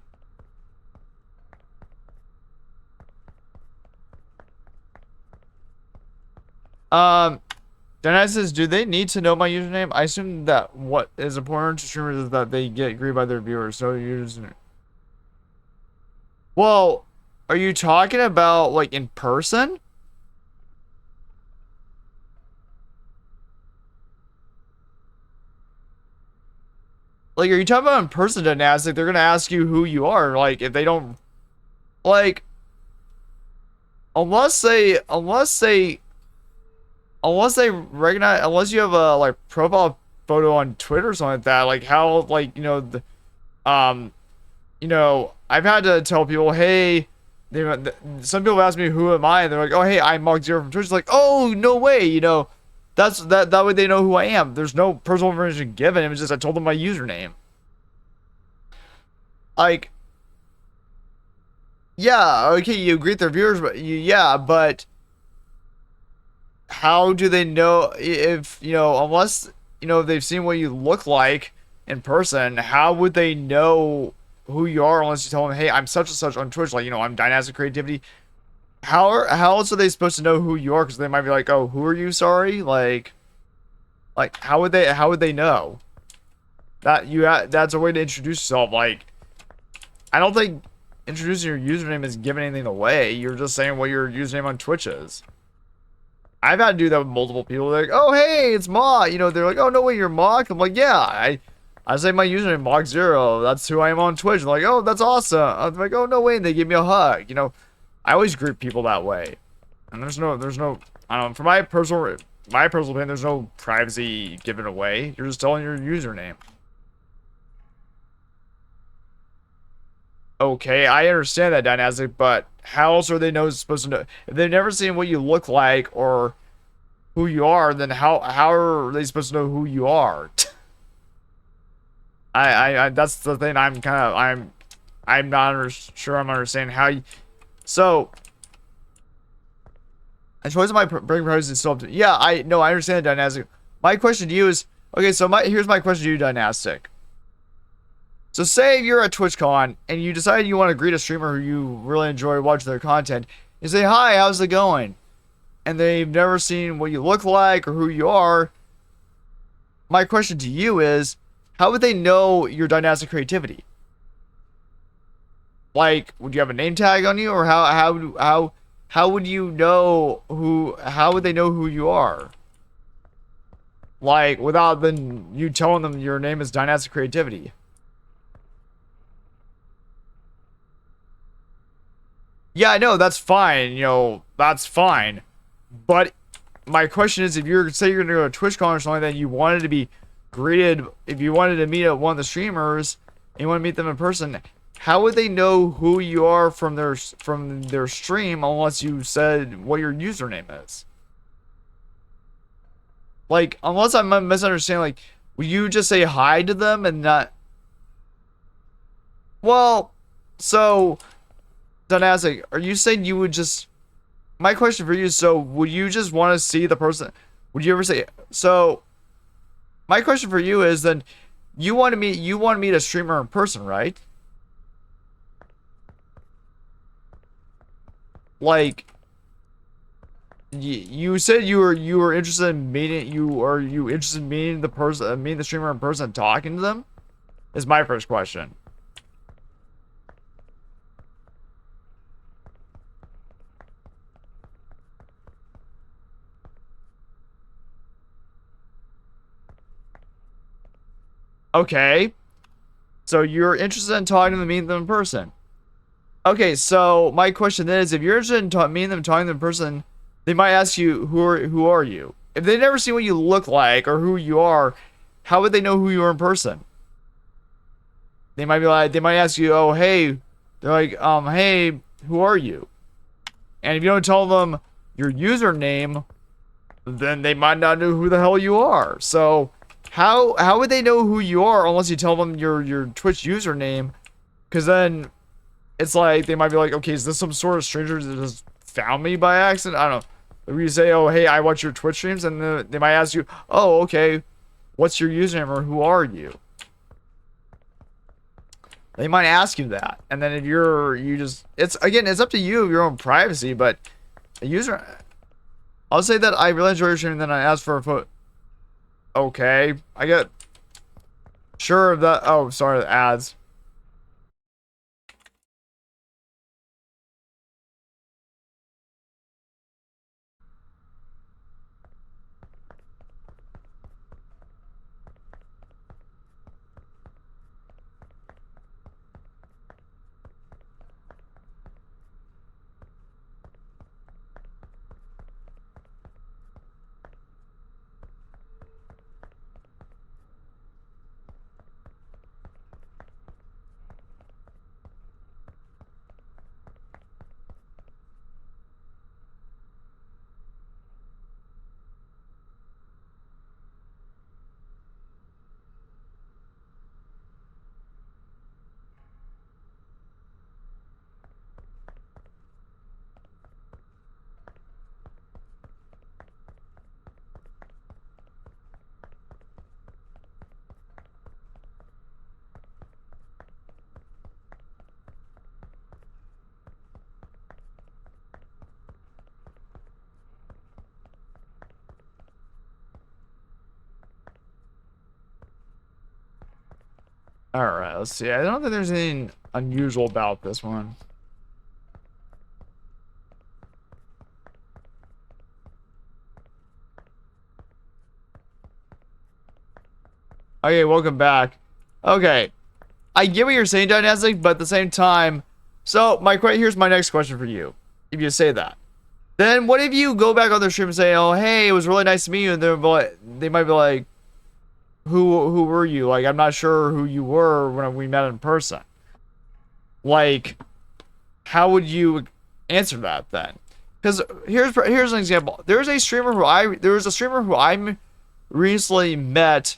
Dennis says, do they need to know my username? I assume that what is important to streamers is that they get agreed by their viewers. So username. Well, are you talking about, like, in person? Like, are you talking about in person, Dennis? Like, they're gonna ask you who you are. Like, if they don't, like, unless they recognize, unless you have a, like, profile photo on Twitter or something like that, like, how, like, I've had to tell people, hey, some people ask me who am I, and they're like, oh, hey, I'm Mark Zero from Twitch. It's like, oh, no way, That way they know who I am. There's no personal information given. It was just I told them my username. Like, yeah, okay, you greet their viewers, but yeah, but how do they know if, unless, they've seen what you look like in person, how would they know who you are unless you tell them, hey, I'm such and such on Twitch, like, I'm Dynastic Creativity. How else are they supposed to know who you are? Because they might be like, oh, who are you? Sorry, like how would they know that's a way to introduce yourself? Like, I don't think introducing your username is giving anything away. You're just saying what your username on Twitch is. I've had to do that with multiple people. They're like, oh, hey, it's Ma. They're like, oh, no way, you're Mock. I'm like, yeah, I say my username, Mock0. That's who I am on Twitch. I'm like, oh, that's awesome. I'm like, oh, no way. And they give me a hug. I always group people that way. And there's no, I don't know, for my personal opinion, there's no privacy given away. You're just telling your username. Okay, I understand that, Dynastic, but how else are they supposed to know? If they've never seen what you look like or who you are, then how are they supposed to know who you are? I that's the thing. I'm not sure I'm understanding how you. So, a choice of my brain process is still up to. Yeah, I understand, Dynastic. My question to you is, okay, so here's my question to you, Dynastic. So say you're at TwitchCon and you decide you want to greet a streamer who you really enjoy watching their content. You say, hi, how's it going? And they've never seen what you look like or who you are. My question to you is, how would they know your Dynastic Creativity? Like, would you have a name tag on you, or how would you know how would they know who you are? Like, without then you telling them your name is Dynastic Creativity. Yeah, I know, that's fine, that's fine. But my question is, if you're gonna go to TwitchCon or something like that, you wanted to be greeted, if you wanted to meet one of the streamers and you want to meet them in person, how would they know who you are from their stream unless you said what your username is? Like, unless I'm misunderstanding, like, will you just say hi to them and not? Well, so, Dynastic, are you saying you would just? My question for you is, so would you just want to see the person? Would you ever say so? My question for you is then, you want to meet a streamer in person, right? Like, you said you were interested in meeting you interested in meeting the person, meeting the streamer in person, and talking to them? Is my first question. Okay, so you're interested in talking to them, meeting them in person. Okay, so my question is, if you're interested in meeting them, talking to them in person, they might ask you, who are you? If they've never seen what you look like or who you are, how would they know who you are in person? They might be like, they might ask you, oh, hey, they're like, hey, who are you? And if you don't tell them your username, then they might not know who the hell you are. So how would they know who you are unless you tell them your Twitch username? Because then it's like, they might be like, okay, is this some sort of stranger that just found me by accident? I don't know. If you say, oh, hey, I watch your Twitch streams, and they might ask you, oh, okay, what's your username or who are you? They might ask you that. And then if it's up to you, your own privacy, but a user, I'll say that I really enjoy your stream, and then I ask for a photo. Okay, I get, sure, that, oh, sorry, the ads. Alright, let's see. I don't think there's anything unusual about this one. Okay, welcome back. Okay. I get what you're saying, Dynastic, but at the same time, so here's my next question for you. If you say that, then what if you go back on their stream and say, "Oh, hey, it was really nice to meet you," and they might be like, "Who were you? Like, I'm not sure who you were when we met in person." Like, how would you answer that then? Because here's an example. There was a streamer who I recently met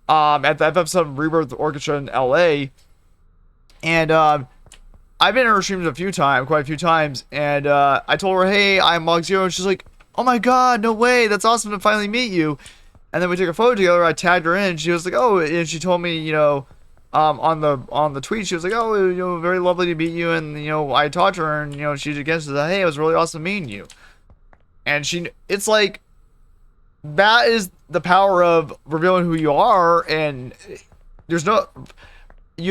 at the FF7 Rebirth Orchestra in LA, and I've been in her streams quite a few times, and I told her, "Hey, I'm Log Zero," and she's like, "Oh my god, no way, that's awesome to finally meet you." And then we took a photo together. I tagged her in, and she was like, "Oh," and she told me, on the tweet, she was like, "Oh, very lovely to meet you," and I talked to her, and she again said, "Hey, it was really awesome meeting you," and it's like, that is the power of revealing who you are, and you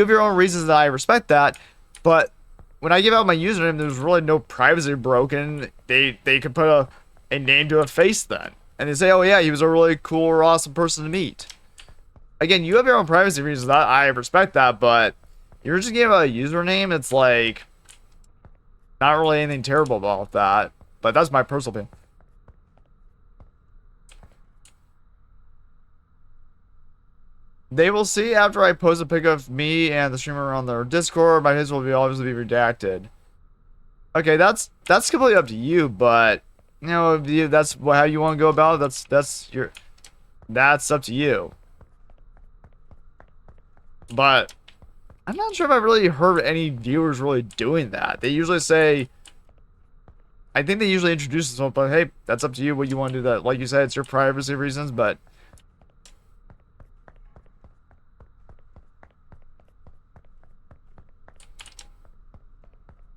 have your own reasons, that I respect that, but when I give out my username, there's really no privacy broken. They could put a name to a face then, and they say, "Oh yeah, he was a really cool or awesome person to meet." Again, you have your own privacy reasons, that I respect that, but you're just giving out a username. It's like, not really anything terrible about that, but that's my personal opinion. They will see after I post a pic of me and the streamer on their Discord. My his will obviously be redacted. Okay, that's completely up to you, but if that's how you want to go about it, that's up to you. But I'm not sure if I've really heard any viewers really doing that. They usually say, I think they usually introduce themselves, but hey, that's up to you what you want to do. That, like you said, it's your privacy reasons, but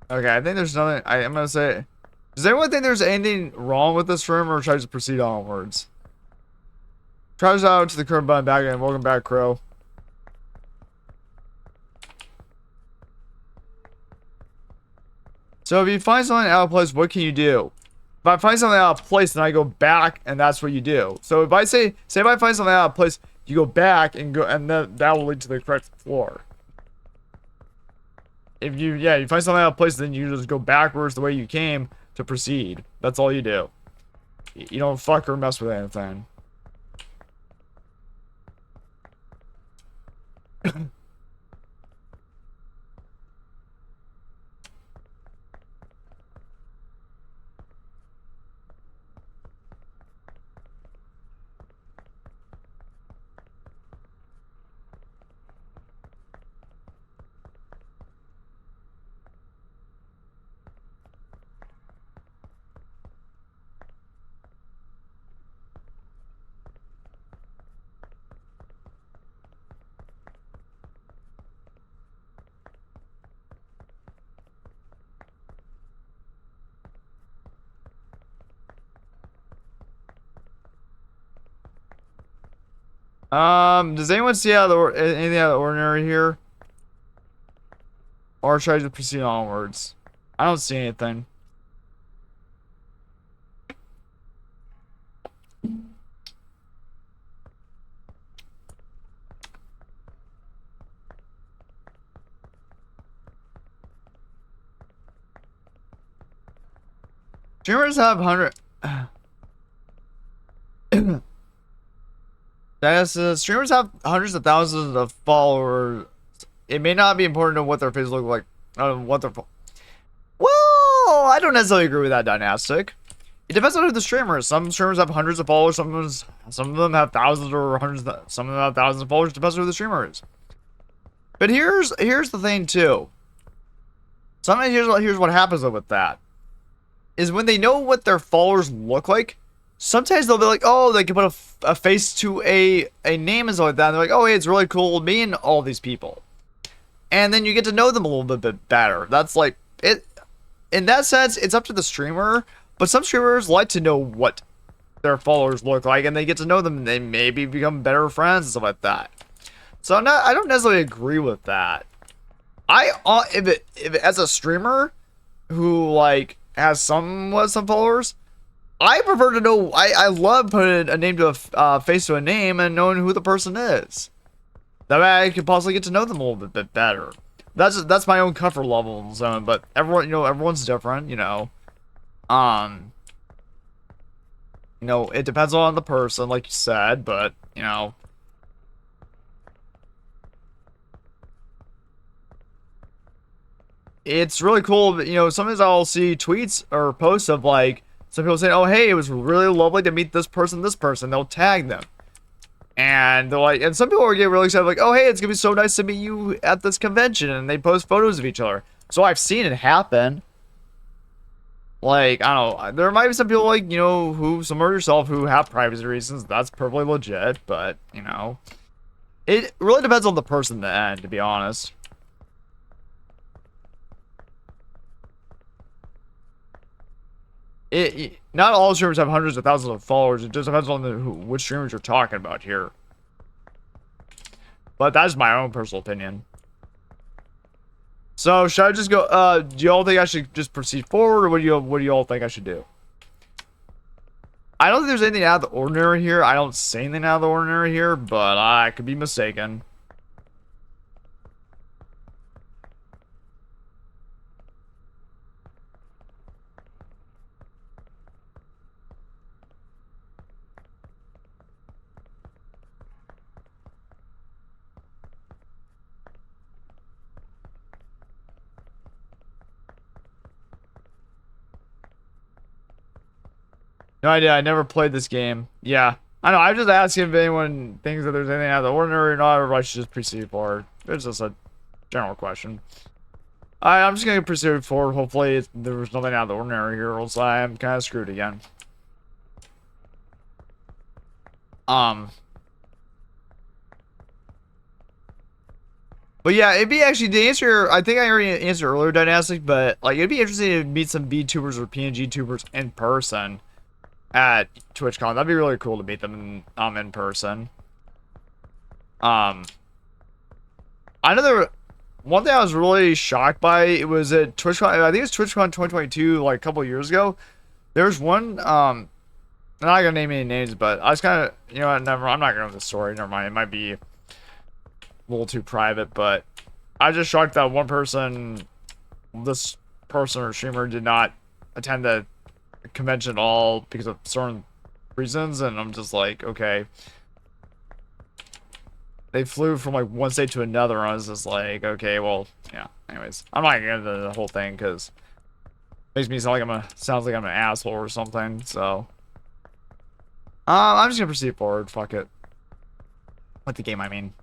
okay, I think there's nothing. I'm gonna say, does anyone think there's anything wrong with this room, or try to proceed onwards? Tries out to the current button back in. Welcome back, Crow. So if you find something out of place, what can you do? If I find something out of place, then I go back, and that's what you do. So if I say if I find something out of place, you go back and then that will lead to the correct floor. If you find something out of place, then you just go backwards the way you came to proceed. That's all you do. You don't fuck or mess with anything. Does anyone see anything out of the ordinary here? Or should I just proceed onwards? I don't see anything. Streamers have streamers have hundreds of thousands of followers. It may not be important to what their faces look like. Well, I don't necessarily agree with that, Dynastic. It depends on who the streamer is. Some streamers have hundreds of followers. Some of them have thousands or hundreds. Some of them have thousands of followers. It depends on who the streamer is. But here's the thing too. Sometimes here's what happens with that. Is when they know what their followers look like, sometimes they'll be like, oh, they can put a face to a name and stuff like that. And they're like, oh, hey, it's really cool meeting all these people. And then you get to know them a little bit better. That's like it. In that sense, it's up to the streamer. But some streamers like to know what their followers look like, and they get to know them, and they maybe become better friends and stuff like that. So I don't necessarily agree with that. If it as a streamer who like has some followers, I prefer to know. I love putting a name to a face to a name and knowing who the person is. That way I could possibly get to know them a little bit better. That's my own comfort level and zone. But everyone, everyone's different. It depends on the person, like you said. But it's really cool. Sometimes I'll see tweets or posts of like some people saying, "Oh, hey, it was really lovely to meet this person." They'll tag them. And they're like, and some people are getting really excited, like, oh, hey, it's gonna be so nice to meet you at this convention, and they post photos of each other. So I've seen it happen. Like, I don't know, there might be some people like, who, similar to yourself, who have privacy reasons. That's perfectly legit, but, it really depends on the person in the end, to be honest. Not all streamers have hundreds of thousands of followers. It just depends on which streamers you're talking about here. But that's my own personal opinion. So should I just go? Do y'all think I should just proceed forward, or what do y'all think I should do? I don't think there's anything out of the ordinary here. I don't see anything out of the ordinary here, but I could be mistaken. No idea. I never played this game. Yeah. I know. I'm just asking if anyone thinks that there's anything out of the ordinary or not, or if I should just proceed forward. It's just a general question. I'm just going to proceed forward. Hopefully, there was nothing out of the ordinary here, or else I am kind of screwed again. But yeah, it'd be actually, to answer, I think I already answered earlier, Dynastic, but like, it'd be interesting to meet some VTubers or PNG tubers in person at TwitchCon. That'd be really cool to meet them in person. I know one thing I was really shocked by, it was at TwitchCon, I think it's TwitchCon 2022, like a couple of years ago. There's one, I'm not gonna name any names, but I was kind of, I'm not gonna know the story, never mind, it might be a little too private, but I was just shocked that this person or streamer did not attend the convention at all because of certain reasons, and I'm just like, okay. They flew from like one state to another, and I was just like, okay, well, yeah. Anyways, I'm not gonna get into the whole thing because it makes me sounds like I'm an asshole or something. So, I'm just gonna proceed forward. Fuck it. With the game, I mean.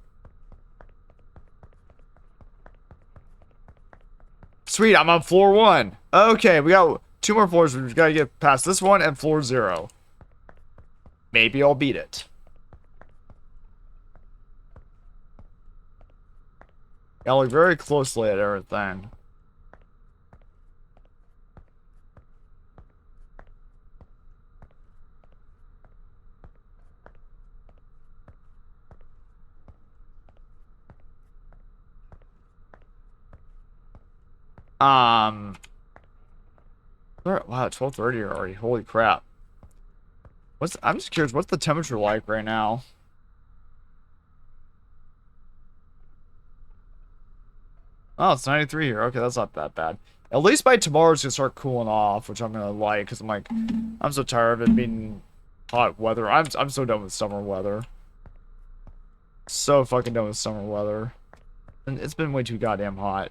Sweet, I'm on floor 1. Okay, we got 2 more floors. We've got to get past this one and floor 0. Maybe I'll beat it. Gotta look very closely at everything. Wow, 12:30 already. Holy crap. I'm just curious, what's the temperature like right now? Oh, it's 93 here. Okay, that's not that bad. At least by tomorrow it's gonna start cooling off, which I'm gonna like, because I'm so tired of it being hot weather. I'm so done with summer weather. So fucking done with summer weather. And it's been way too goddamn hot.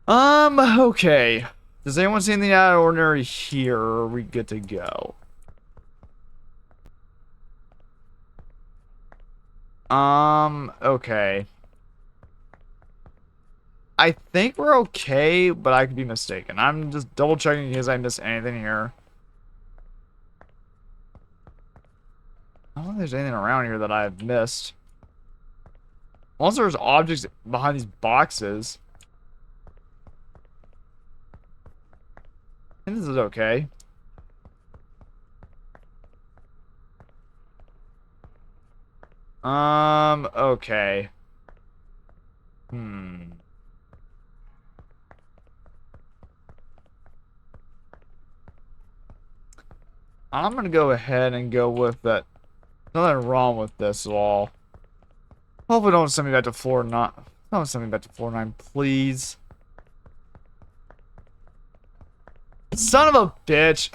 Okay. Does anyone see anything out of ordinary here, or are we good to go? Okay. I think we're okay, but I could be mistaken. I'm just double checking in case I miss anything here. I don't think there's anything around here that I've missed. Unless there's objects behind these boxes. I think this is okay. Okay. Hmm. I'm gonna go ahead and go with that. Nothing wrong with this at all. Hopefully don't send me back to floor 9. Don't send me back to floor 9, please. Son of a bitch.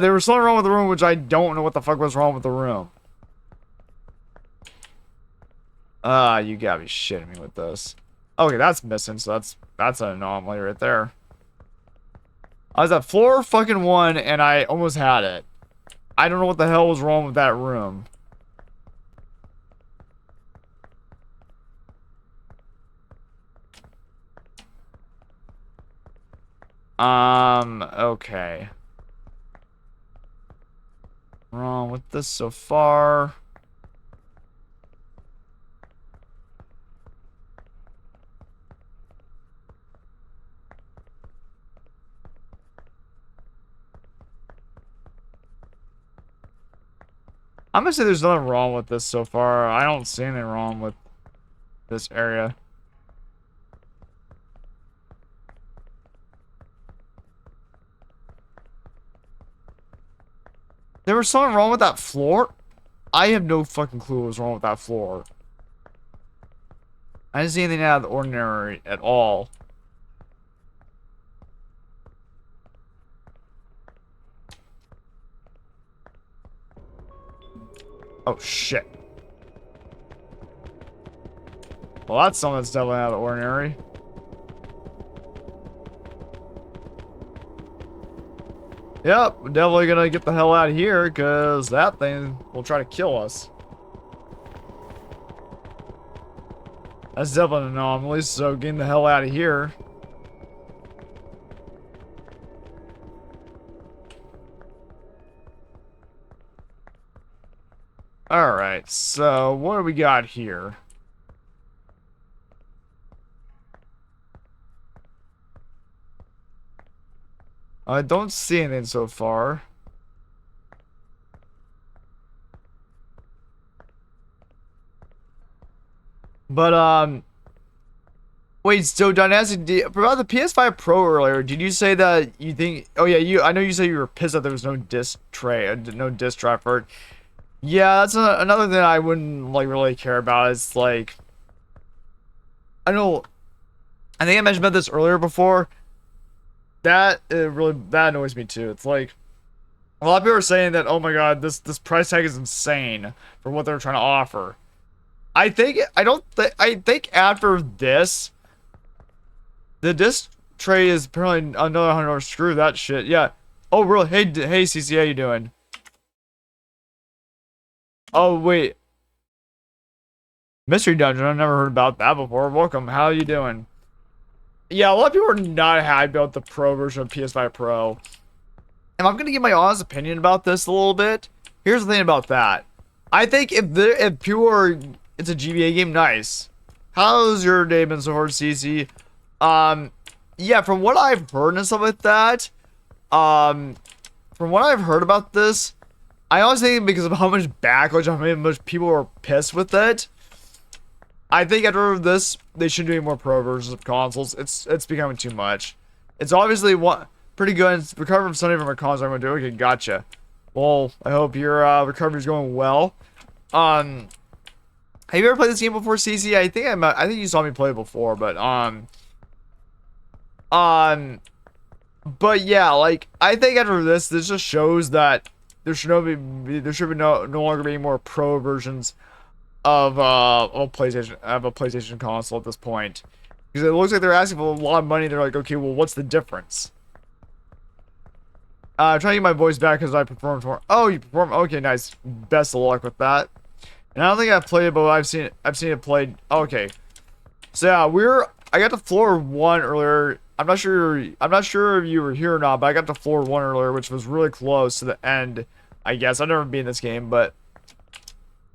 There was something wrong with the room, which I don't know what the fuck was wrong with the room. You gotta be shitting me with this. Okay, that's missing, so that's an anomaly right there. I was at floor fucking 1, and I almost had it. I don't know what the hell was wrong with that room. Okay. Wrong with this so far. I'm gonna say there's nothing wrong with this so far. I don't see anything wrong with this area. There was something wrong with that floor? I have no fucking clue what was wrong with that floor. I didn't see anything out of the ordinary at all. Oh, shit. Well, that's something that's definitely out of the ordinary. Yep, we're definitely gonna get the hell out of here, because that thing will try to kill us. That's definitely an anomaly, so getting the hell out of here. Alright, so what do we got here? I don't see anything so far. But, wait, so Dynastic, about the PS5 Pro earlier, did you say that you think, oh yeah, I know you said you were pissed that there was no disc tray, no disc drive for it. Yeah, that's another thing I wouldn't, like, really care about. It's like, I know, I think I mentioned about this earlier before. That annoys me too. It's like, a lot of people are saying that, oh my god, this price tag is insane for what they're trying to offer. I think after this, the disc tray is apparently another $100. Screw that shit. Yeah. Oh really? Hey CC, how you doing? Oh wait, Mystery Dungeon. I've never heard about that before. Welcome. How you doing? Yeah, a lot of people are not happy about the Pro version of PS5 Pro. And I'm gonna give my honest opinion about this a little bit. Here's the thing about that. I think if people are, it's a GBA game, nice. How's your day been so far, CC? Yeah, from what I've heard and stuff like that, from what I've heard about this, I honestly think because of how much backlash, how much people are pissed with it, I think after this, they should do more pro versions of consoles. It's becoming too much. It's obviously pretty good. It's recovering from Sunday from a console. I'm gonna do. Okay, gotcha. Well, I hope your recovery is going well. Have you ever played this game before, CC? I think you saw me play it before, but yeah, like I think after this just shows that there should no longer be more pro versions of a PlayStation console at this point, because it looks like they're asking for a lot of money. They're like, okay, well, what's the difference? I'm trying to get my voice back because I performed for. Oh, you performed. Okay, nice. Best of luck with that. And I don't think I've played it, but I've seen it played. Okay, so yeah, I got to floor 1 earlier. I'm not sure if you were here or not, but I got to floor 1 earlier, which was really close to the end. I guess I've never been in this game, but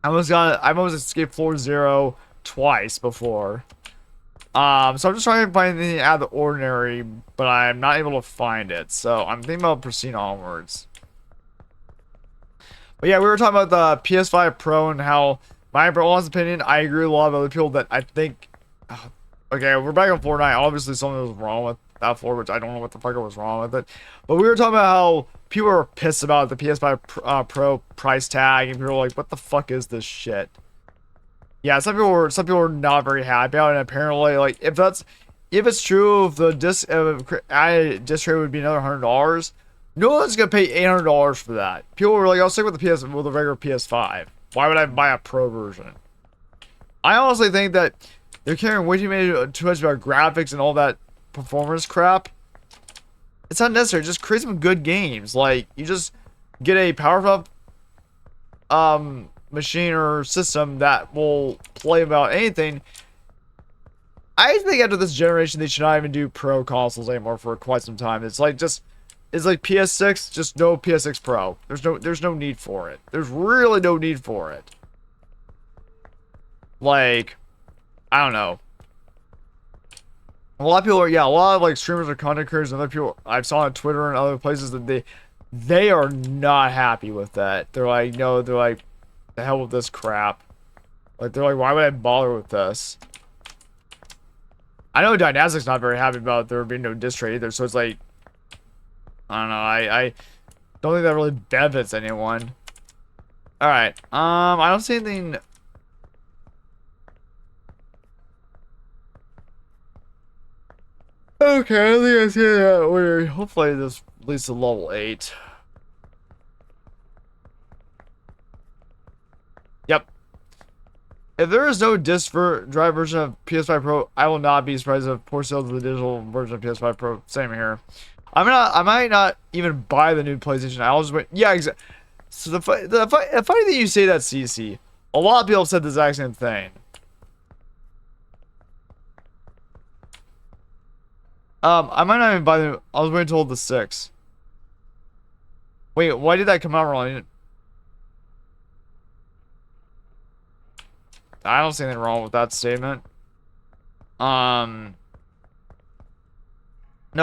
I've almost escaped floor 0 twice before. So I'm just trying to find anything out of the ordinary, but I'm not able to find it. So I'm thinking about proceeding onwards. But yeah, we were talking about the PS5 Pro and how my honest opinion, I agree with a lot of other people that I think. Okay, we're back on Fortnite. Obviously, something was wrong with that floor, which I don't know what the fuck was wrong with it. But we were talking about how people were pissed about the PS5 Pro price tag, and people were like, "What the fuck is this shit?" Yeah, some people were not very happy about it. And apparently, like if it's true, if the added disc rate would be another $100, no one's gonna pay $800 for that. People were like, "I'll stick with the regular PS5. Why would I buy a Pro version?" I honestly think that they're caring way too much about graphics and all that performance crap. It's not necessary. Just create some good games. Like, you just get a powerful machine or system that will play about anything. I think after this generation they should not even do pro consoles anymore for quite some time. It's like PS6, just no PS6 Pro. There's no need for it. There's really no need for it. Like, I don't know. A lot of people are, yeah, a lot of like streamers or content creators and other people I've saw on Twitter and other places that they are not happy with that. They're like, no, they're like, the hell with this crap. Like, they're like, why would I bother with this? I know Dynastic's not very happy about there being no disc rate either, so it's like, I don't know, I don't think that really benefits anyone. Alright, I don't see anything. Okay, I think I see that weird. Hopefully this leads to level 8. Yep. If there is no disc drive version of PS5 Pro, I will not be surprised if poor sales of the digital version of PS5 Pro. Same here. I might not even buy the new PlayStation. I'll just wait. Yeah, exactly. So the funny thing you say that, CC. A lot of people have said the exact same thing. I might not even buy the. I was waiting until the 6. Wait, why did that come out wrong? I don't see anything wrong with that statement. No,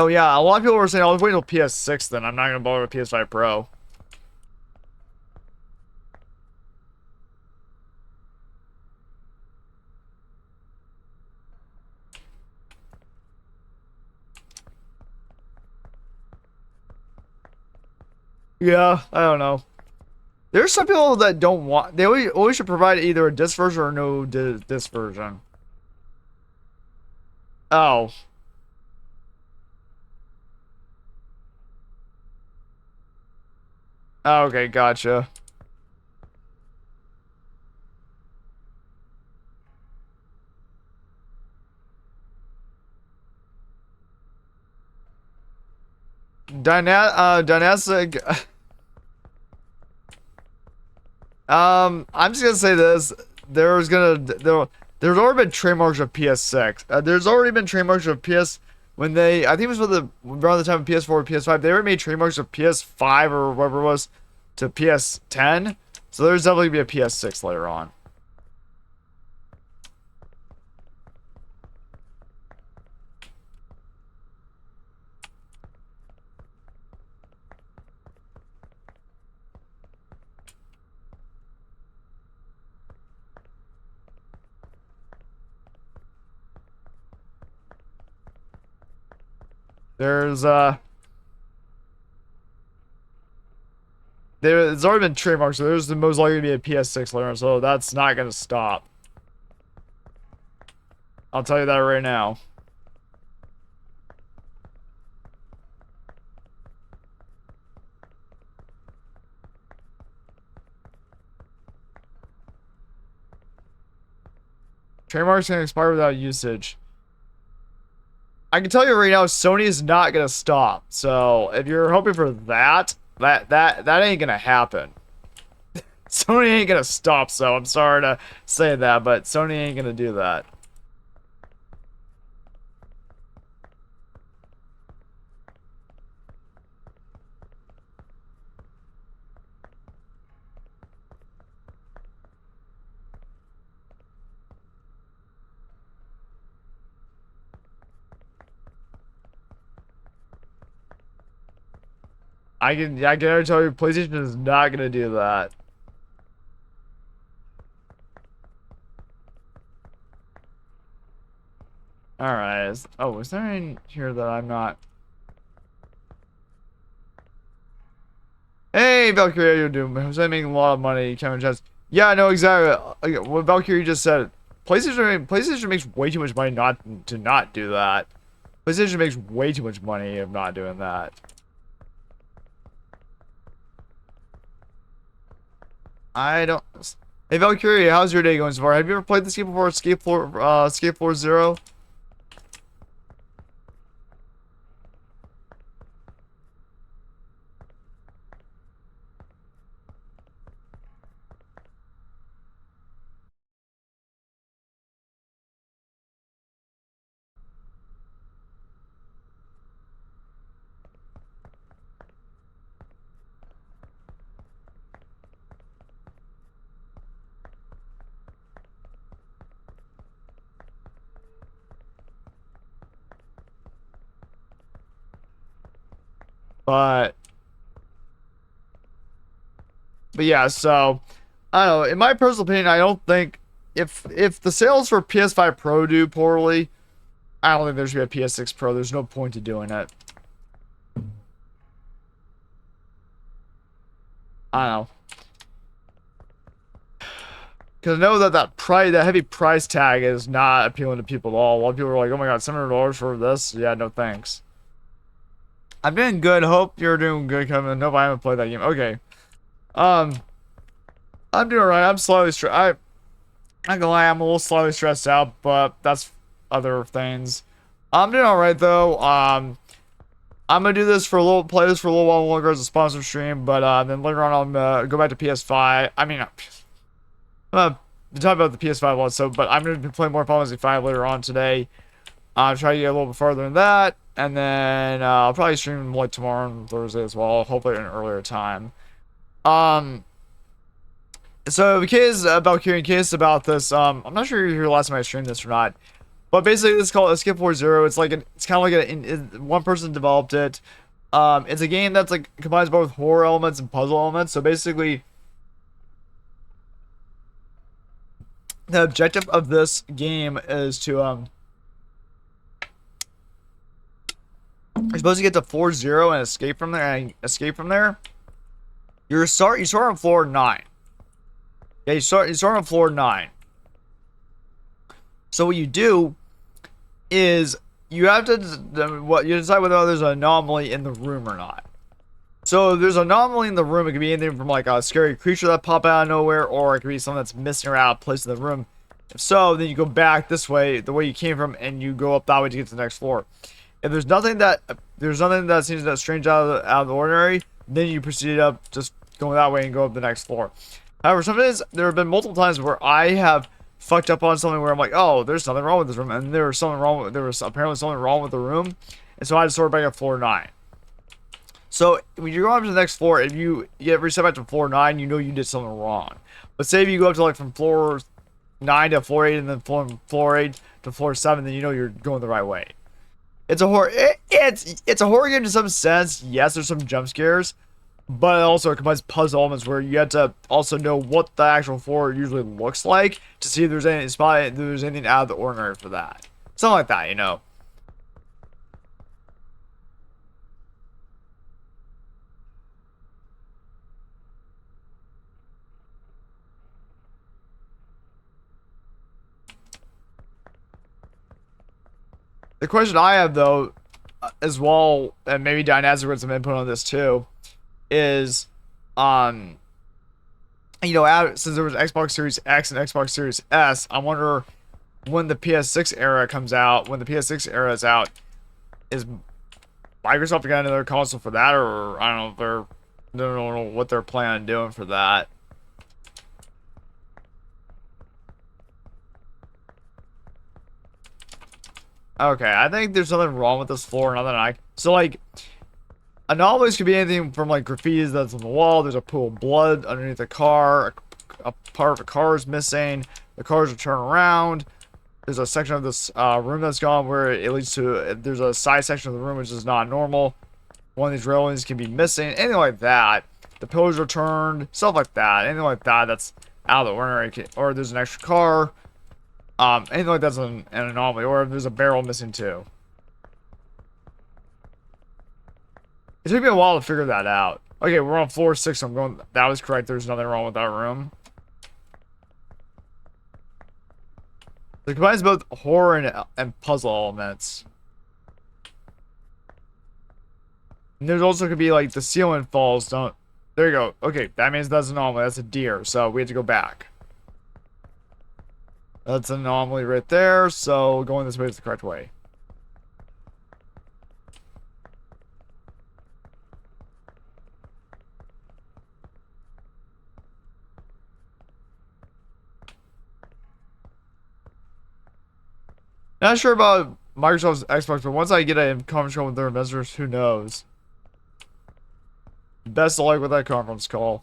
yeah, a lot of people were saying, "I was waiting until PS6, then I'm not gonna bother with PS5 Pro." Yeah, I don't know. There's some people that don't want. They always should provide either a disc version or no disc version. Oh. Okay, gotcha. Dynastic. I'm just gonna say this. There's already been trademarks of PS6. There's already been trademarks of PS when they. I think it was around the time of PS4 or PS5. They already made trademarks of PS5 or whatever it was to PS10. So there's definitely gonna be a PS6 later on. There's There's already been trademarks, so there's the most likely to be a PS6 later, so that's not gonna stop. I'll tell you that right now. Trademarks can expire without usage. I can tell you right now, Sony is not gonna stop. So if you're hoping for that ain't gonna happen. Sony ain't gonna stop. So I'm sorry to say that, but Sony ain't gonna do that. I can already tell you, PlayStation is not gonna do that. Alright. Oh, is there in here that I'm not? Hey, Valkyrie, how you doing? Was I making a lot of money? Kevin Chess. Yeah, I know exactly. What Valkyrie just said. PlayStation makes way too much money not to not do that. PlayStation makes way too much money of not doing that. I don't. Hey Valkyrie, how's your day going so far? Have you ever played this game before? Escape Floor Zero? But yeah, so I don't know. In my personal opinion, I don't think if the sales for PS5 Pro do poorly, I don't think there should be a PS6 Pro. There's no point to doing it. I don't know. Because I know that heavy price tag is not appealing to people at all. A lot of people are like, oh my god, $700 for this? Yeah, no thanks. I'm doing good. Hope you're doing good, Kevin. Nope, I haven't played that game. Okay. I'm doing alright. I'm slightly stressed. I'm not gonna lie, I'm a little slightly stressed out, but that's other things. I'm doing alright though. I'm gonna do this for a little, play this for a little while longer as a sponsored stream, but then later on I'm gonna go back to PS5. I mean, talk about the PS5 one, so but I'm gonna be playing more Final Fantasy 5 later on today. Try to get a little bit farther than that, and then I'll probably stream like tomorrow and Thursday as well, hopefully at an earlier time. So in case about this, I'm not sure if you were here last time I streamed this or not, but basically this is called Escape 4.0. It's like it's kind of like one person developed it. It's a game that's like combines both horror elements and puzzle elements. So basically, the objective of this game is to you're supposed to get to 4.0 and escape from there. You start on floor 9. Yeah, you start on floor 9. So what you do is you have to you decide whether there's an anomaly in the room or not. So if there's an anomaly in the room, it could be anything from like a scary creature that pop out of nowhere, or it could be something that's missing or out of place in the room. If so, then you go back this way, the way you came from, and you go up that way to get to the next floor. If there's nothing that seems that strange out of the ordinary, then you proceed up just going that way and go up the next floor. However, sometimes there have been multiple times where I have fucked up on something where I'm like, oh, there's something wrong with this room, and there was apparently something wrong with the room, and so I had to sort back at floor 9. So when you go up to the next floor, if you get reset back to floor 9, you know you did something wrong. But say if you go up to like from floor 9 to floor 8, and then from floor 8 to floor 7, then you know you're going the right way. It's a horror. It's a horror game in some sense. Yes, there's some jump scares, but it also combines puzzle elements where you have to also know what the actual floor usually looks like to see if there's anything out of the ordinary for that. Something like that, you know. The question I have though, as well, and maybe Dynastic with some input on this too, is, you know, since there was Xbox Series X and Xbox Series S, I wonder when the PS6 era comes out, when the PS6 era is out, is Microsoft got another console for that, or I don't know if don't know what they're planning on doing for that. Okay, I think there's something wrong with this floor. So like, anomalies could be anything from like graffiti that's on the wall. There's a pool of blood underneath the car. A part of a car is missing. The cars are turned around. There's a section of this room that's gone where it leads to. There's a side section of the room which is not normal. One of these railings can be missing. Anything like that. The pillars are turned. Stuff like that. Anything like that that's out of the ordinary. Or there's an extra car. Anything like that's an anomaly, or if there's a barrel missing too. It took me a while to figure that out. Okay, we're on floor 6, so I'm going. That was correct. There's nothing wrong with that room. It combines both horror and puzzle elements. And there's also could be like the ceiling falls. Don't. There you go. Okay, that means that's an anomaly. That's a deer. So we have to go back. That's an anomaly right there. So going this way is the correct way. Not sure about Microsoft's Xbox, but once I get a conference call with their investors, who knows? Best of luck with that conference call.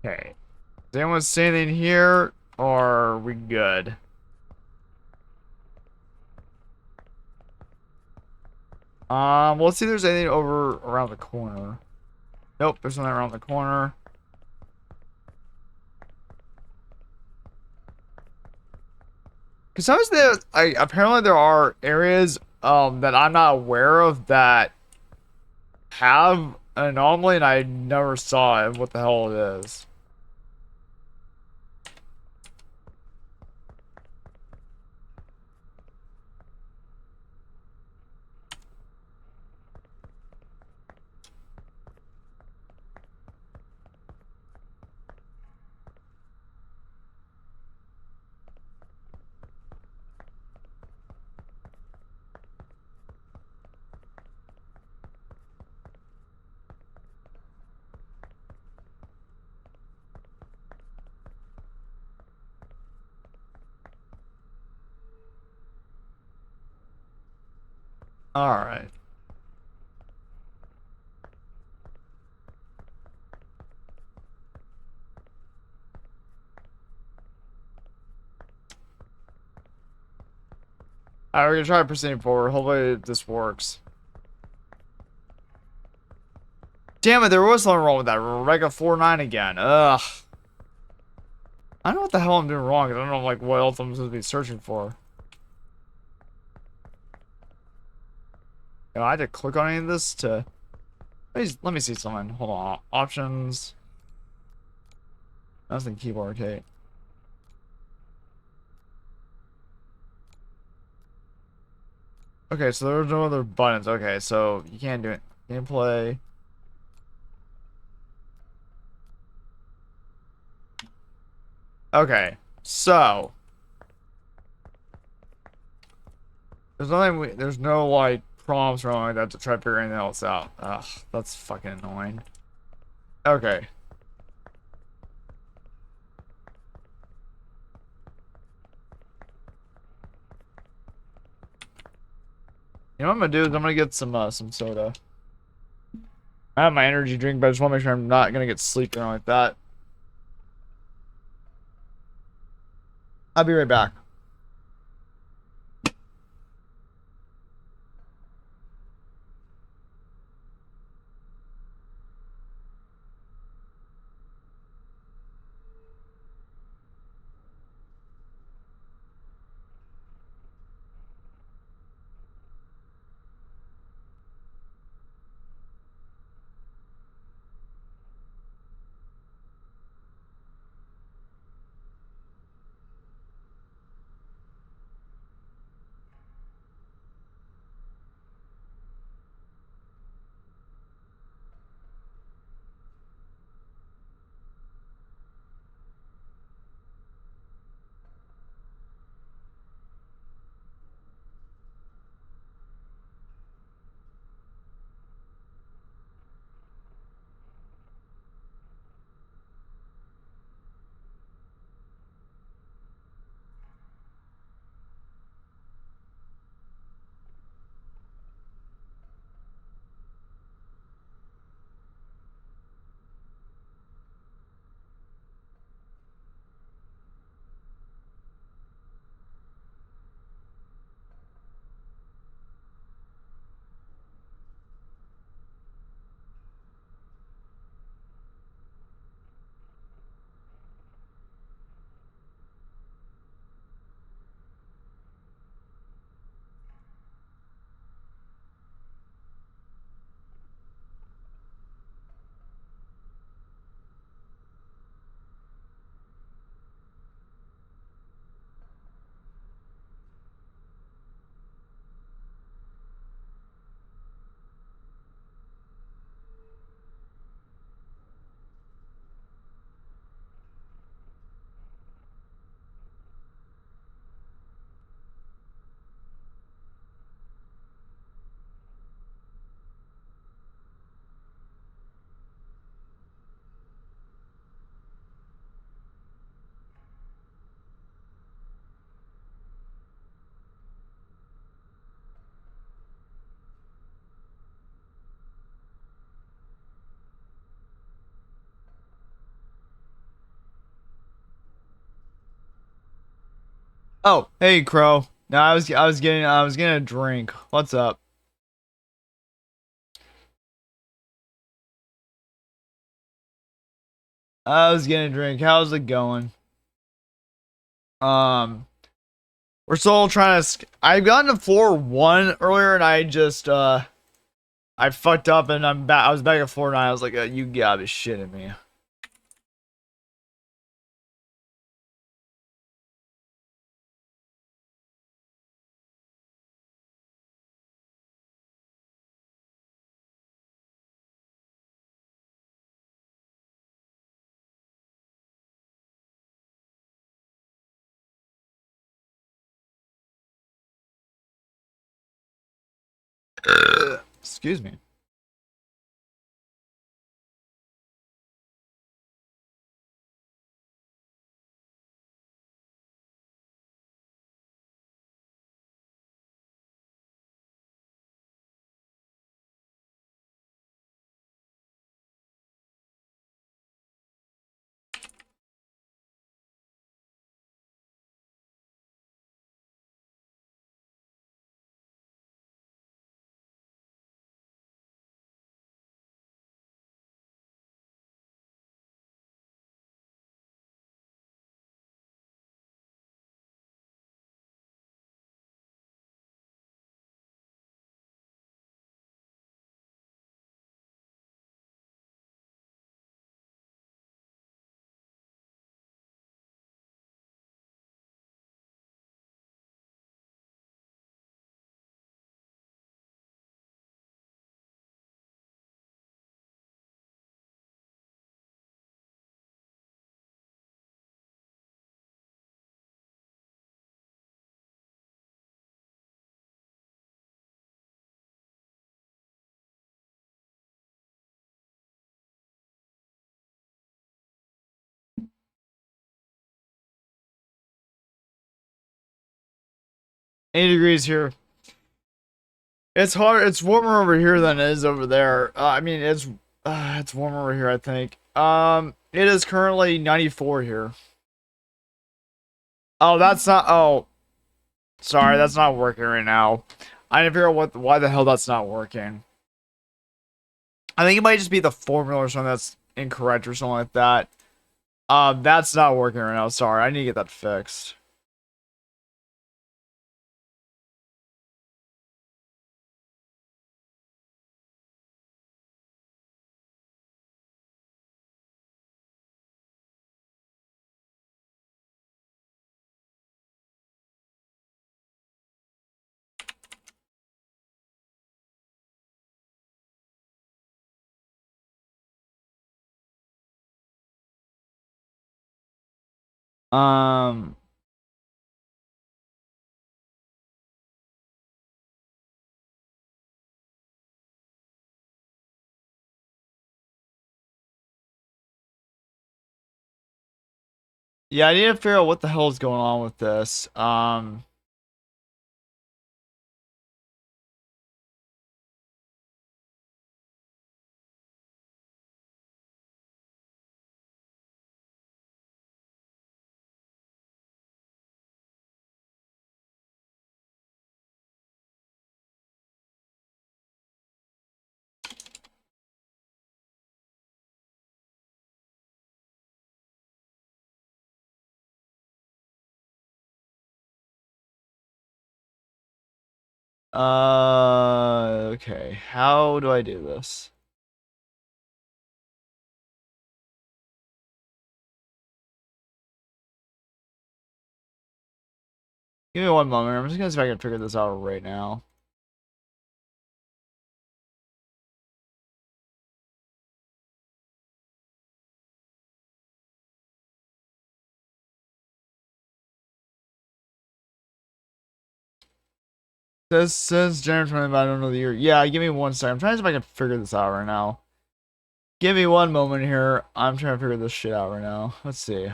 Okay. Does anyone see anything here? Or are we good? Let's see if there's anything over around the corner. Nope, there's nothing around the corner. Because sometimes apparently there are areas that I'm not aware of that have an anomaly and I never saw it. What the hell it is. Alright. Alright, we're gonna try proceeding forward. Hopefully this works. Damn it, there was something wrong with that. Rega 49 again. Ugh. I don't know what the hell I'm doing wrong. I don't know like what else I'm supposed to be searching for. I had to click on any of this to... Let me see something. Hold on. Options. That's the keyboard, okay. Okay, so there's no other buttons. Okay, so you can't do it. Gameplay. Okay, so there's no like prompts or anything like that to try to figure anything else out. Ugh, that's fucking annoying. Okay. You know what I'm gonna do is I'm gonna get some soda. I have my energy drink, but I just want to make sure I'm not gonna get sleepy or anything like that. I'll be right back. Oh, hey, Crow. No, I was getting a drink. What's up? I was getting a drink. How's it going? Um, we're still trying to. I've gotten to floor one earlier, and I fucked up, and I'm back. I was back at floor nine. I was like, you gotta be shitting me. Excuse me. $80 here. It's hard. It's warmer over here than it is over there. I mean, it's warmer over here, I think. It is currently 94 here. Oh, that's not. Oh, sorry, that's not working right now. I didn't figure out why the hell that's not working. I think it might just be the formula or something that's incorrect or something like that. That's not working right now. Sorry, I need to get that fixed. Um, yeah, I need to figure out what the hell is going on with this. Okay. How do I do this? Give me one moment. I'm just gonna see if I can figure this out right now. This says January 20, but I don't know the year. Yeah, give me one second. I'm trying to see if I can figure this out right now. Give me one moment here. I'm trying to figure this shit out right now. Let's see.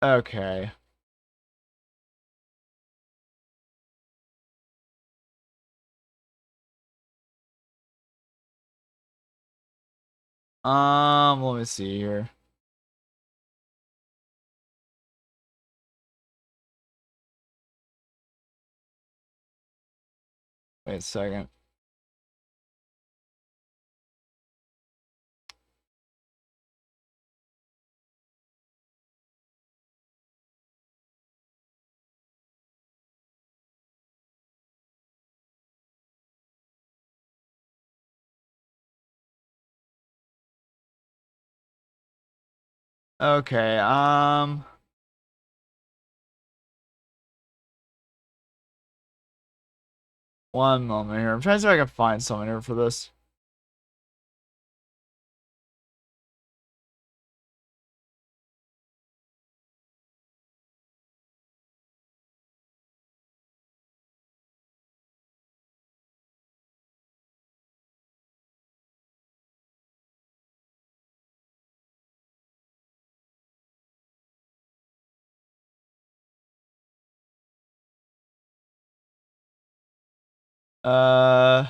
Okay. Let me see here. Wait a second. Okay, one moment here. I'm trying to see if I can find someone here for this. Uh,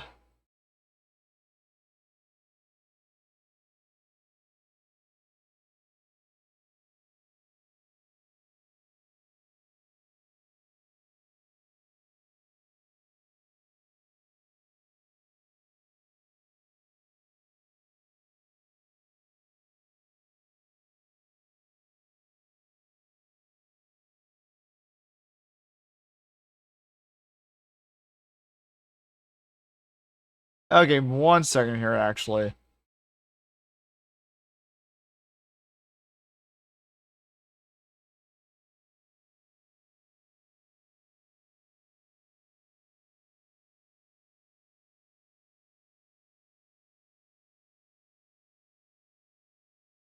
okay, 1 second here, actually.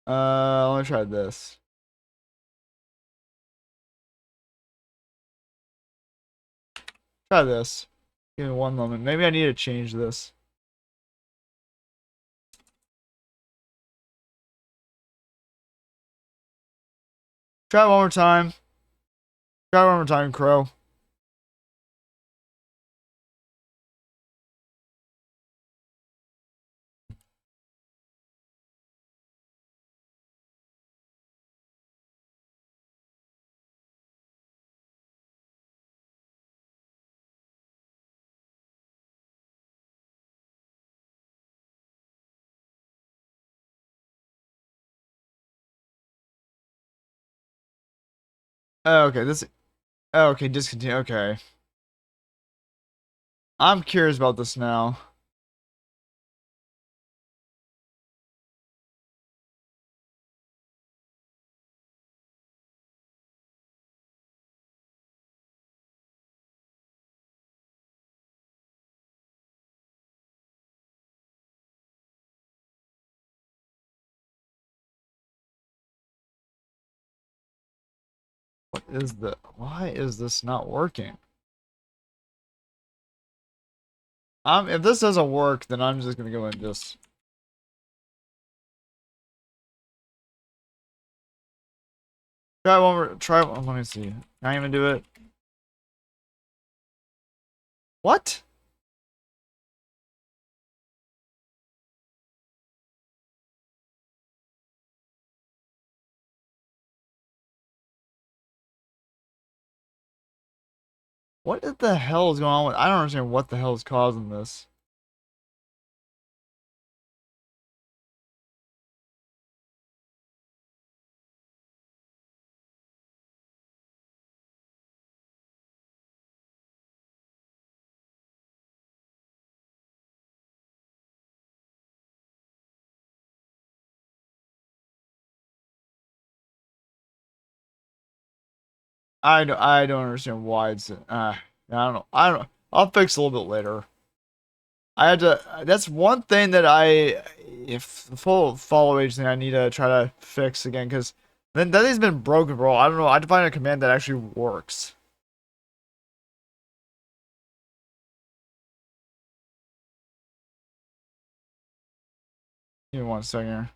Let me try this. Try this. Give me one moment. Maybe I need to change this. Try it one more time. Try it one more time, Crow. Okay, this. Okay, discontinue. Okay. I'm curious about this now. What is the? Why is this not working? If this doesn't work, then I'm just gonna go and just try one more. Try one. Let me see. Can I even do it? What? What the hell is going on with? I don't understand what the hell is causing this. I don't understand why it's I don't know. I don't know. I'll fix it a little bit later. I had to that's one thing that if the full follow age thing I need to try to fix again because then that thing's been broken, bro. I don't know. I had to find a command that actually works. Give me 1 second here.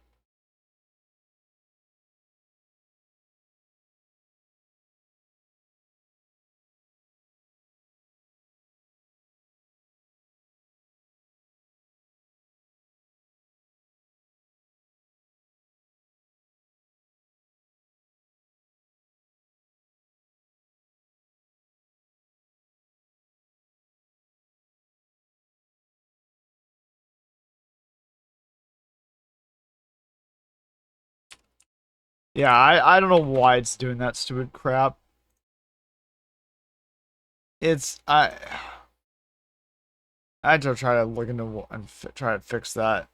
Yeah, I don't know why it's doing that stupid crap. It's I had to try to look into and try to fix that.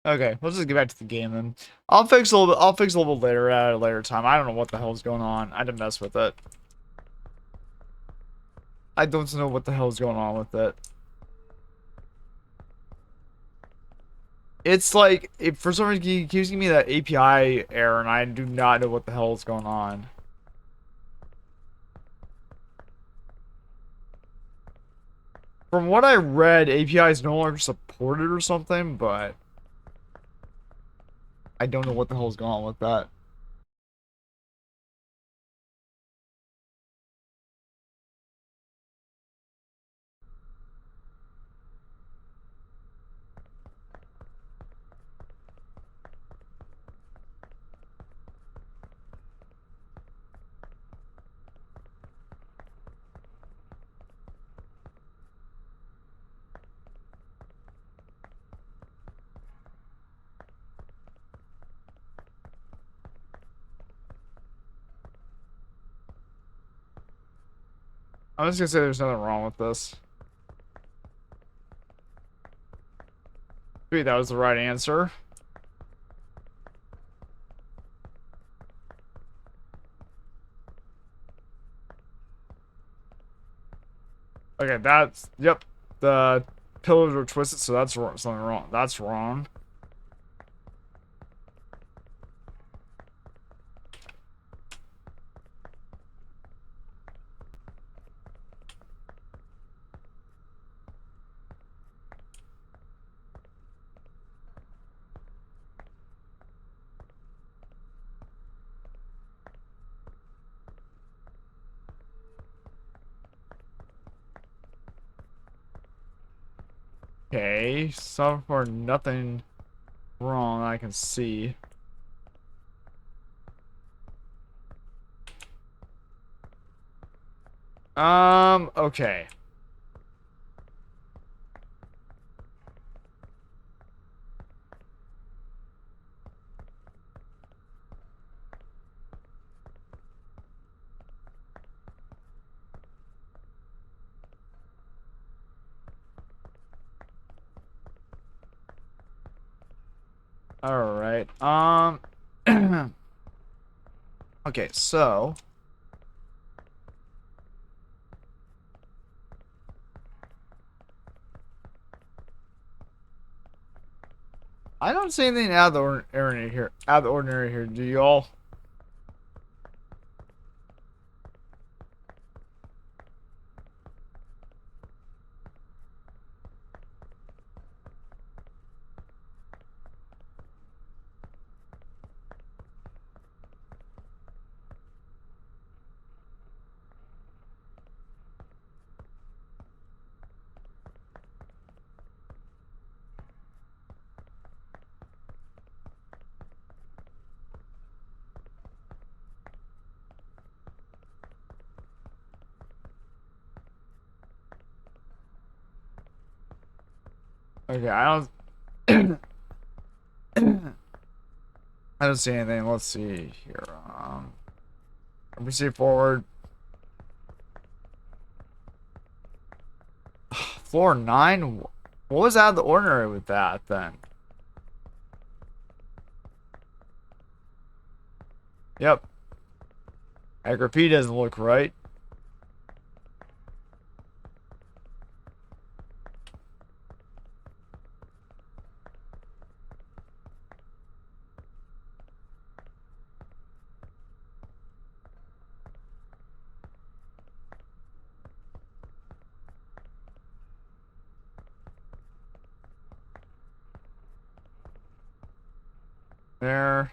Okay, let's just get back to the game then. I'll fix a little bit. I'll fix a little bit later at a later time. I don't know what the hell's going on. I didn't mess with it. I don't know what the hell's going on with it. It's like if for some reason he keeps giving me that API error, and I do not know what the hell is going on. From what I read, API is no longer supported or something, but I don't know what the hell's going on with that. I'm just gonna say there's nothing wrong with this. Sweet, that was the right answer. Okay, that's yep. The pillars are twisted, so that's something wrong. That's wrong. Okay, so far nothing wrong I can see. Okay. All right. Okay, so I don't see anything out of the ordinary here. Out of the ordinary here, do y'all? Okay, I don't. I don't see anything. Let's see here. Let me see forward. Floor 9. What was out of the ordinary with that then? Yep. Agrippi doesn't look right. There.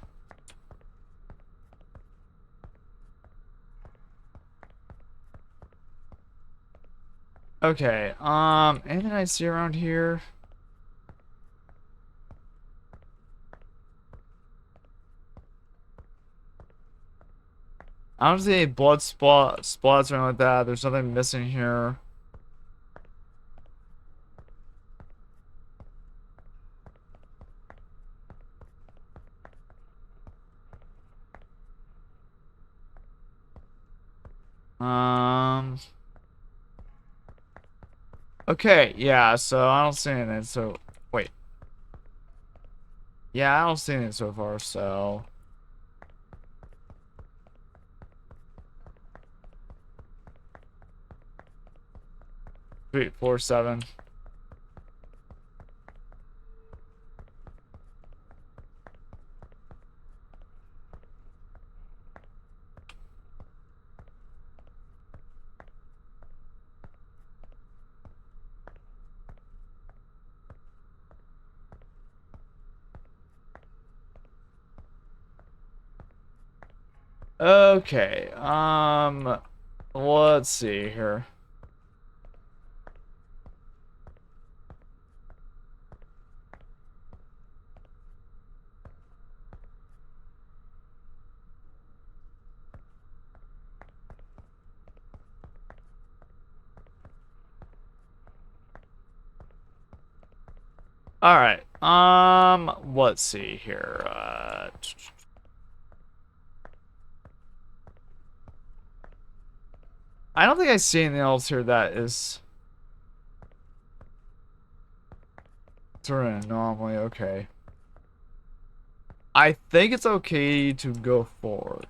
Okay, anything I see around here? I don't see any blood spots or anything like that. There's nothing missing here. Um. Okay, yeah, so I don't see anything, so wait. Yeah, I don't see anything so far, so 347. Okay, let's see here. All right. Let's see here. I don't think I see anything else here that is sort of an anomaly. Okay. I think it's okay to go forward.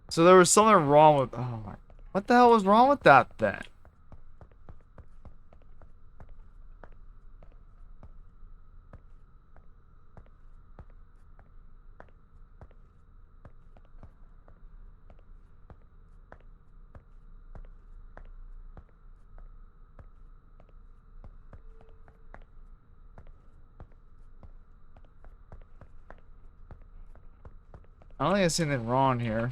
So there was something wrong with. Oh my. What the hell was wrong with that then? I don't think I see anything wrong here.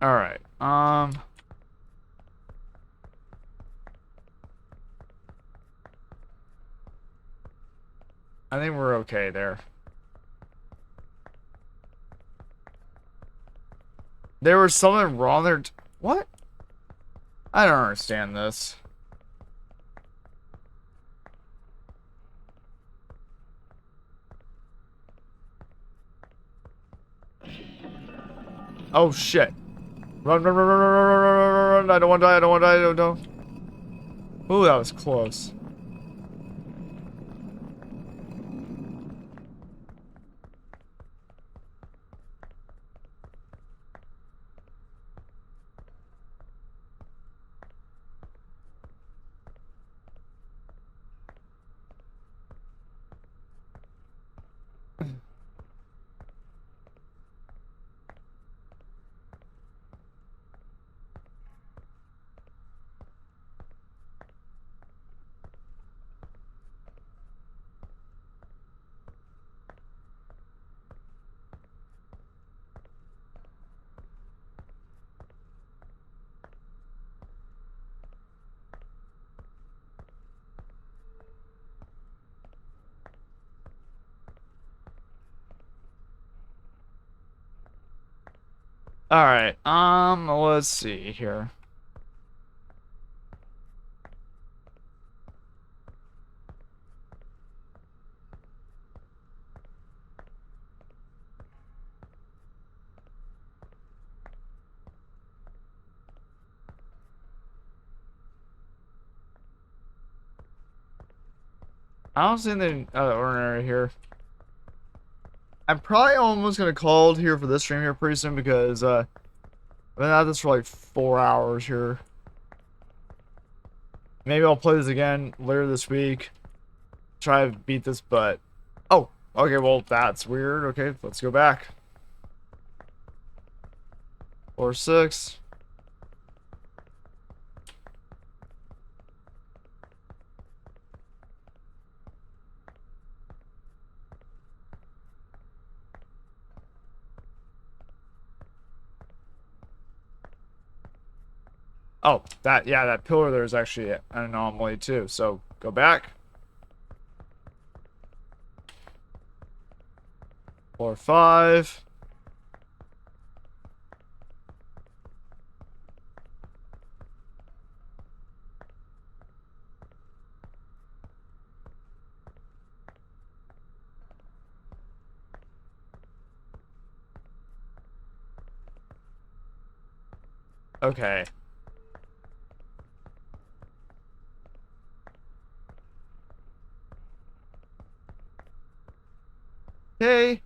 All right. I think we're okay there. There was something wrong there. What? I don't understand this. Oh shit. Run, run, run, run, run, run, run, run, run, run. I don't want to die. I don't want to die. I don't know. Ooh, that was close. All right. Let's see here. I don't see anything ordinary here. I'm probably almost gonna call it here for this stream here pretty soon because I've been at this for like 4 hours here. Maybe I'll play this again later this week. Try to beat this, but oh, Okay, well, that's weird. Okay, let's go back. 4, 6. Oh, yeah, that pillar there is actually an anomaly too. So go back. 4, 5. Okay. Okay.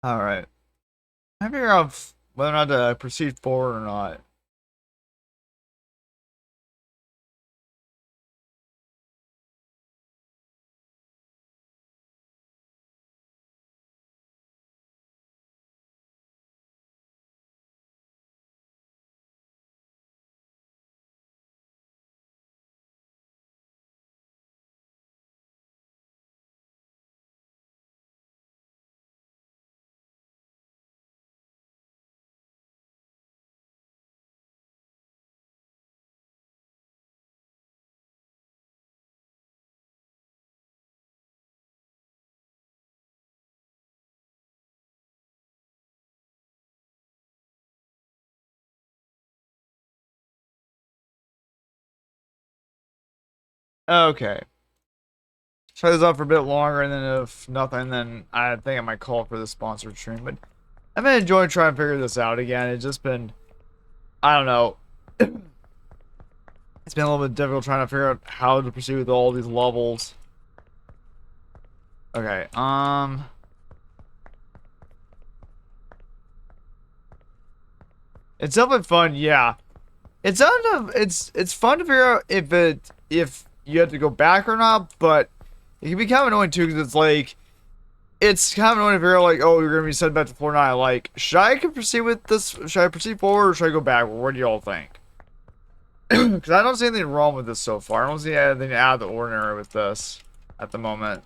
All right. I figure out whether or not to proceed forward or not. Okay. Try this out for a bit longer, and then if nothing, then I think I might call for the sponsored stream. But I've been enjoying trying to figure this out again. It's just been, I don't know. It's been a little bit difficult trying to figure out how to proceed with all these levels. Okay, it's definitely fun, yeah. It's fun to figure out if you have to go back or not, but it can be kind of annoying too because it's like it's kind of annoying to figure out like, oh, you're gonna be sent back to floor 9. Like, should I proceed with this? Should I proceed forward or should I go back? What do y'all think? Because I don't see anything wrong with this so far. I don't see anything out of the ordinary with this at the moment.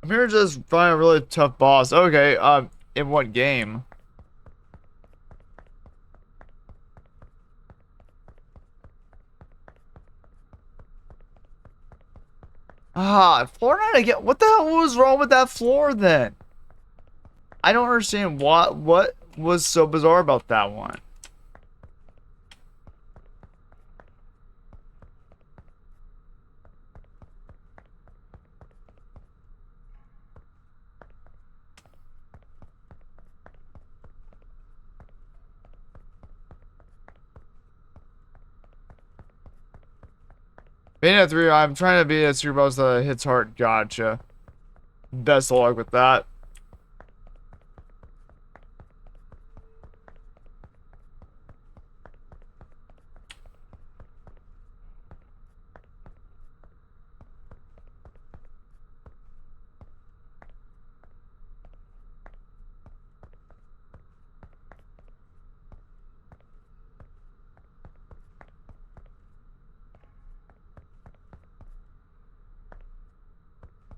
I'm here to just find a really tough boss. Okay, in what game? Ah, floor 9 again. What the hell was wrong with that floor then? I don't understand what was so bizarre about that one. Bayonetta 3, I'm trying to be a super boss that hits hard. Gotcha. Best of luck with that.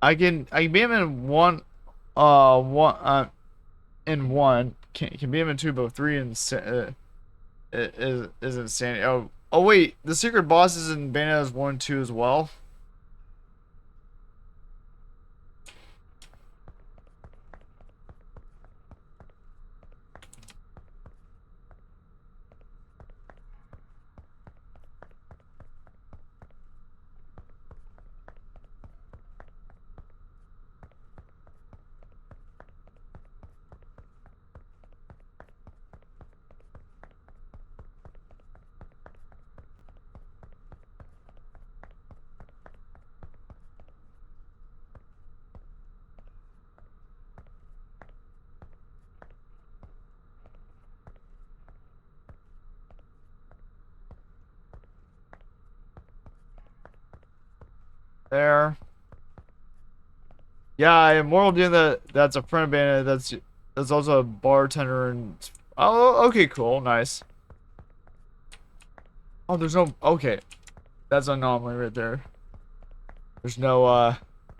I can beat him in one. Can beat him in two, but three is insane. Oh wait, the secret bosses in Bayonetta's 1, 2 as well. There. Yeah, Immortal doing that's a friend bandit. That's also a bartender and. Oh, okay, cool, nice. Oh, there's no. Okay, that's an anomaly right there. There's no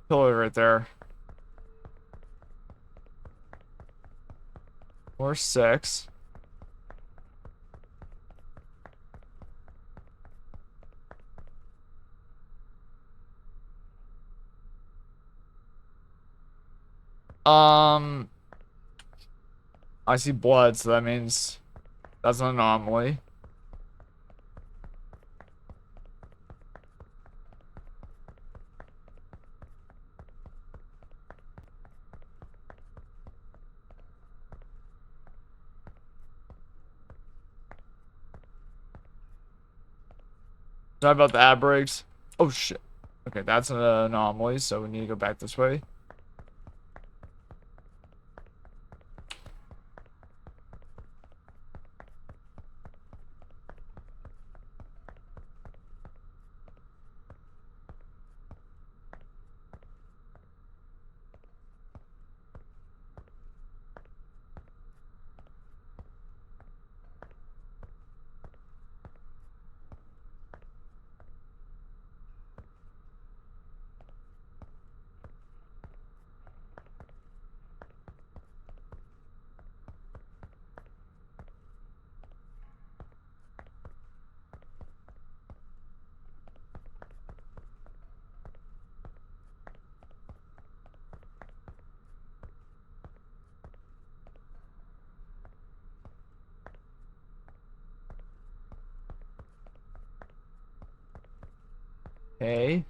pillar right there. Or 6. I see blood, so that means that's an anomaly. Sorry about the ad breaks. Oh shit. Okay, that's an anomaly, so we need to go back this way. Okay.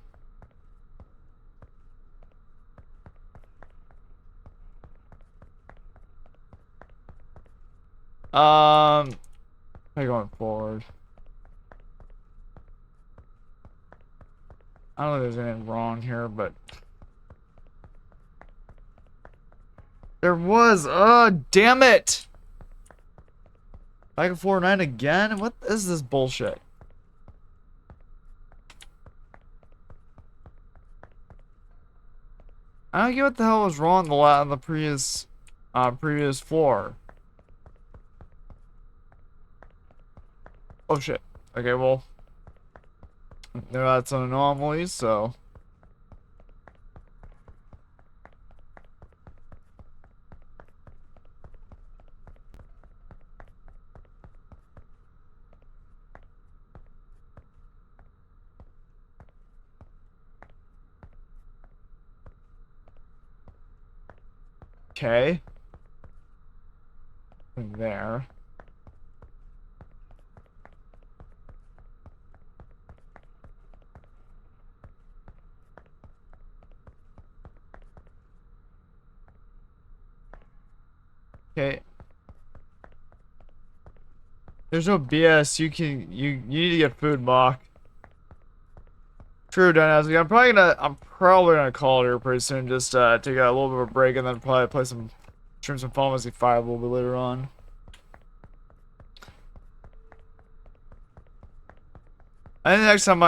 How you going forward? I don't know if there's anything wrong here, but there was. Damn it! Back at 4-9 again? What is this bullshit? I don't get what the hell was wrong on the previous floor. Oh shit. Okay, well, that's an anomaly, so. Okay. There. Okay. There's no BS. You need to get food, Mock. True, Dynasty. I'm probably gonna call it here pretty soon. Just take a little bit of a break and then probably play stream some Final Fantasy 5 a little bit later on. I think next time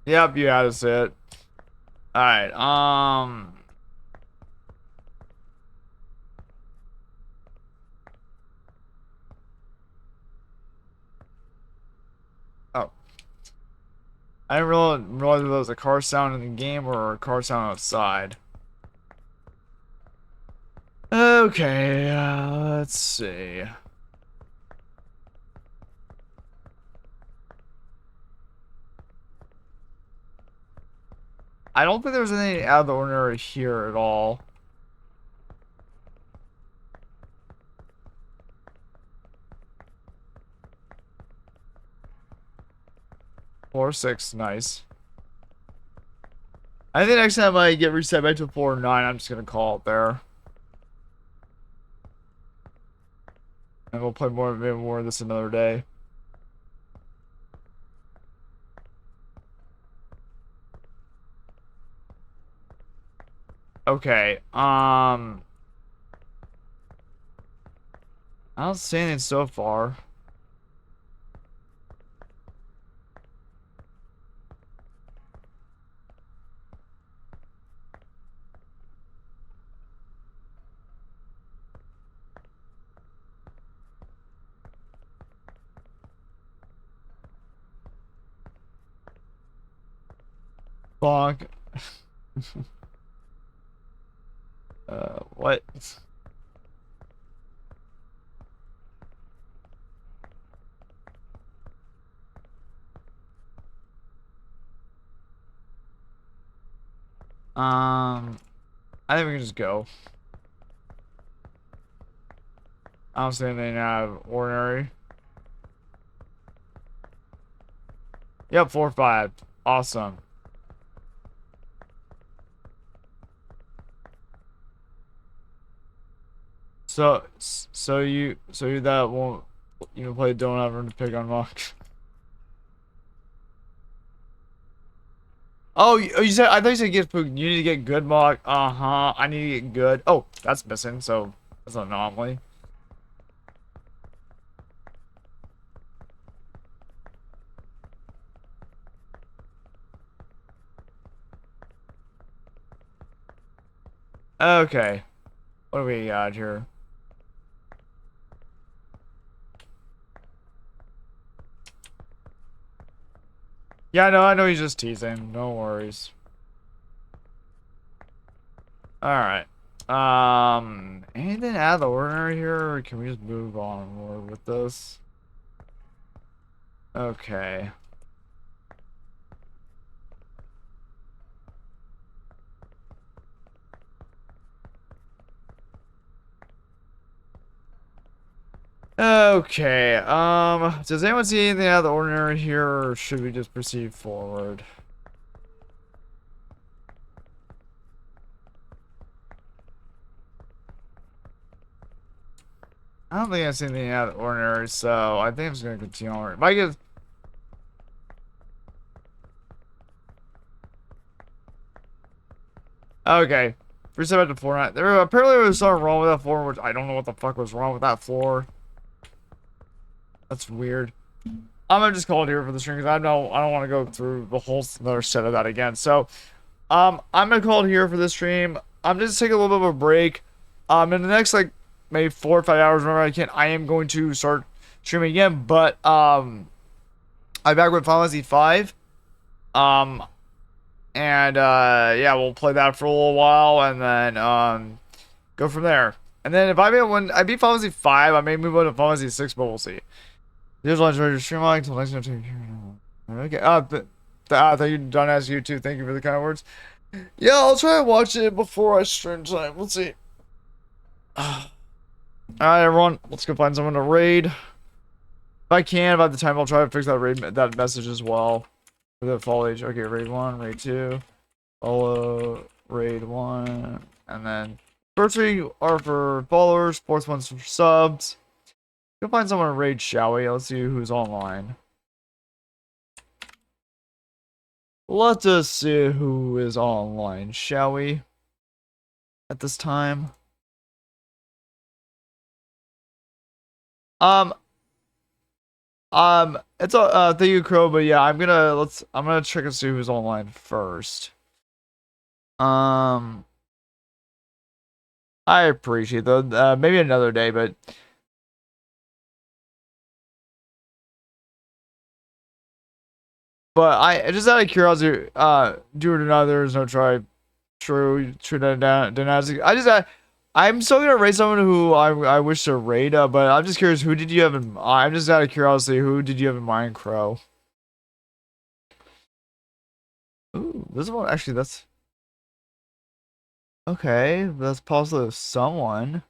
yep, you had to say it. Alright, oh. I didn't realize if there was a car sound in the game or a car sound outside. Okay, let's see. I don't think there's anything out of the ordinary here at all. Floor 6, nice. I think next time I get reset back to 4-9, I'm just gonna call it there. And we'll play maybe more of this another day. Okay, I don't see anything so far. Bonk. What? I think we can just go. I don't see anything out of ordinary. Yep, 4-5. Awesome. So you that won't even play Don't Ever to pick on Mock. Oh, you said I thought you said get food. You need to get good Mock. Uh-huh. I need to get good. Oh, that's missing, so that's an anomaly. Okay. What do we got here? Yeah, no, I know he's just teasing. No worries. Alright. Anything out of the ordinary here, or can we just move on more with this? Okay. Okay, does anyone see anything out of the ordinary here, or should we just proceed forward? I don't think I see anything out of the ordinary, so I think I'm just gonna continue on. If I get... Okay. First step back to Fortnite. There apparently was something wrong with that floor, which I don't know what the fuck was wrong with that floor. That's weird. I'm gonna just call it here for the stream because I don't want to go through the whole other set of that again. So, I'm gonna call it here for this stream. I'm just taking a little bit of a break. In the next like maybe 4 or 5 hours, whenever I can, I am going to start streaming again. But I'm back with Final Fantasy 5. And yeah, we'll play that for a little while, and then go from there. And then if when I beat Final Fantasy 5, I may move on to Final Fantasy 6, but we'll see. Here's lunch for your stream line until next time. Okay. Thank you, Don. Ask you too. Thank you for the kind words. Yeah, I'll try and watch it before I stream tonight. We'll see. Alright, everyone. Let's go find someone to raid. If I can, by the time I'll try to fix that message as well. For the fall age. Okay, raid 1, raid 2. Follow, raid 1. And then first 3 are for followers, fourth one's for subs. Go find someone to raid, shall we? Let's see who's online. Let us see who is online, shall we? At this time. It's thank you, Crow, but yeah, I'm gonna check and see who's online first. I appreciate that. Maybe another day, but I just out of curiosity, do or not, there is no try. True, dynastic. I'm still gonna raid someone who I wish to raid, but I'm just curious, who did you have in? I'm just out of curiosity, who did you have in mind, Crow? Ooh, this one actually, that's okay. That's possibly someone.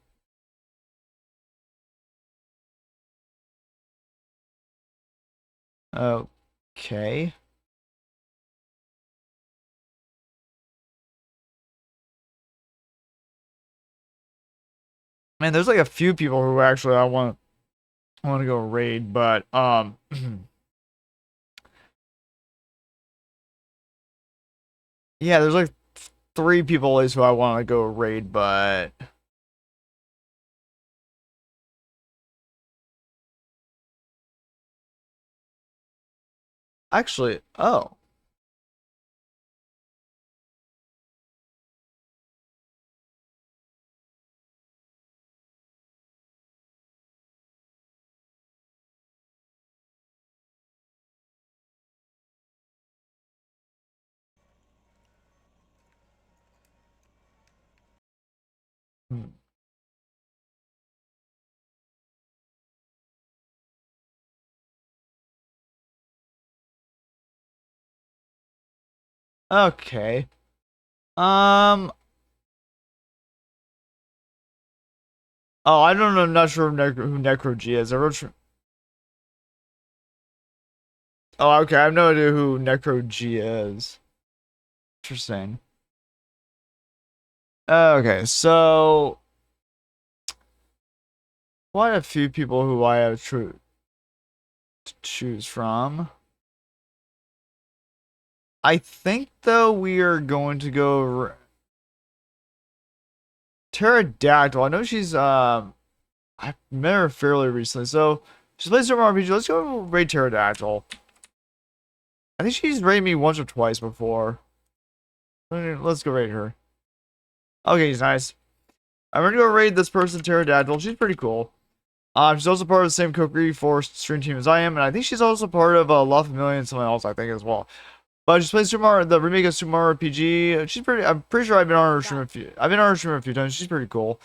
Okay. Man, there's like a few people who actually I want to go raid, but yeah, there's like 3 people at least who I want to go raid, but actually, oh. Okay. Oh, I don't know. I'm not sure who Necro G is. Oh, okay. I have no idea who Necro G is. Interesting. Okay, so quite a few people who I have to choose from. I think though we are going to go Pterodactyl. I know she's I met her fairly recently, so she's played some RPG. Let's go raid Pterodactyl. I think she's raided me once or twice before. Let's go raid her. Okay, he's nice. I'm gonna go raid this person, Pterodactyl. She's pretty cool. She's also part of the same Cookery Force stream team as I am, and I think she's also part of Love Million and something else, I think, as well. But she's played Super Mario, the remake of Super Mario RPG. She's pretty. I'm pretty sure I've been on her stream a few. I've been on her stream a few times. She's pretty cool.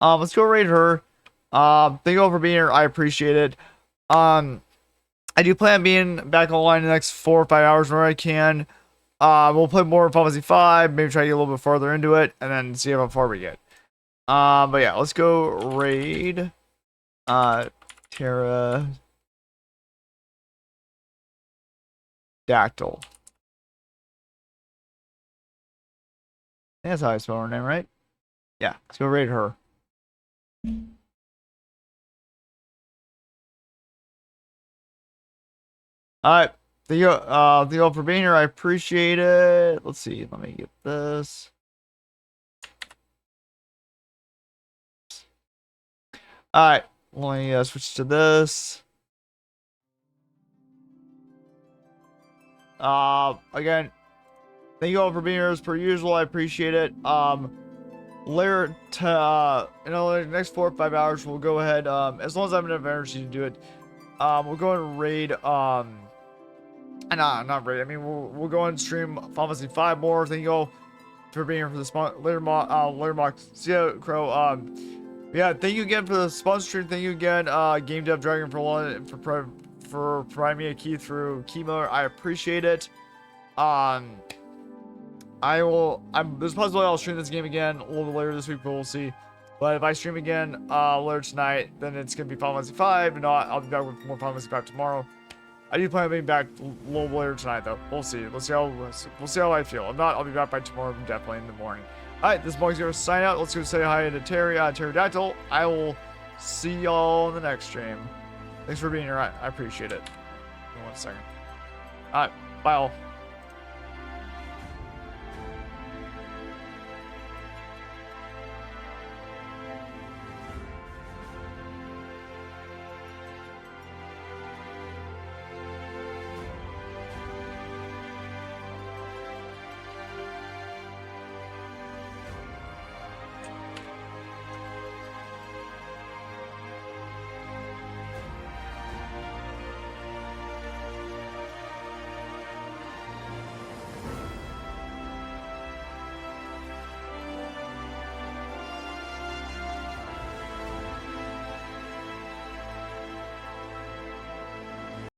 Let's go raid her. Thank you all for being here. I appreciate it. I do plan on being back online in the next 4 or 5 hours whenever I can. We'll play more Final Fantasy 5, maybe try to get a little bit farther into it, and then see how far we get. But yeah, let's go raid. Pterodactyl. That's how I spell her name, right? Yeah, let's go raid her. Alright. Thank you all for being here. I appreciate it. Let's see. Let me get this. Alright. Let me switch to this. Again, thank you all for being here as per usual. I appreciate it. Later to in the next 4 or 5 hours, we'll go ahead. As long as I have enough energy to do it, we'll go and raid. Not raid. I mean, we'll go and stream Final Fantasy 5 more. Thank you all for being here for the later mock. See ya, Crow. Yeah, thank you again for the sponsor stream. Thank you again, GameDevDragon for providing me a key through Chemo. I appreciate it. There's a possibility I'll stream this game again a little bit later this week, but we'll see. But if I stream again later tonight, then it's gonna be Final Fantasy 5, and I'll be back with more Final Fantasy 5 tomorrow. I do plan on being back a little later tonight, though. We'll see. We'll see how I feel. If not, I'll be back by tomorrow, definitely in the morning. All right, this is Monk's gonna sign out. Let's go say hi to Pterodactyl. I will see y'all in the next stream. Thanks for being here. I appreciate it. Give me 1 second. All right, bye all.